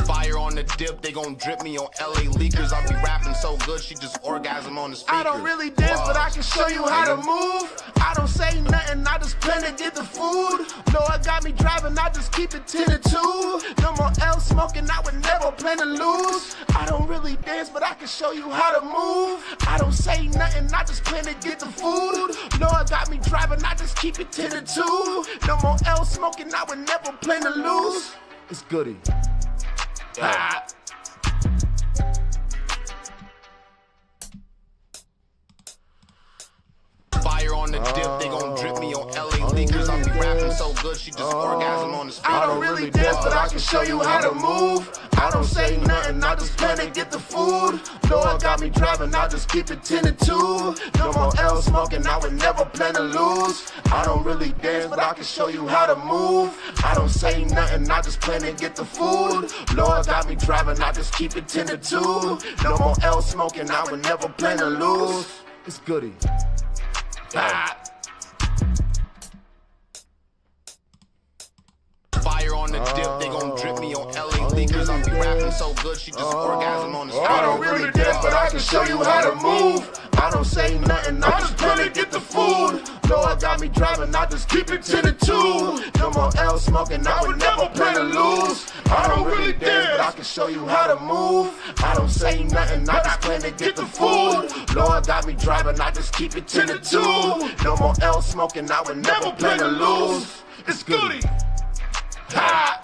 Fire on on the dip, they gon' drip me on LA leakers. I be rapping so good, she just orgasm on the speakers. I don't really dance, but I can show you how to move. I don't say nothing, I just plan to get the food. Lord got me driving, I just keep it 10 to 2. No more L smoking, I would never plan to lose. I don't really dance, but I can show you how to move. I don't say nothing, I just plan to get the food. Lord got me driving, I just keep it 10 to 2. No more L smoking, I would never plan to lose. It's Goody. Ah. Fire on the dip, they gon' drip me on LA leakers. I be rapping so good, she just orgasm on the speakers. I don't really dance, but I can show you how to move. I don't say nothing, I just plan to get the food. Lord got me driving, I just keep it 10 to 2. No more L smoking, I would never plan to lose. I don't really dance, but I can show you how to move. I don't say nothing, I just plan to get the food. Lord got me driving, I just keep it 10 to 2. No more L smoking, I would never plan to lose. It's Goody. Ah. Fire on the dip, they gon' drip me on LA leakers. I be rapping so good, she just orgasm on the speakers. I don't really dance, but I can show you how to move. I don't say nothing, I just plan to get the food. Lord got me driving, I just keep it 10 to 2. No more L smoking, I would never plan to lose. I don't really dance, but I can show you how to move. I don't say nothing, I just plan to get the food. Lord got me driving, I just keep it 10 to 2. No more L smoking, I would never plan to lose. It's Goody. Ha!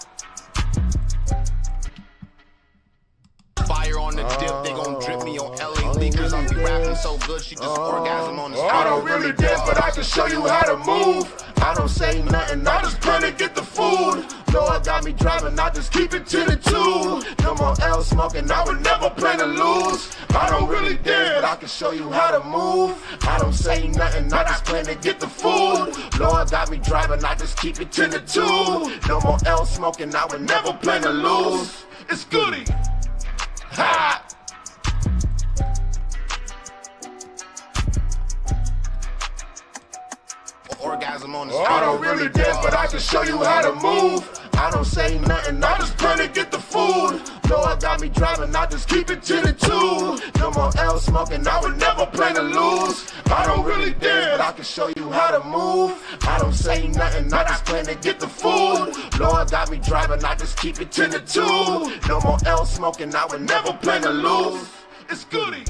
Fire on the dip, they gon' drip me on LA leakers. I be rapping so good, she just orgasm on the speakers. I don't really dance, but I can show you how to move. I don't say nothing, I just plan to get the food. Lord got me driving, I just keep it 10 to 2. No more L smoking, I would never plan to lose. I don't really dance, but I can show you how to move. I don't say nothing, I just plan to get the food. Lord got me driving, I just keep it 10 to 2. No more L smoking, I would never plan to lose. It's Goody. Ha! Orgasm on the I don't really dance, but I can show you how to move. I don't say nothing, I just plan to get the food. Lord got me driving, I just keep it 10 to 2. No more L smoking, I would never plan to lose. I don't really dance, but I can show you how to move. I don't say nothing, I just plan to get the food. Lord got me driving, I just keep it 10 to 2. No more L smoking, I would never plan to lose. It's Goody.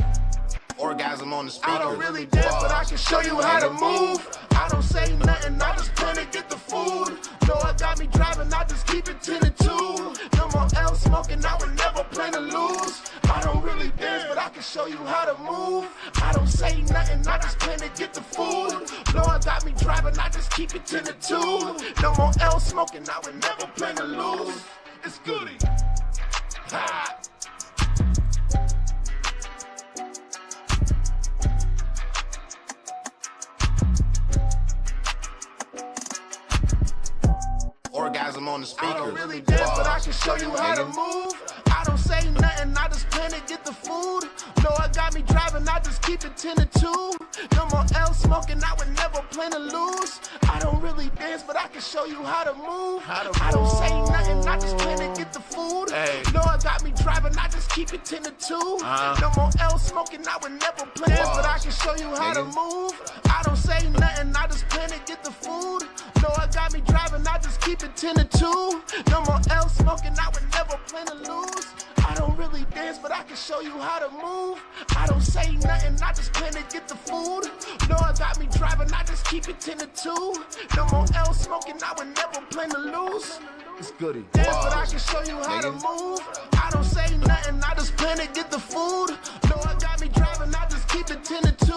orgasm on the speakers. I don't really dance, but I can show you how to move. I don't say nothing, I just plan to get the food. Lord got me driving, I just keep it 10 to 2. No more L smoking, I would never plan to lose. I don't really dance, but I can show you how to move. I don't say nothing, I just plan to get the food. Lord got me driving, I just keep it 10 to 2. No more L smoking, I would never plan to lose. It's Goody. Ha! Orgasm on the speakers. I don't really dance, but I can show you how to move. I don't say nothing, I just plan to get the food. Lord got me driving, I just keep it 10 to 2. No more L smoking, I would never plan to lose. I don't really dance, but I can show you how to move. I don't say nothing, I just plan to get the food. Lord got me driving, I just keep it 10 to 2. No more L smoking, I would never plan, but I can show you how to move. I don't say nothing, I just plan to get the food. Lord got me driving, I just keep it 10 to 2. No more L smoking, I would never plan to lose. I don't really dance, but I can show you how to move. I don't say nothing, I just plan to get the food. Lord got me driving, I just keep it 10 to 2. No more L smoking, I would never plan to lose. It's Goody. Dance, but I can show you how to move. I don't say nothing, I just plan to get the food. Lord got me driving, I just keep it 10 to 2.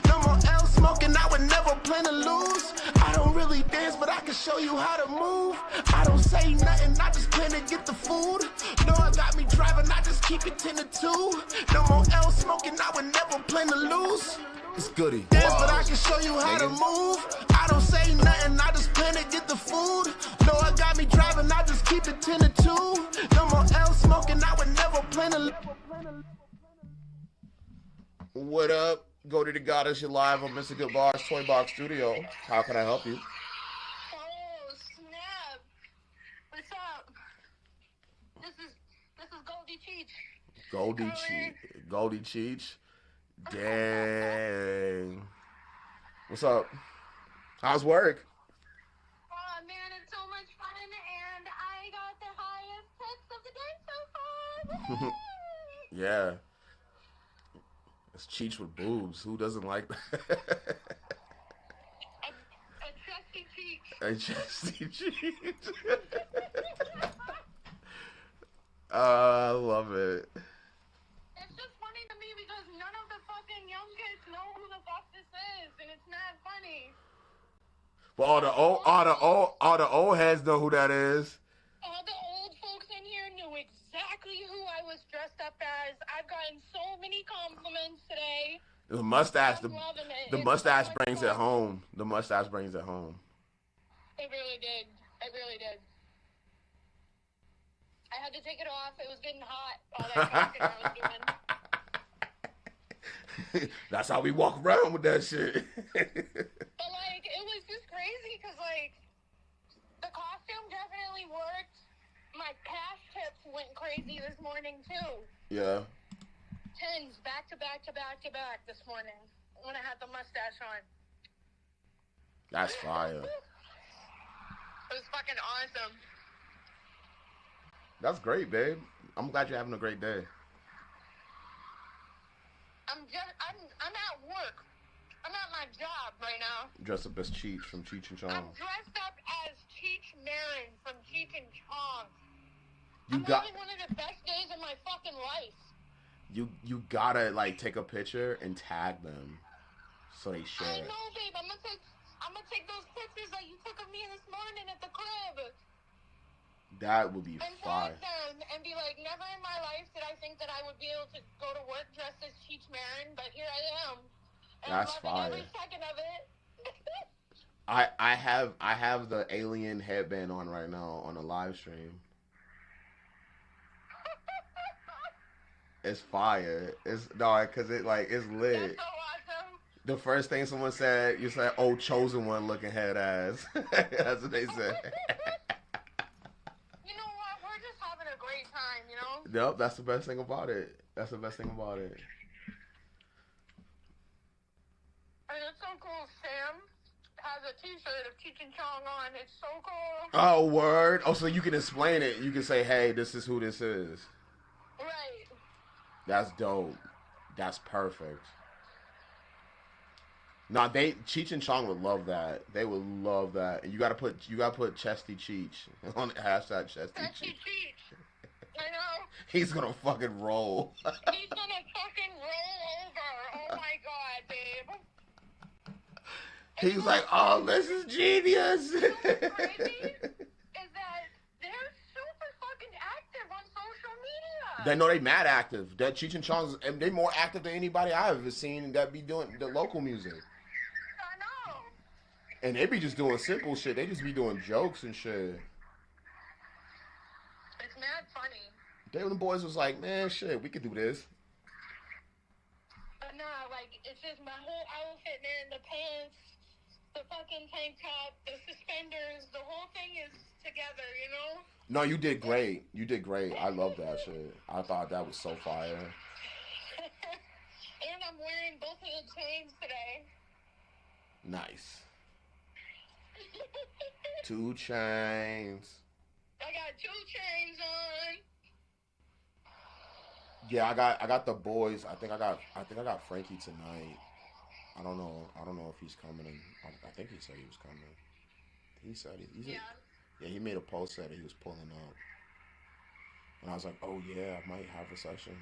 No more L smoking, I would never plan to lose. I don't really dance, but I can show you how to move. I don't say nothing, I just plan to get the food. Lord got me driving, I just keep it 10 to 2. No more L smoking, I would never plan to lose. It's Goody. Dance, but I can show you how to move. I don't say nothing, I just plan to get the food. Lord got me driving, I just keep it 10 to 2. No more L smoking, I would never plan to. What up? Go to the Goddess. You're live on Mr.Goodbarz Toy Box Studio. How can I help you? Oh, snap. What's up? This is Goldie Cheech. Goldie Cheech. Dang. What's up? How's work? Oh man, it's so much fun, and I got the highest text of the day so far. Yeah. It's Cheech with boobs. Who doesn't like that? A chesty Cheech. A chesty Cheech. I love it. It's just funny to me because none of the fucking young kids know who the fuck this is, and it's not funny. Well, all the old heads know who that is. All the old folks in here knew exactly who I was dressed up as. I've gotten so many compliments today. The mustache, I'm loving it. the mustache brings it home. The mustache brings it home. It really did. It really did. I had to take it off. It was getting hot. All that talking I was doing. That's how we walk around with that shit. But like, it was just crazy because like, the costume definitely worked. My cash tips went crazy this morning too. Yeah. 10s back to back to back to back this morning when I had the mustache on. That's fire. It was fucking awesome. That's great, babe. I'm glad you're having a great day. I'm at work. I'm at my job right now. Dressed up as Cheech from Cheech and Chong. I'm dressed up as Cheech Marin from Cheech and Chong. I'm having one of the best days of my fucking life. You gotta like take a picture and tag them so they share I it. know, babe. I'm gonna take those pictures that you took of me this morning at the crib. That would be And fire. tag them and be like, never in my life did I think that I would be able to go to work dressed as Cheech Marin, but here I am. And That's I'm loving fire. every second of it. I have the alien headband on right now on the live stream. It's fire. It's no, cause it like it's lit. That's so awesome. The first thing someone said, you said, "Oh, chosen one looking head ass." That's what they said. You know what? We're just having a great time, you know? Nope, that's the best thing about it. That's the best thing about it. And it's so cool. Sam has a t-shirt of Cheech and Chong on. It's so cool. Oh, word. Oh, so you can explain it. You can say, "Hey, this is who this is." Right. That's dope. That's perfect. Nah, Cheech and Chong would love that. They would love that. And you gotta put Chesty Cheech on hashtag Chesty Chesty Cheech. Cheech. I know. He's gonna fucking roll. He's gonna fucking roll over. Oh my god, babe. He's like, "Oh, this is genius." What's crazy is that they're super fucking active on social media. They know they mad active. That Cheech and Chong's, and they more active than anybody I've ever seen that be doing the local music. I know. And they be just doing simple shit. They just be doing jokes and shit. It's mad funny. They and the boys was like, "Man, shit, we could do this." But nah, like, it's just my whole outfit, man. The pants, the fucking tank top, the suspenders, the whole thing is together, you know? No, you did great. You did great. I love that shit. I thought that was so fire. And I'm wearing both of the chains today. Nice. 2 chains. I got 2 chains on. Yeah, I got the boys. I think I got Frankie tonight. I don't know if he's coming in. I think he said he was coming. He said he made a post that he was pulling up. And I was like, "Oh yeah, I might have a session."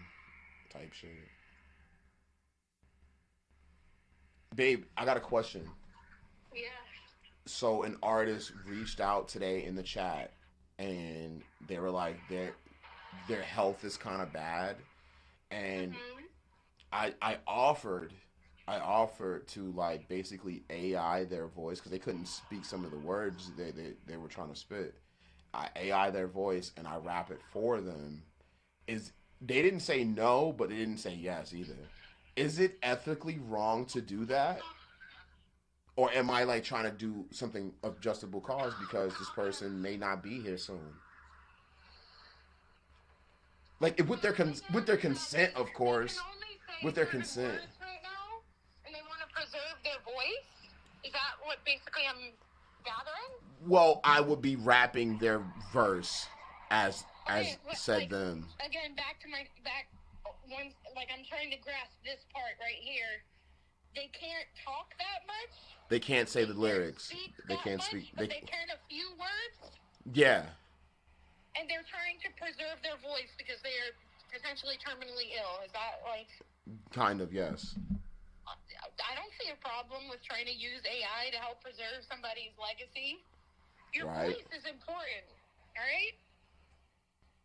Type shit. Babe, I got a question. Yeah. So an artist reached out today in the chat and they were like their health is kind of bad, and I offered to like basically AI their voice because they couldn't speak some of the words they were trying to spit. I AI their voice and I rap it for them. They didn't say no, but they didn't say yes either. Is it ethically wrong to do that? Or am I like trying to do something of justable cause because this person may not be here soon? Like with their consent, of course. With their consent. Right now, and they want to preserve their voice. Is that what basically I'm gathering? Well, I would be rapping their verse as said like, them. Again, back one. Like I'm trying to grasp this part right here. They can't talk that much. They can't say the lyrics. They can't speak. But they can a few words. Yeah. And they're trying to preserve their voice because they are potentially terminally ill. Is that like? Kind of, yes. I don't see a problem with trying to use AI to help preserve somebody's legacy. Your voice is important, all right?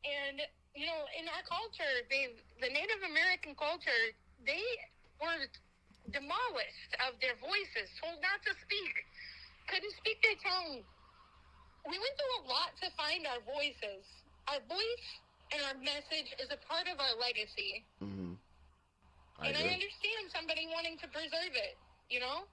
And, you know, in our culture, the Native American culture, they were demolished of their voices, told not to speak, couldn't speak their tongue. We went through a lot to find our voices. Our voice and our message is a part of our legacy. Mm-hmm. I understand somebody wanting to preserve it, you know?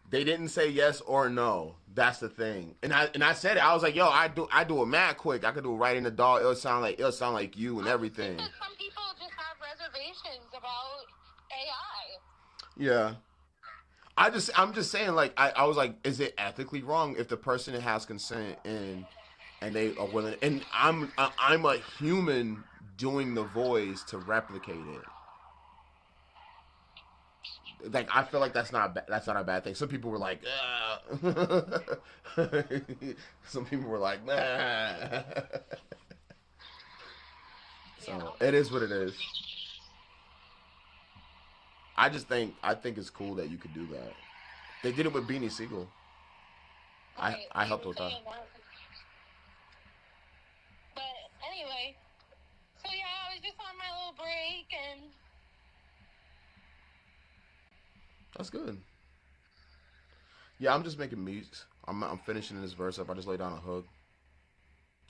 They didn't say yes or no. That's the thing. And I said it. I was like, yo, I do it mad quick. I could do it right in the DAW. It'll sound like you and everything. Some people just have reservations about AI. Yeah. I'm just saying, like, I was like, is it ethically wrong if the person has consent and they are willing, and I'm a human doing the voice to replicate it. Like, I feel like that's not a bad thing. Some people were like, some people were like, nah. So it is what it is. I think it's cool that you could do that. They did it with Beanie Siegel. I helped with that. But anyway, so yeah, I was just on my little break and. That's good. Yeah, I'm just making beats. I'm finishing this verse up. I just laid down a hook,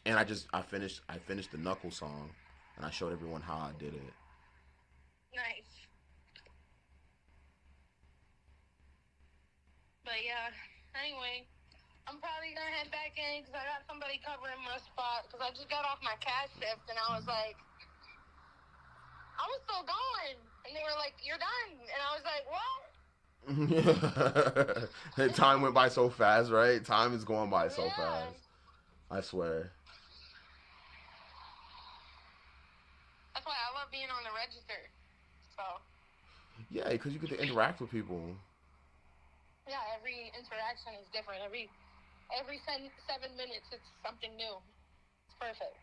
and I finished the Knuckle song, and I showed everyone how I did it. Nice. But yeah, anyway, I'm probably gonna head back in because I got somebody covering my spot because I just got off my cash shift and I was like, I was still going, and they were like, "You're done," and I was like, "What?" Time went by so fast, right? Time is going by so fast. I swear. That's why I love being on the register. So. Yeah, because you get to interact with people. Yeah, every interaction is different. Every 7 minutes, it's something new. It's perfect.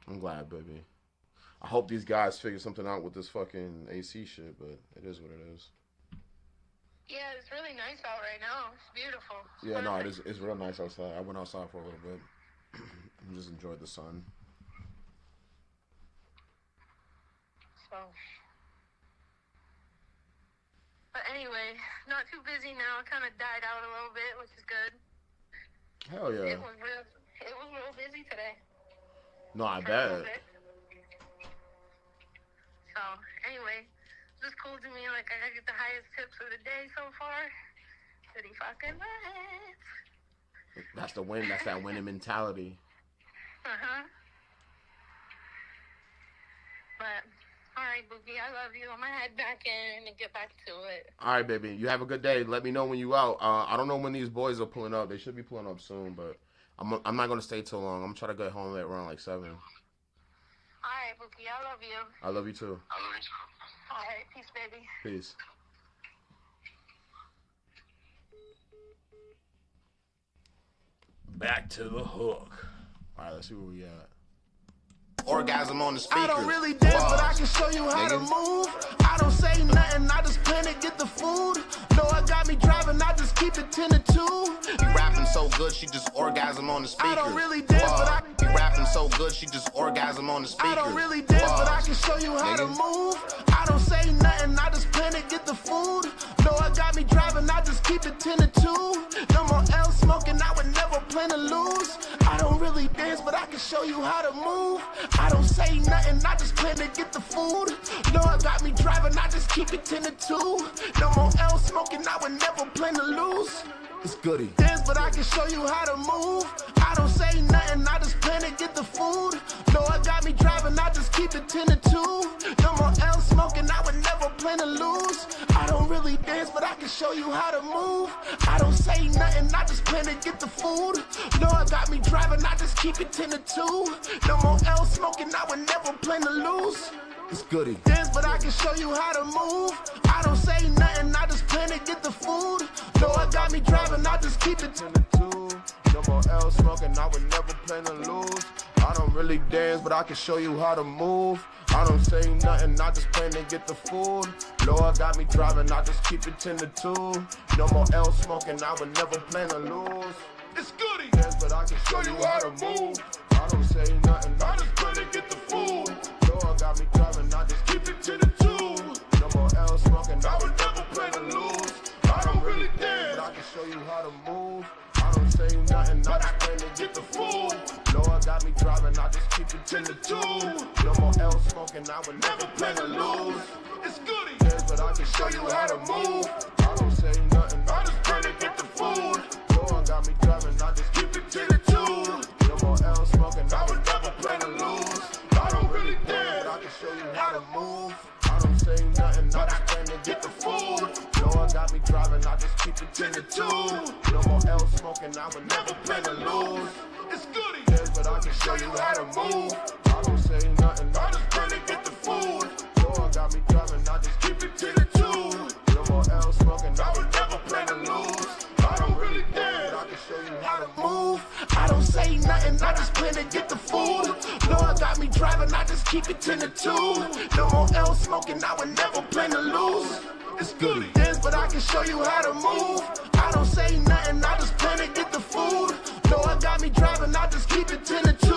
I'm glad, baby. I hope these guys figure something out with this fucking AC shit, but it is what it is. Yeah, it's really nice out right now. It's beautiful. Yeah, no, it's real nice outside. I went outside for a little bit and just enjoyed the sun. So, but anyway, not too busy now. Kind of died out a little bit, which is good. Hell yeah. It was real busy today. No, I bet. So, anyway, just cool to me. Like, I get the highest tips of the day so far. Pretty fucking lit. That's the win. That's that winning mentality. Uh-huh. But, all right, Boogie, I love you. I'm going to head back in and get back to it. All right, baby. You have a good day. Let me know when you out. I don't know when these boys are pulling up. They should be pulling up soon, but I'm not going to stay too long. I'm trying to get home at around like 7. All right, Bookie, I love you. I love you too. All right, peace, baby. Peace. Back to the hook. All right, let's see where we at. Orgasm on the speakers. I don't really dance, but I can show you how to move. I don't say nothing, I just plan to get the food. No, I got me driving, I just keep it 10 to 2. You rapping so good, she just orgasm on the speakers. I don't really dance, but I You rapping so good, she just orgasm on the speakers. I don't really dance, but I can show you how to move. I don't say nothing, I just plan to get the food. No, I got me driving, I just keep it 10 to 2. No more L smoking, I would never plan to lose. I don't really dance, but I can show you how to move. I don't say nothing, I just plan to get the food. No, I got me driving, I just keep it 10 to 2. No more L smoking, I would never plan to lose. It's goody. Dance, but I can show you how to move. I don't say nothing, I just plan to get the food. show you how to move. I don't say nothing, I just plan to get the food. Lord got me driving, I just keep it 10 to 2. No more L smoking, I would never plan to lose. It's goody. Dance, but I can show you how to move. I don't say nothing, I just plan to get the food. Lord got me driving, I just keep it 10 to 2. No more L smoking, I would never plan to lose. I don't really dance, but I can show you how to move. I don't say nothing, I just plan to get the food. Lord got me driving, I just keep it 10 to 2. No more L smoking, I would never plan to lose. It's goody. Dance, but I can show you how to move. I don't say nothing, I just plan to get the food. Lord got me driving, I just keep it 10 to 2. No more L smoking, I would never plan to lose. I don't really dance, but I can show you how to move. I don't say nothing, I just plan to get the food. Lord got me driving, I just keep it 10 to 2. No more L smoking, I would never plan to lose. It's goody. Yes, but I can show you how to move. I don't say nothing, I just plan to get the food. Lord got me driving, I just keep it 10 to 2. No more L smoking, I would never plan to lose. I don't really dance, but I can show you how to move. I don't say nothing, I just plan to get the food. Lord got me driving, I just keep it 10 to 2. No more L smoking, I would never plan to lose. It's goody. Yes, but I can show you how to move. I don't say nothing, I just plan to get the food. Lord got me driving, I just keep it 10 to 2. No more L smoking, I would never plan to lose. I don't really dance, but I can show you how to move. I don't say nothing, I just plan to get the food. Lord got me driving, I just keep it 10 to 2. No more L smoking, I would never plan to lose. It's goody. Dance, but I can show you how to move. I don't say nothing, I just plan to get the food. Lord got me driving, I just keep it 10 to 2.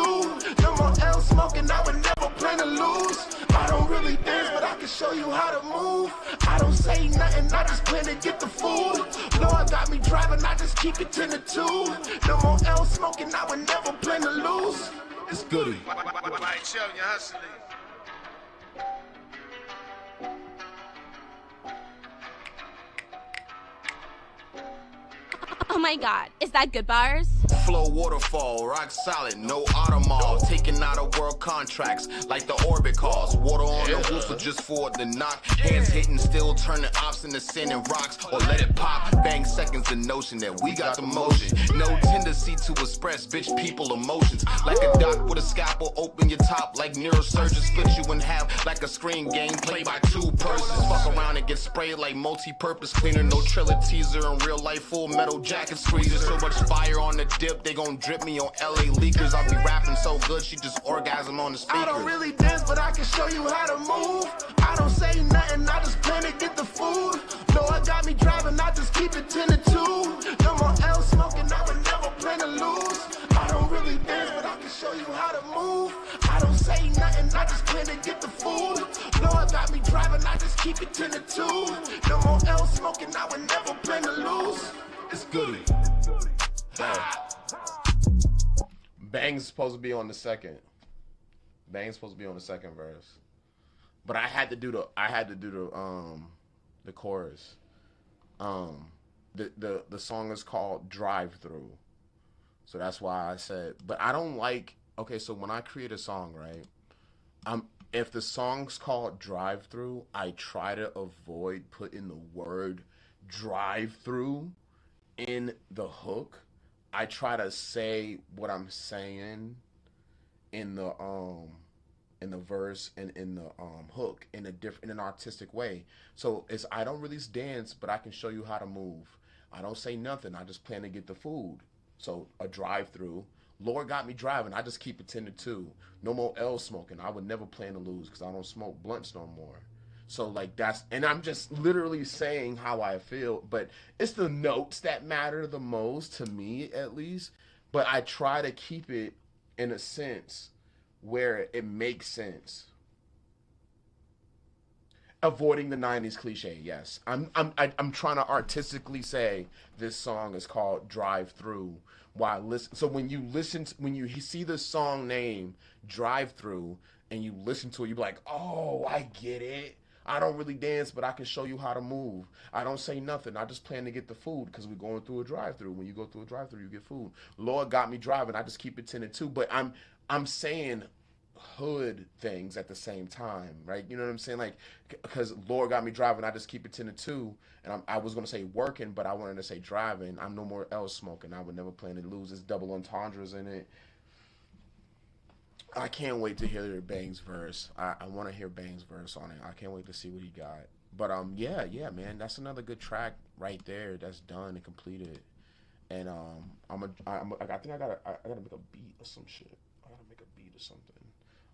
No more L smoking, I would never plan to lose. I don't really dance, but I can show you how to move. I don't say nothing, I just plan to get the food. Lord got me driving, I just keep it 10 to 2. No more L smoking, I would never plan to lose. It's goody. Why show you hustling? Oh my god, is that Goodbarz? Flow waterfall, rock solid, no automall. Taking out of world contracts like the orbit calls. Water on the roof just for the knock. Hands hitting, still turning ops into sand and rocks. Or let it pop, bang seconds, the notion that we got the motion. No tendency to express bitch people emotions. Like a doc with a scalpel, open your top like neurosurgeon. Split you in half like a screen game played by two persons. Fuck around and get sprayed like multi-purpose cleaner. No trailer teaser in real life, full metal jacket squeezer. So much fire on the dip, they gon' drip me on LA leakers. I'll be rapping so good, she just orgasm on the speakers. I don't really dance, but I can show you how to move. I don't say nothing, I just plan to get the food. Lord got me driving, I just keep it 10 to 2. No more L smoking, I would never plan to lose. I don't really dance, but I can show you how to move. I don't say nothing, I just plan to get the food. Lord got me driving, I just keep it 10 to 2. No more L smoking, I would never plan to lose. It's goody. Bang's supposed to be on the second. Bang's supposed to be on the second verse. But I had to do the chorus. The song is called Drive Through. So that's why I said, but I don't like, okay, so when I create a song, right? If the song's called Drive Through, I try to avoid putting the word drive through in the hook. I try to say what I'm saying in the verse and in the hook in an artistic way. So it's, I don't really dance, but I can show you how to move. I don't say nothing, I just plan to get the food. So a drive through. Lord got me driving, I just keep it 10 to 2. No more L smoking, I would never plan to lose because I don't smoke blunts no more. So like that's, and I'm just literally saying how I feel, but it's the notes that matter the most to me, at least. But I try to keep it in a sense where it makes sense. Avoiding the 90s cliche, yes. I'm trying to artistically say this song is called Drive Through while listen. So when you see the song name Drive Through and you listen to it, you're like, oh, I get it. I don't really dance, but I can show you how to move. I don't say nothing. I just plan to get the food because we're going through a drive-through. When you go through a drive-through, you get food. Lord got me driving. I just keep it 10 to 2. But I'm saying hood things at the same time, right? You know what I'm saying? Like, because Lord got me driving, I just keep it 10 to 2, and I was gonna say working, but I wanted to say driving. I'm no more else smoking. I would never plan to lose. There's double entendres in it. I can't wait to hear Bang's verse. I want to hear Bang's verse on it. I can't wait to see what he got. But yeah, man, that's another good track right there. That's done and completed. And I think I gotta make a beat or some shit. I gotta make a beat or something.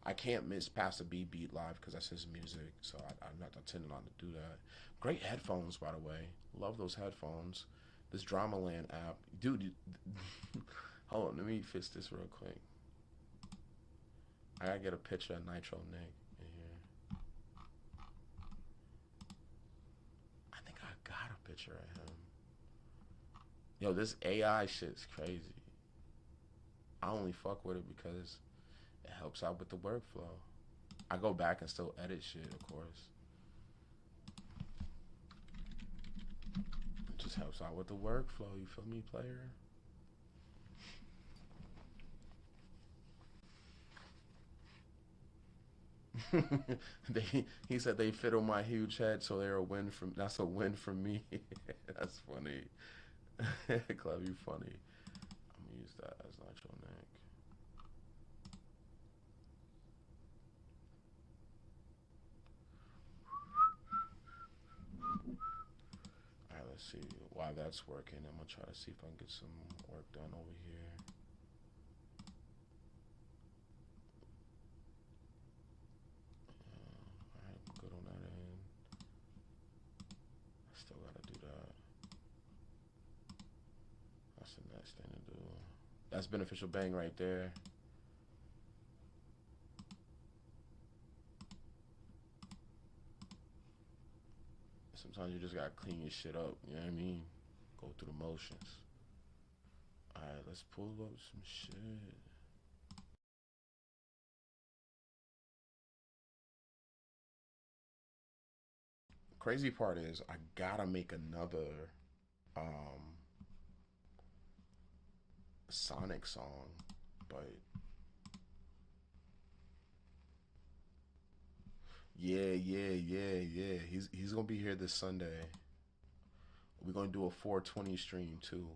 I can't miss Pastor B beat live because that's his music, so I'm not intending on to do that. Great headphones, by the way. Love those headphones. This Dramaland app, dude. Hold on, let me fix this real quick. I gotta get a picture of Nitro Nick in here. I think I got a picture of him. Yo, this AI shit's crazy. I only fuck with it because it helps out with the workflow. I go back and still edit shit, of course. It just helps out with the workflow, you feel me, player? He said they fit on my huge head, so they're a win from. That's a win for me. That's funny. Club, you funny. I'm gonna use that as Nitro Nick. Alright, let's see why that's working. I'm gonna try to see if I can get some work done over here. Good on that end. I still gotta do that. That's the next thing to do. That's beneficial bang right there. Sometimes you just gotta clean your shit up, you know what I mean? Go through the motions. Alright, let's pull up some shit. Crazy part is I gotta make another Sonic song, but yeah. He's gonna be here this Sunday. We're gonna do a 420 stream too.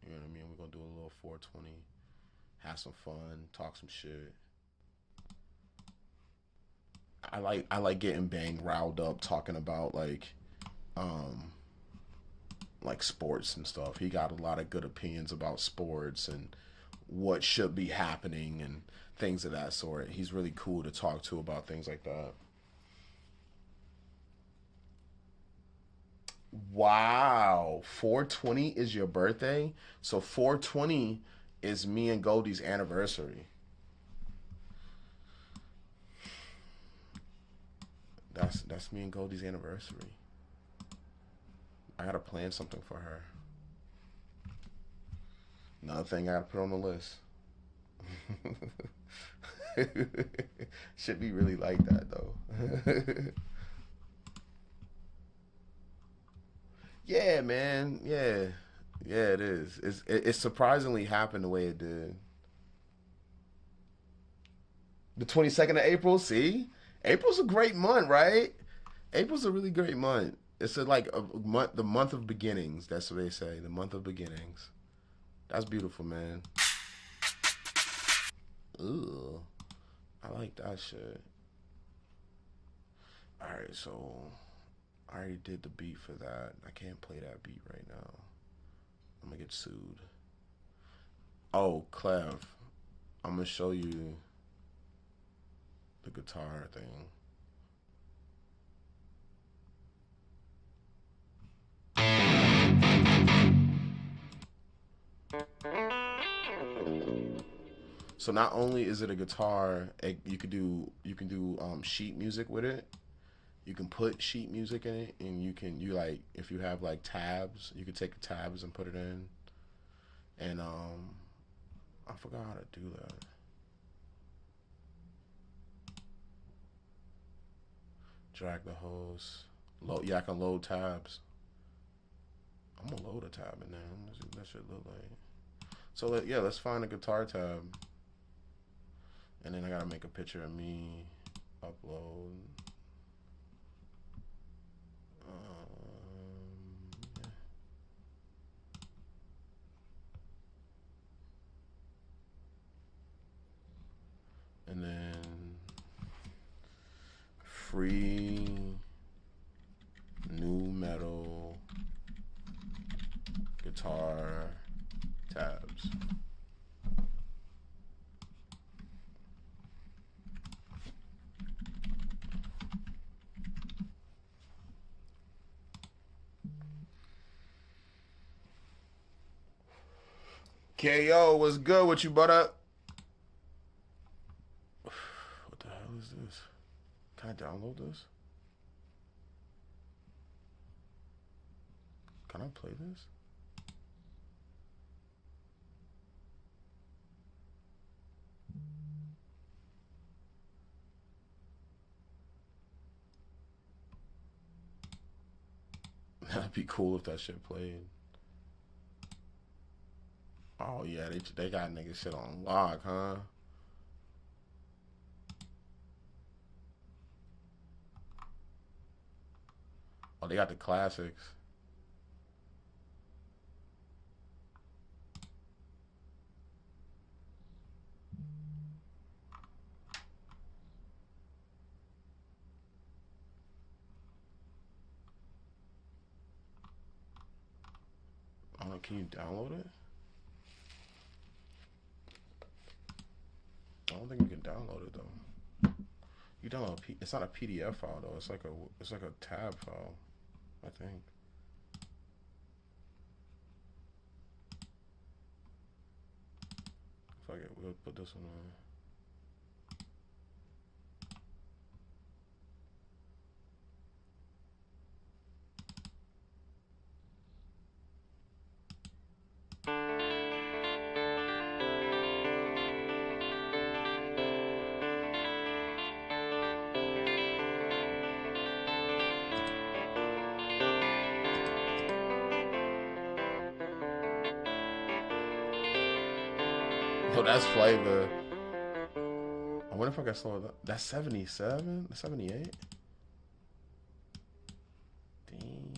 You know what I mean? We're gonna do a little 420, have some fun, talk some shit. I like getting Bang riled up talking about like sports and stuff. He got a lot of good opinions about sports and what should be happening and things of that sort. He's really cool to talk to about things like that. Wow, 420 is your birthday? So 420 is me and Goldie's anniversary. That's me and Goldie's anniversary. I gotta plan something for her. Another thing I gotta put on the list. Should be really like that though. Yeah, man. Yeah, it is. It surprisingly happened the way it did. The 22nd of April. See, April's a great month, right? April's a really great month. It's like a month, the month of beginnings. That's what they say. The month of beginnings. That's beautiful, man. Ooh, I like that shit. All right, so I already did the beat for that. I can't play that beat right now. I'm gonna get sued. Oh, Clev, I'm gonna show you the guitar thing. So not only is it a guitar, you can do sheet music with it. You can put sheet music in it, and you like if you have like tabs, you can take the tabs and put it in. And I forgot how to do that. Drag the hose. Load. Yeah, I can load tabs. I'm gonna load a tab in there. Let's see what that should look like. So yeah, let's find a guitar tab. And then I gotta make a picture of me, upload. Yeah. And then free new metal guitar tabs. KO, what's good with you, brother? What the hell is this? Can I download this? Can I play this? That'd be cool if that shit played. Oh yeah, they got nigga shit on lock, huh? Oh, they got the classics. I don't know, can you download it? I don't think you can download it though. You download it's not a PDF file though. It's like a tab file, I think. Fuck it, we'll put this one on. Oh, that's flavor. I wonder if I can slow it up. That's 77? 78? Damn.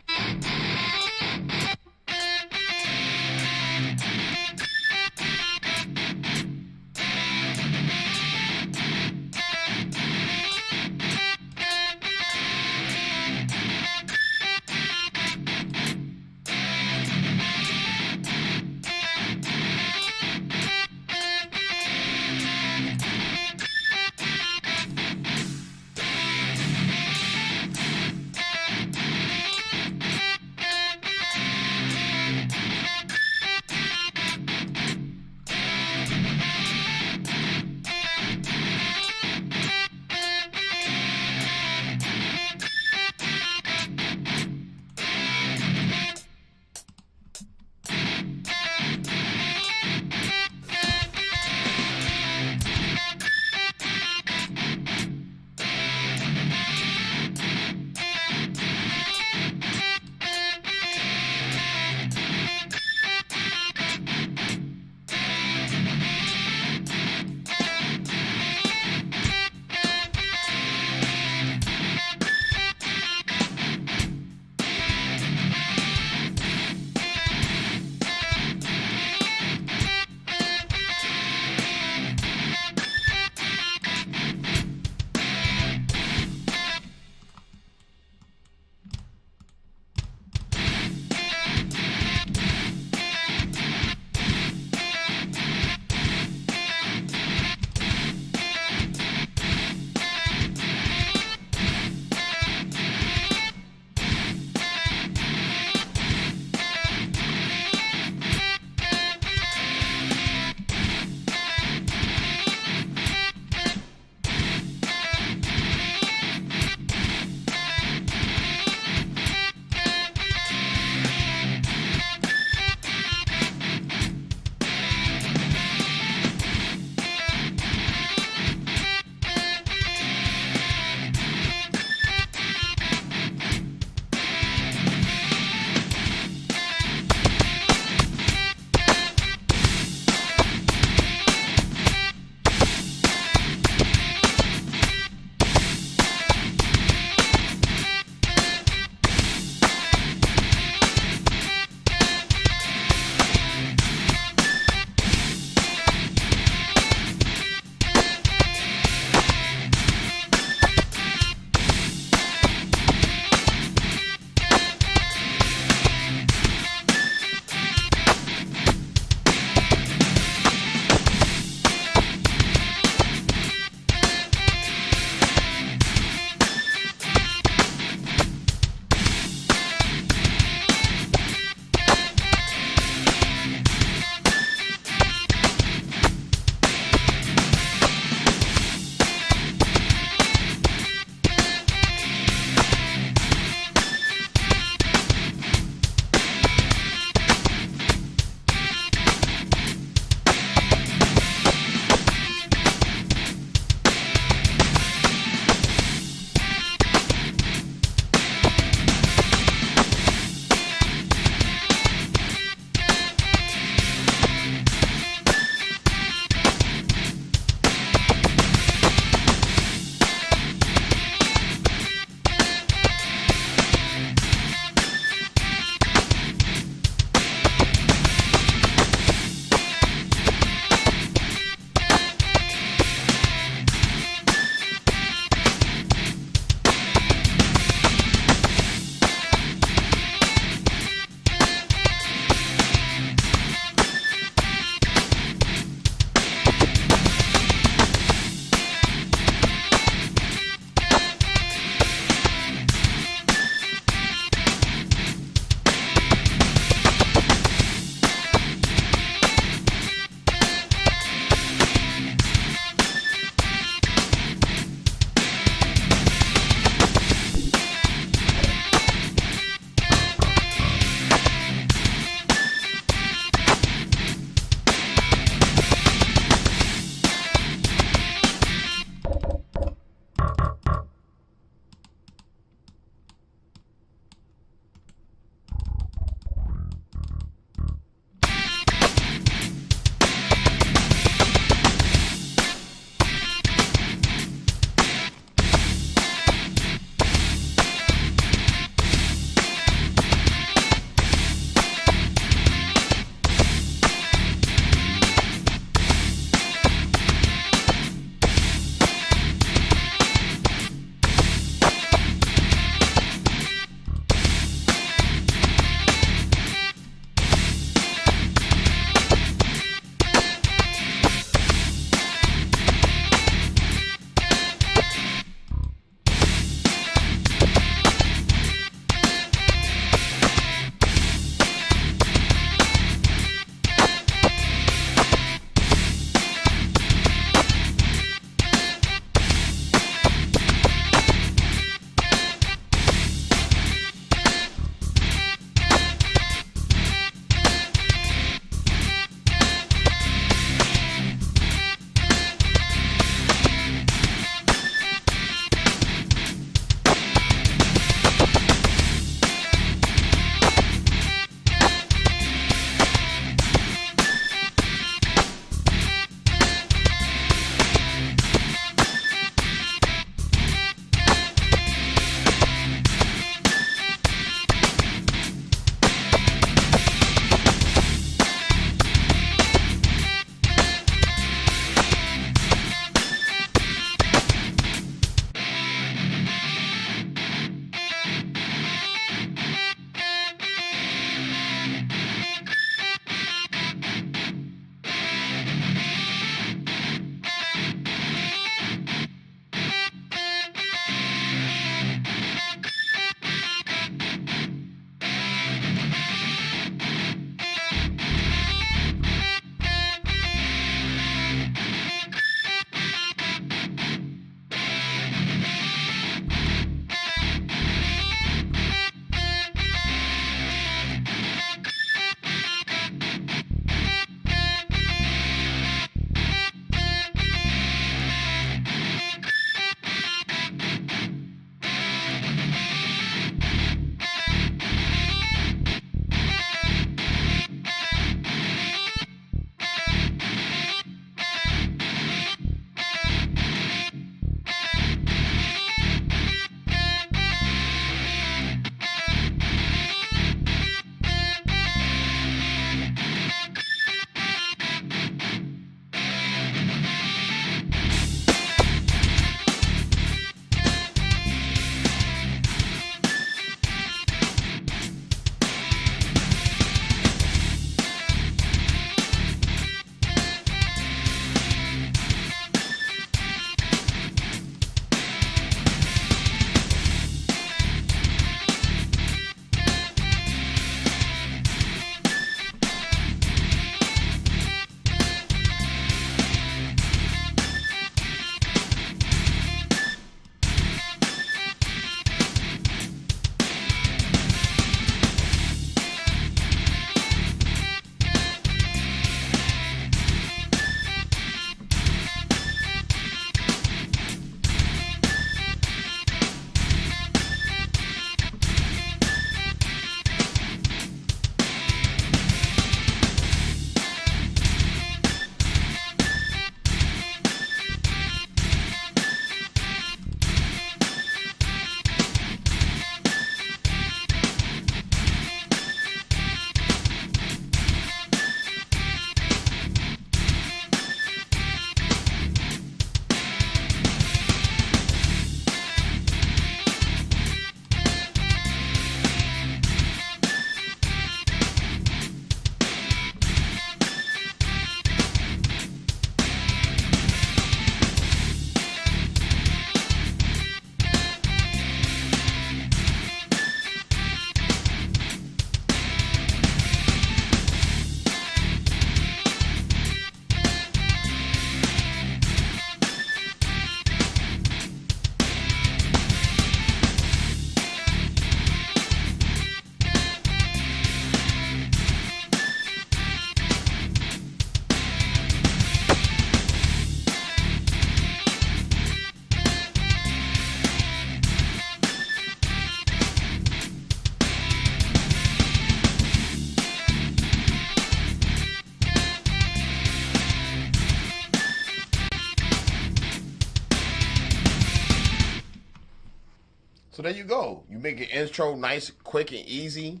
there you go. You make an intro nice, quick, and easy.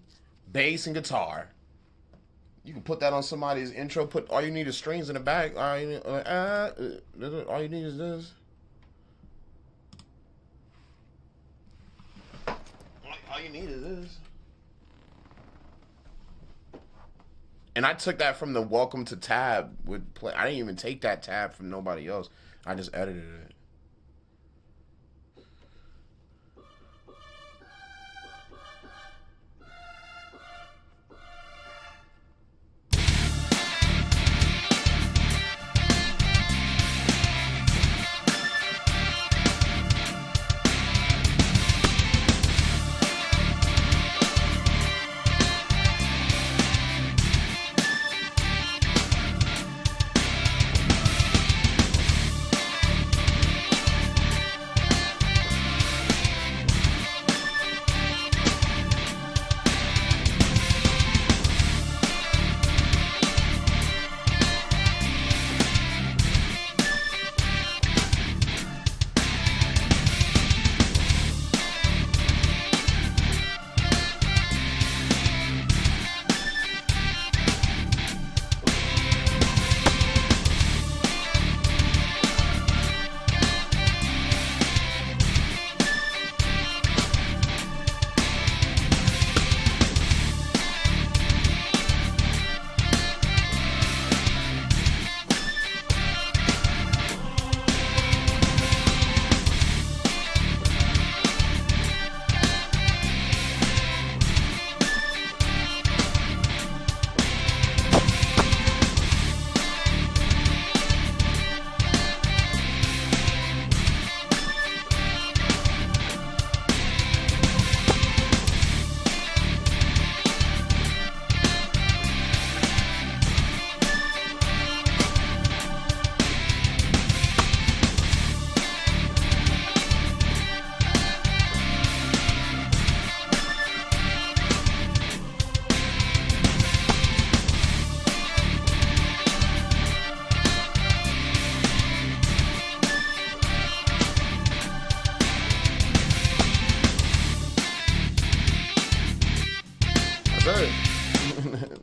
Bass and guitar. You can put that on somebody's intro. Put all you need is strings in the back. All you need is this. All you need is this. And I took that from the Welcome to tab with play. I didn't even take that tab from nobody else. I just edited it.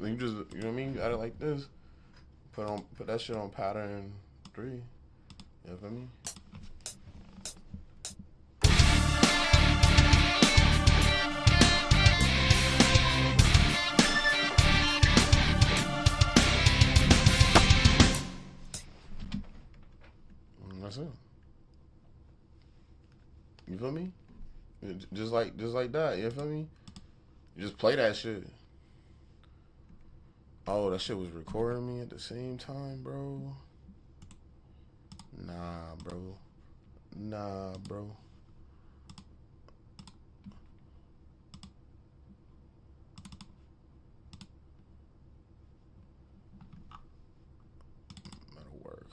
You just, you know what I mean? Got it like this. Put that shit on pattern 3. You know what I mean? And that's it. You feel me? Just like that. You feel me? You just play that shit. Oh, that shit was recording me at the same time, bro. Nah, bro. Nah, bro. That'll work.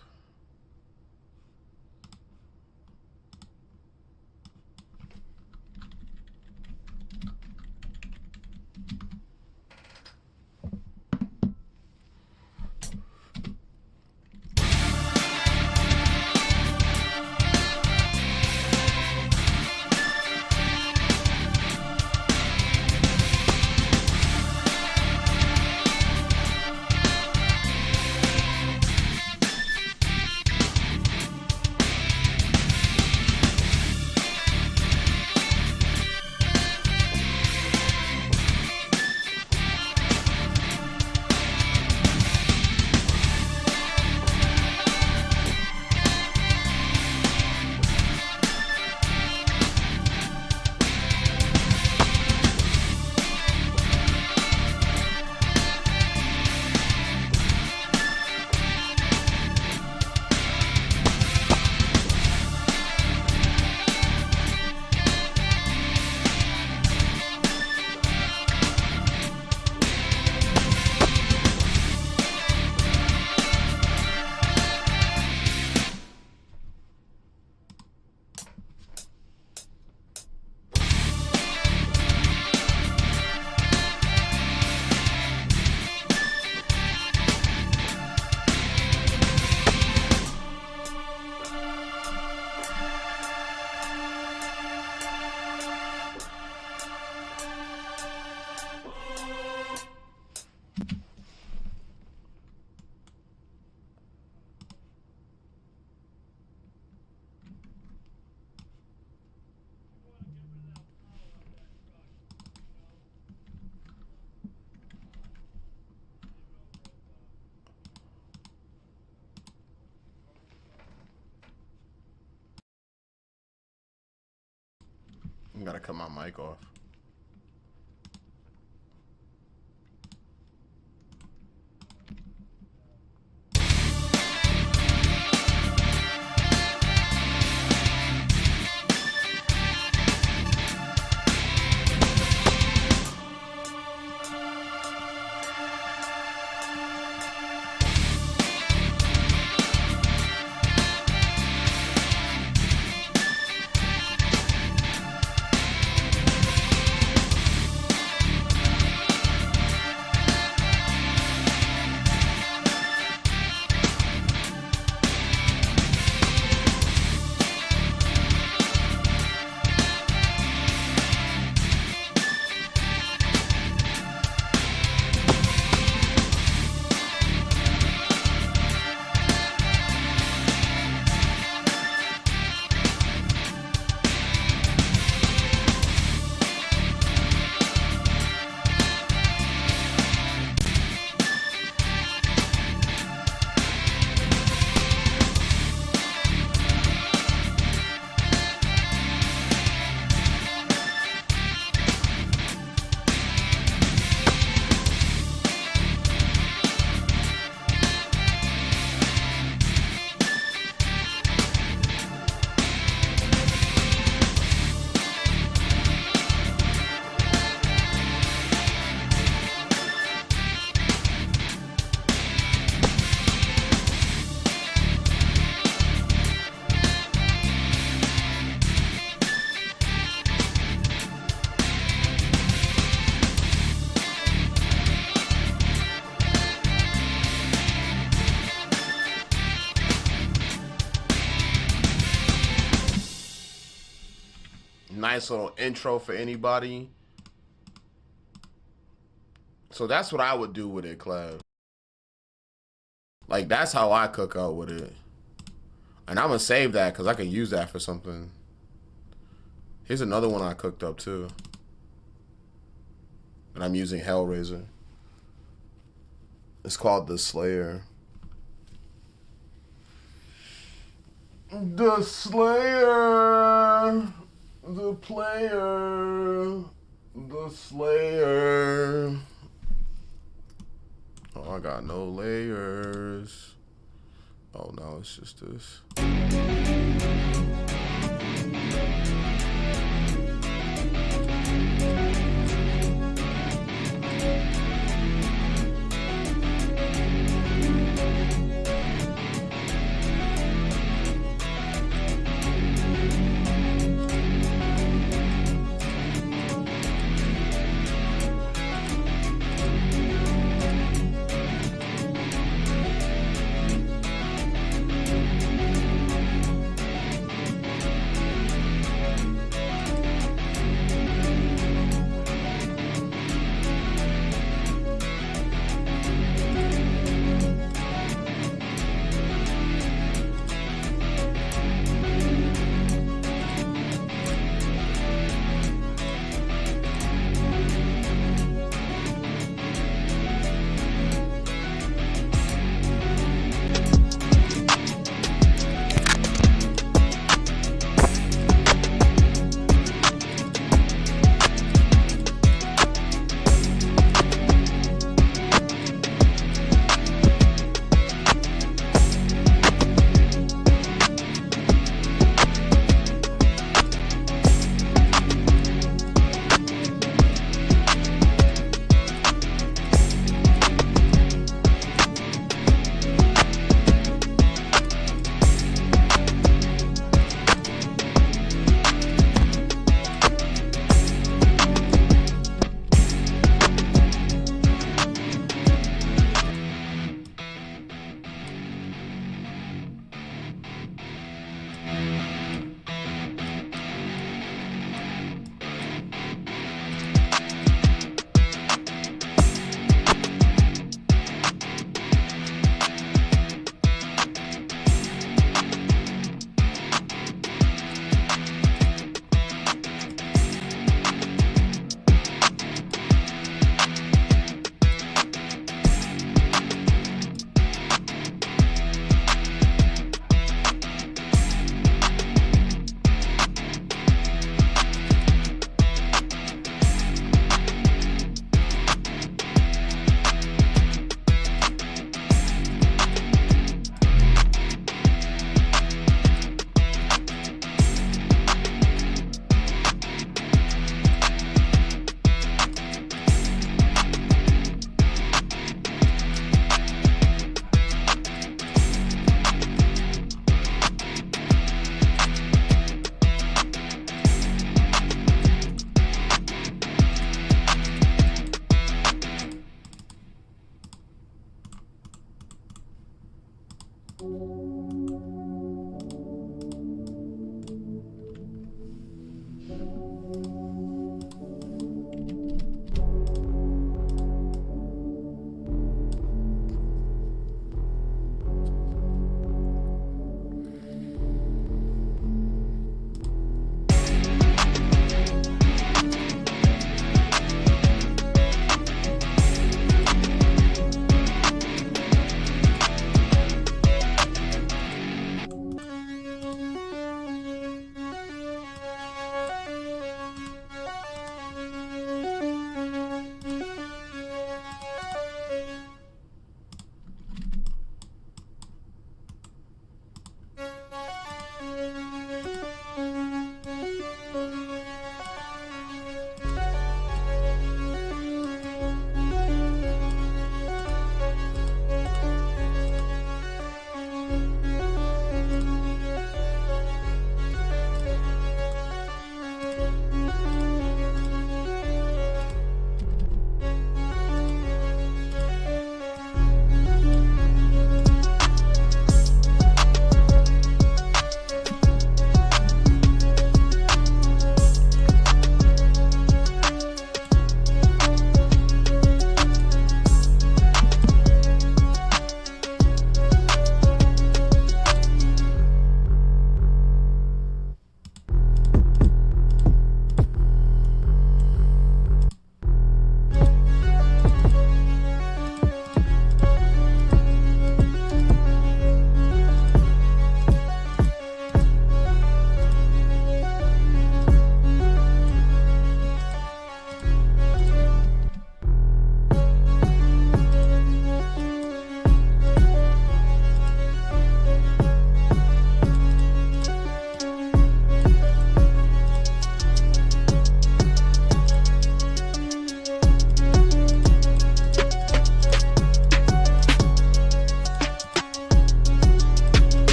gotta cut my mic off. Nice little intro for anybody. So that's what I would do with it, Clev. Like, that's how I cook out with it. And I'm gonna save that because I can use that for something. Here's another one I cooked up too. And I'm using Hellraiser. It's called The Slayer. The Slayer. The player. The Slayer. Oh, I got no layers. Oh, no, it's just this.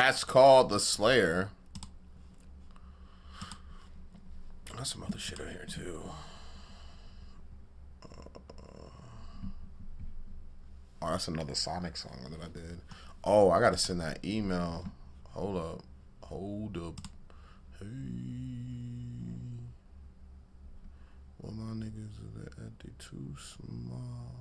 That's called The Slayer. There's some other shit in here too. Oh, that's another Sonic song that I did. Oh, I gotta send that email. Hold up. Hey, well, my niggas are they too small.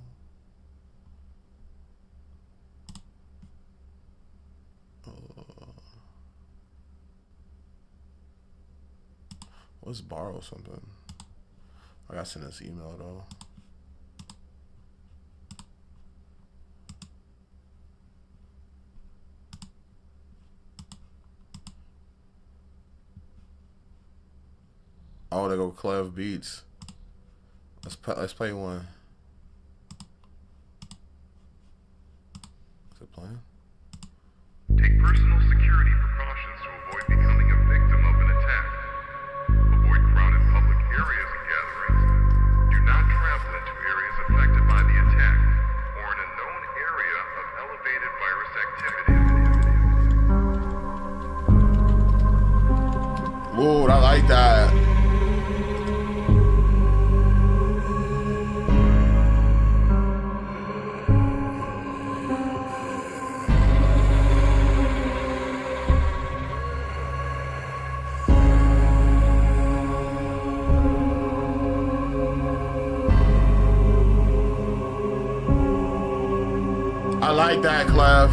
Let's borrow something. I gotta send this email though. Oh, they go Clev Beats. Let's play one. Is it playing? Take personal security precautions to avoid becoming a victim of an attack. Avoid crowded public areas and gatherings. Do not travel into areas affected by the attack or in a known area of elevated virus activity. Ooh, I like that. I like that, Clef.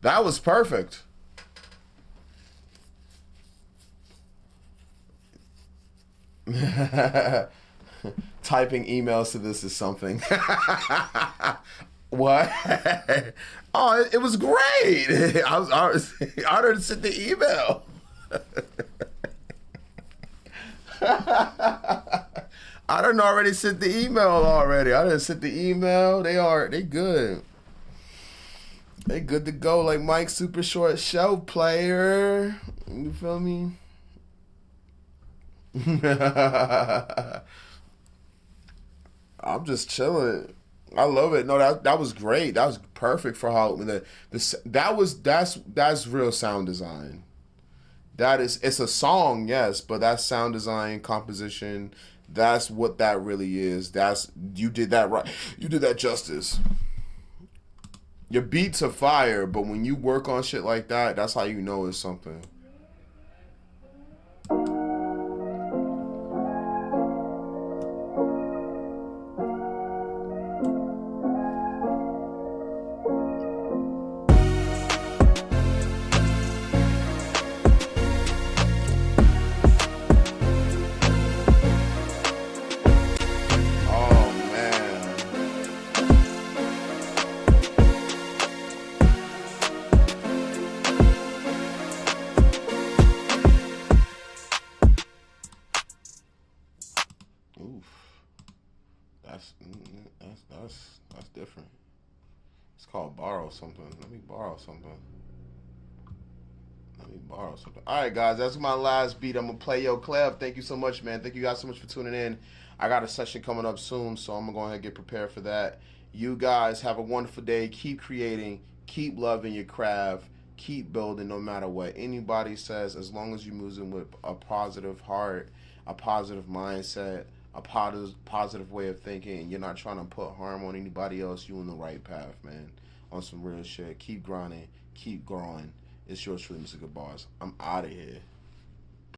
That was perfect. Typing emails to this is something. What? Oh, it was great. I already sent the email. I done already sent the email already. I done sent the email. They good. They good to go like Mike's Super Short Show player. You feel me? I'm just chilling. I love it. No, that was great. That was perfect for Halloween. That's real sound design. It's a song, yes, but that's sound design, composition. That's what that really is. You did that right. You did that justice. Your beats are fire, but when you work on shit like that, that's how you know it's something. That's different. It's called borrow something. Let me borrow something. All right, guys, that's my last beat. I'm gonna play Yo Clev. Thank you so much, man. Thank you guys so much for tuning in. I got a session coming up soon, so I'm gonna go ahead and get prepared for that. You guys have a wonderful day. Keep creating. Keep loving your craft. Keep building no matter what anybody says, as long as you're moving with a positive heart, a positive mindset, a positive way of thinking, and you're not trying to put harm on anybody else. You on the right path, man. On some real shit. Keep grinding. Keep growing. It's yours truly, Mr. Goodbarz. I'm out of here.